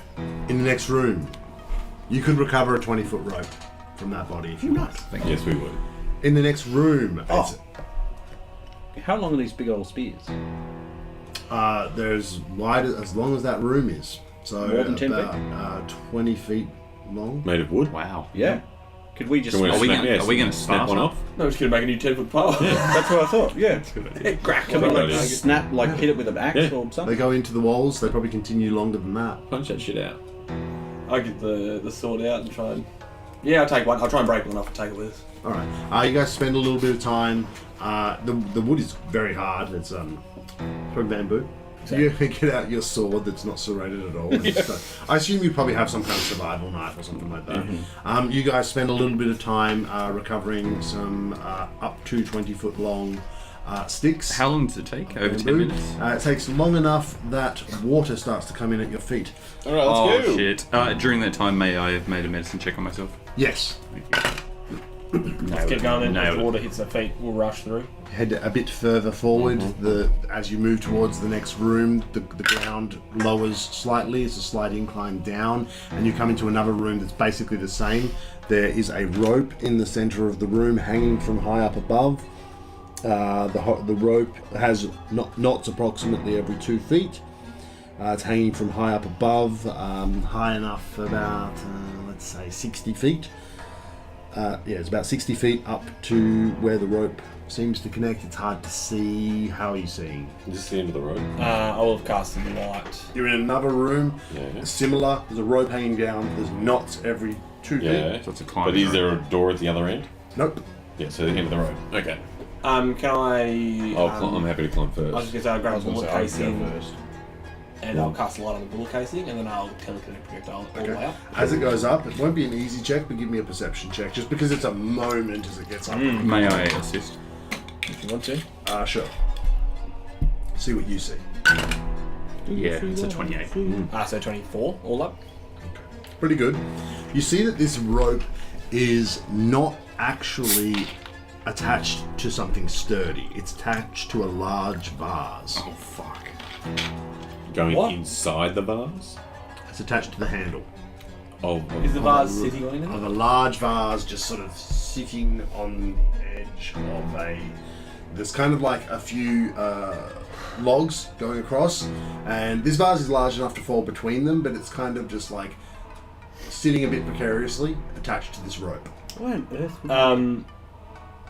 In the next room, you could recover a 20-foot rope from that body if you want. Yes, we would. In the next room, it's, How long are these big old spears? there's wide as long as that room is. So More than 10 feet? about 20 feet long. Made of wood. Wow. Yeah. Could we just... Can Are we snap- gonna- are we gonna snap one start off? No, we're just going to make a new 10-foot pole. That's what I thought, yeah. Crack. Can we Well, like that is- snap, like hit it with an axe Yeah. or They something? go into the walls. They probably continue longer than that. Punch that shit out. I get the sword out and try and... Yeah, I'll take one. I'll try and break one off and take it with us. All right. You guys spend a little bit of time. The wood is very hard. It's from bamboo. You get out your sword that's not serrated at all. I assume you probably have some kind of survival knife or something like that. You guys spend a little bit of time recovering some up to 20-foot long sticks. How long does it take? Over 10 Bamboo. minutes? It takes long enough that water starts to come in at your feet. Alright, let's Oh go. shit. During that time, may I have made a medicine check on myself? Yes. Thank you. Let's keep going then. As Nailed the it. water hits our feet, we'll rush through. Head a bit further forward. As you move towards the next room, the ground lowers slightly. It's a slight incline down, and you come into another room that's basically the same. There is a rope in the center of the room, hanging from high up above. The rope has knots approximately every 2 feet. It's hanging from high up above, high enough for about, let's say, 60 feet. It's about 60 feet up to where the rope seems to connect. It's hard to see. How are you seeing? Is this the end of the road? I will have cast some light. You're in another room, Yeah. similar. There's a rope hanging down. There's knots every 2 feet. Yeah. So it's a climbing But is rope. there a door at the other end? Nope. Yeah, so the end of the road. Okay. Can I... I'm happy to climb I was first. just going to say I'll grab I a was going to bullet say I'd casing go first. and I'll cast a light on the bullet casing and then I'll telekinetic projectile all the way up. As it goes up, it won't be an easy check, but give me a perception check, just because it's a moment as it gets up. May I assist? If you want to. Sure. See what you see. Yeah, it's a 28. So 24 all up. Pretty good. You see that this rope is not actually attached to something sturdy. It's attached to a large vase. Oh, fuck. Going What? inside the vase? It's attached to the handle Oh, Is the vase sitting on anything? of a large vase, just sort of sitting on the edge of a. There's kind of like a few logs going across, and this vase is large enough to fall between them, but it's kind of just like sitting a bit precariously attached to this rope. Why on earth?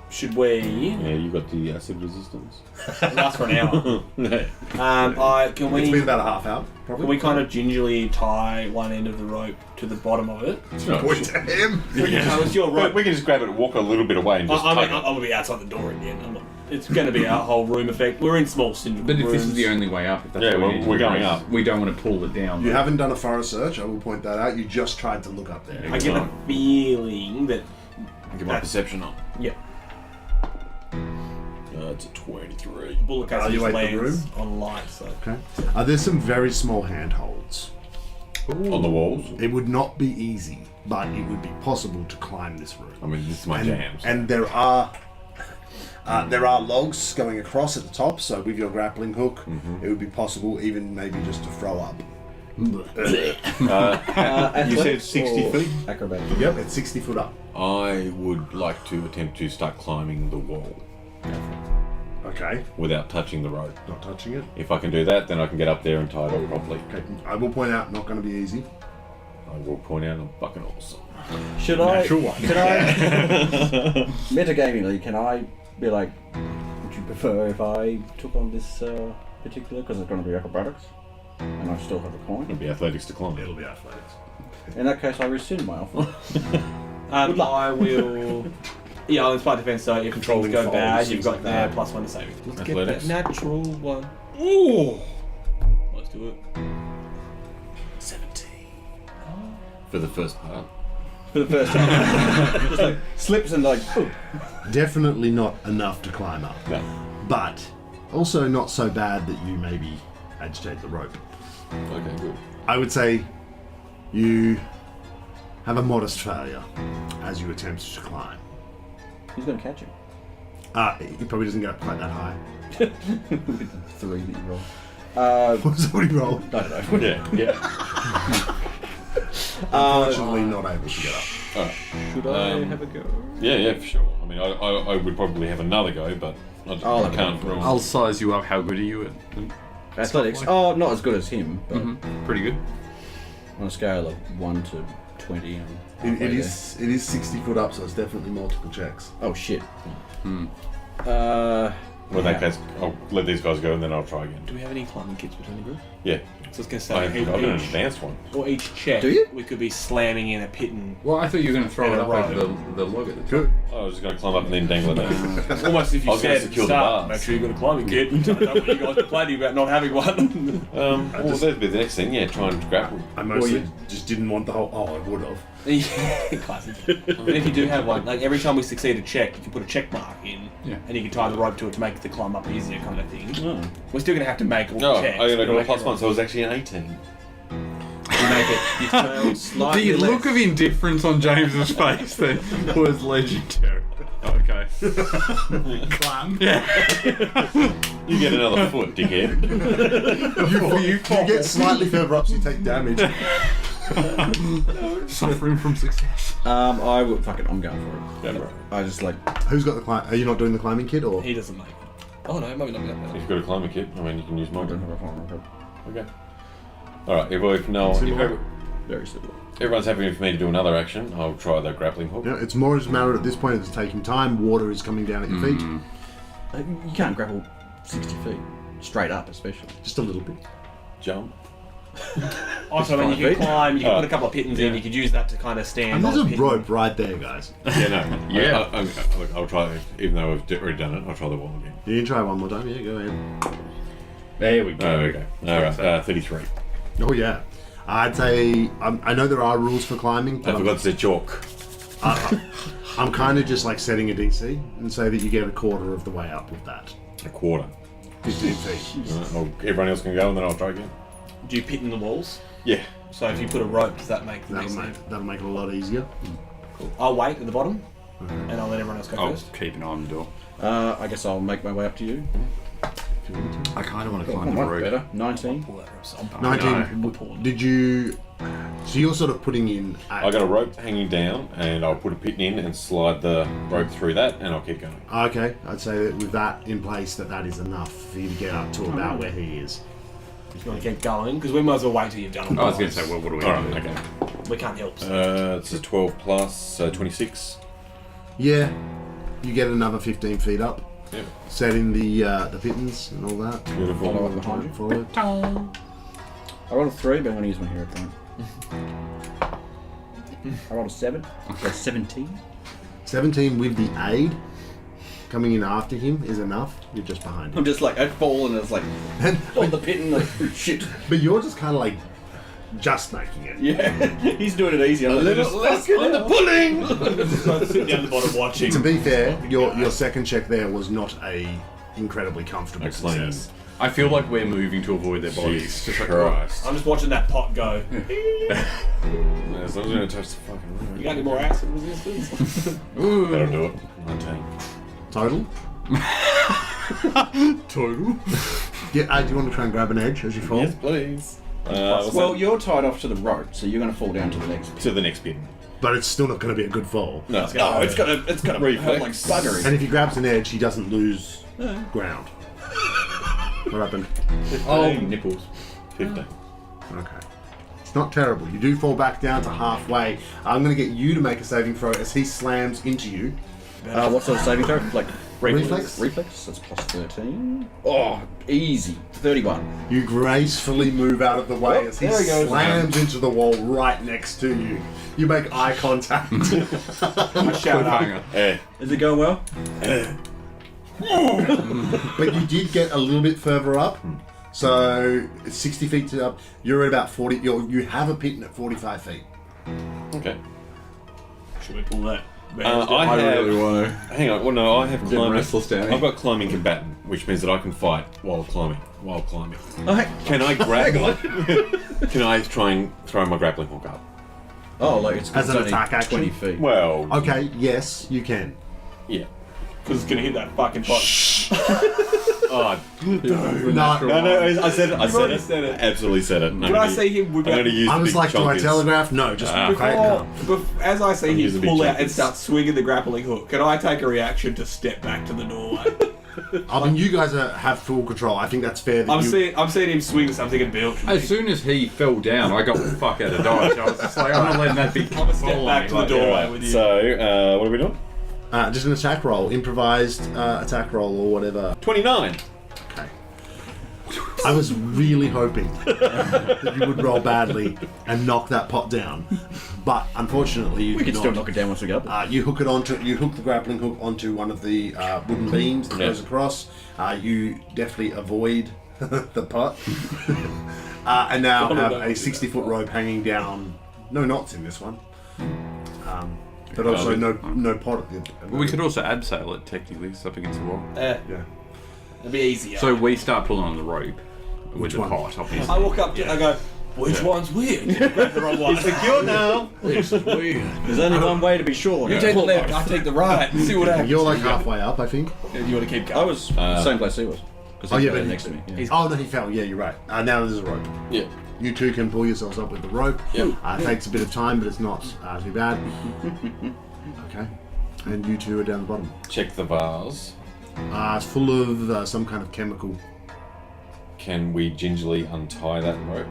Should we... yeah, you got the acid resistance. Last for an hour. Can It's been we... about a half hour, Can probably. we kind of gingerly tie one end of the rope to the bottom of it? Point at him. Oh, it's your rope. We can just grab it and walk a little bit away and just I'm tug it. going to be outside the door again. It's going to be our whole room effect. We're in small syndrome But if rooms. this is the only way up, if that's Yeah, what we well, need to we're do, going up. We don't want to pull it down. You haven't done a thorough search, I will point that out. You just tried to look up there. I get a feeling that... Get my perception on. Yeah. It's a 23. Bullet case just Evaluate the lands on light, so... Okay. There's some very small handholds. On the walls? It would not be easy, but it would be possible to climb this room. I mean, this is my jam. So. And there are logs going across at the top, so with your grappling hook, it would be possible even maybe just to throw up. You said 60 feet? Acrobatic. Yep, it's 60 foot up. I would like to attempt to start climbing the wall Okay, without touching the rope. not touching it. If I can do that, then I can get up there and tie it up properly. Okay, I will point out, not going to be easy. I will point out I'm fucking awesome. Should I? Natural one. Can I? Metagamingly, can I be like? Would you prefer if I took on this particular? Because it's going to be acrobatics, and I still have a coin. It'll be athletics to climb. It'll be athletics. In that case, I rescind my offer. I will... Yeah, I'll inspire defense, so if Controlling things go falls, bad, you've things got like their that. +1 to saving. Let's Athletics. get that natural one. Ooh! Let's do it. 17. For the first part. For the first time, just like slips and like. Ooh. Definitely not enough to climb up, No. but also not so bad that you maybe agitate the rope. Okay, good. I would say you have a modest failure as you attempt to climb. Who's going to catch him? He probably doesn't get up quite that high. With the 3 that you roll. What's what he rolled? I don't know. Yeah. Unfortunately, not able to get up. Alright. Should I have a go? Yeah, for sure. I mean, I would probably have another go, but I can't roll. I'll size you up. How good are you at? Athletics. Oh, not as good as him, but Pretty good. on a scale of 1 to 20. I'm It halfway is 60 foot up, so it's definitely multiple checks. there. Oh shit. Well, in that case, I'll let these guys go and then I'll try again. Do we have any climbing kits between the group? Yeah. So I was going to I've say, got an each, advanced one. or each check, Do you? we could be slamming in a pit and... Well, I thought you were going to throw Yeah, it up right. over the log at the top. Good. I was just going to climb up and then dangle it down. Almost if you I was gonna said at the secure the start, bars. make sure you've got a climbing kit. I don't want you guys complaining about not having one. Well, that'd be the next thing, yeah, try and grapple. I mostly just didn't want the whole. Oh, I would have. Classic. And if you do have one, like every time we succeed a check, you can put a check mark in, Yeah. and you can tie the rope to it to make the climb up easier, kind of thing. Oh. We're still going to have to make all No, the checks. I got but a make +1, sure- so it was actually an 18. You make it. You failed slightly The less. look of indifference on James's face then was legendary. Okay. Clam. You get another foot, dickhead. You get slightly further up, so you take damage. Suffering from success. I would fuck it. I'm going for it. Yeah, bro. I just like. Who's got the climb? Are you not doing the climbing kit, or? He doesn't make. Oh no, maybe not. If you've got a climbing kit, I mean, you can use I mine. don't have a climbing kit. Okay. Alright, if Very simple. everyone's happy for me to do another action, I'll try the grappling hook. No, it's more just a matter at this point. It's taking time. Water is coming down at your feet. You can't grapple 60 feet straight up, especially. Just a little bit. Jump. Also, when you can climb, you can put a couple of pittons in. You could use that to kind of stand. And there's on a pitten. rope right there, guys. Yeah, no. Yeah. I'll try, even though I've already done it, I'll try the wall again. You can try one more time. Yeah, go ahead. There we go. Oh, okay. Alright, 33. Oh yeah. I'd say I know there are rules for climbing, I but forgot to say chalk. I'm kind of just like setting a DC and say that you get a quarter of the way up with that. A quarter. 15 feet. Everyone else can go and then I'll try again. Do you pit in the walls? Yeah. So if you put a rope, does that make the next thing? That'll make it a lot easier. I'll wait at the bottom, and I'll let everyone else go I'll first. keep an eye on the door. I guess I'll make my way up to you. I kind of want to Oh, climb the much rope. better. 19. Pull that rope. So I'm 19. Did you? So you're sort of putting in. I got a rope hanging down and I'll put a pit in and slide the rope through that and I'll keep going. Okay, I'd say that with that in place, that is enough for you to get up to about where he is. If you want to get going, because we might as well wait till you've done all I was going to say, well, what do we Alright, do? okay. We can't help. So. It's a 12 plus, 26. Yeah, you get another 15 feet up. Yep. Set in the pittons and all that. Beautiful. Follow up behind you. Follow. I rolled a 3, but I'm going to use my hero point. I rolled a 7. So 17. 17 with the aid coming in after him is enough. You're just behind I'm him. just like, I fall and it's like, on the pit and like, shit. But you're just kind of like just making it. Yeah, he's doing it easy. I'm like, let's get on the pudding! Just sit down at the bottom watching. To be fair, your second check there was not a incredibly comfortable Excellent. success. I feel like we're moving to avoid their bodies. Jesus Just like, Christ. I'm just watching that pot go. As long as I don't touch the fucking rope. You got any more acid resistance? That'll do it. 19. Total? Total. Yeah, do you want to try and grab an edge as you fall? Yes, please. Well, you're tied off to the rope, so you're going to fall down to the next pit. to the next bit. But it's still not going to be a good fall. No, No, it's got to Reflex. have like buggery. And if he grabs an edge, he doesn't lose ground. What happened? Oh, nipples. 15. Okay. It's not terrible. You do fall back down to halfway. I'm going to get you to make a saving throw as he slams into you. What sort of saving throw? Like Reflex? Reflex. That's plus 13. Oh, easy. 31. You gracefully move out of the way Oh, as he there he goes. slams into the wall right next to you. You make eye contact. I shout out. Cliffhanger. Yeah. Is it going well? But you did get a little bit further up. So it's 60 feet to up. You're at about 40. You have a pit at 45 feet. Okay. Should we pull that? I have. really want to. Hang on. Well, no, I have Bit climbing. restless down here. I've got climbing combatant, which means that I can fight while climbing. Oh, Can I grab? Can I try and throw my grappling hook up? oh like it's As an only attack action? 20 feet. Well, Okay, yes, you can. yeah. Because it's going to hit that fucking pot. Oh, No, I said it. I already said it. said it. Absolutely said it. But I see him whip I'm out. going to use I the was big like, do I chonkers. telegraph? No, just As I see using him big pull out jumpers. and start swinging the grappling hook, can I take a reaction to step back to the doorway? I mean, you guys have full control. I think that's fair. That I'm seeing him swing something and build. As soon as he fell down, I got the fuck out of dodge. I was just like, I'm not letting that big come Step back to the doorway with you. So, what are we doing? just an attack roll, improvised attack roll or whatever. 29. Okay. I was really hoping that you would roll badly and knock that pot down, but unfortunately you We did can not. still knock it down once we go up. You hook the grappling hook onto one of the wooden beams that goes across. You definitely avoid the pot, and now have a 60-foot rope hanging down. No knots in this one, but also no pot at the. We could also abseil it technically, it's up against the wall. Yeah. It'd be easier. So we start pulling on the rope with Which the one? pot, obviously. I walk up to I go, Which one's weird? Grab the wrong one. Secure now. This is weird. There's only one way to be sure. You take the left, I take the right. See what happens. You're like halfway up, I think. You want to keep going? I was same place he was. Because he was next to me. Yeah. Oh, no, he fell. Yeah, you're right. Now there's a rope. Yeah. You two can pull yourselves up with the rope. Yep. It takes a bit of time, but it's not too bad. Okay. And you two are down the bottom. Check the vase. It's full of some kind of chemical. Can we gingerly untie that rope?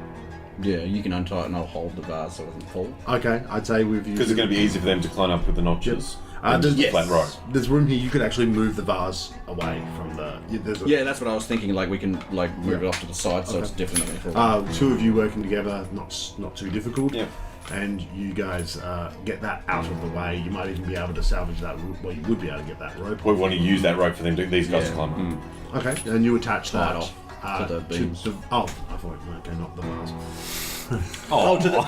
Yeah, you can untie it and I'll hold the vase so it doesn't fall. Okay, I'd say with you. Because it's going to be easy for them to climb up with the notches. There's, Just a flat rope. There's room here. You could actually move the vase away from the. Yeah, that's what I was thinking. Like we can like move it off to the side so it's definitely full. Two of you working together, not too difficult. Yeah. And you guys get that out of the way. You might even be able to salvage that. Well, you would be able to get that rope. We want to use that rope for them to these guys to climb up. Okay, and you attach that off to the beams. I thought okay, not the vase.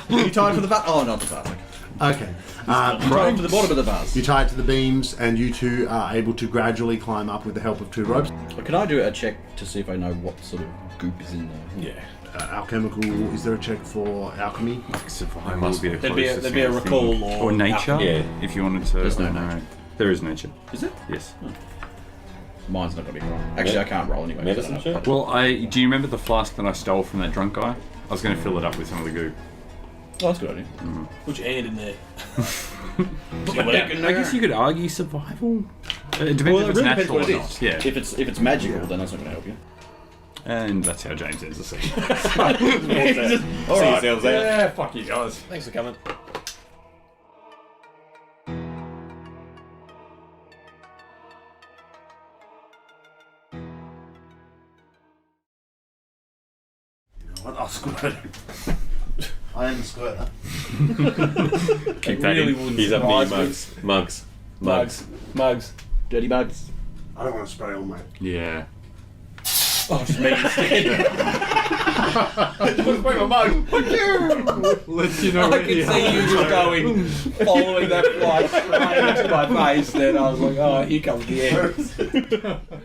You tied to the vase? Oh, not the vase. Okay. Right to the bottom of the vase. You tie it to the beams, and you two are able to gradually climb up with the help of two ropes. Can I do a check to see if I know what sort of goop is in there? Yeah. Alchemical. Is there a check for alchemy? Survival must would be the There'd be a closest thing. recall or nature. alchemy. Yeah. If you wanted to. There's no nature. There is nature. Is it? Yes. Mine's not going to be wrong. Actually, I can't roll anyway. Medicine check? Well, do you remember the flask that I stole from that drunk guy? I was going to fill it up with some of the goo. Oh, that's a good idea. Put your hand in there. I guess you could argue survival. It depends if it's natural or not. Yeah. If it's magical, then that's not going to help you. And that's how James ends the scene. All right. See yourselves out. Yeah, fuck you guys. Thanks for coming. What? I'll squirt him. I am a squirter. Keep that in. He's up near mugs. Mugs. Dirty bugs. I don't want to spray all my. Yeah. Oh, just me instead. Bring my mug. Let you know. I can see you just going, following that fly straight into my face. Then I was like, oh, here comes the end.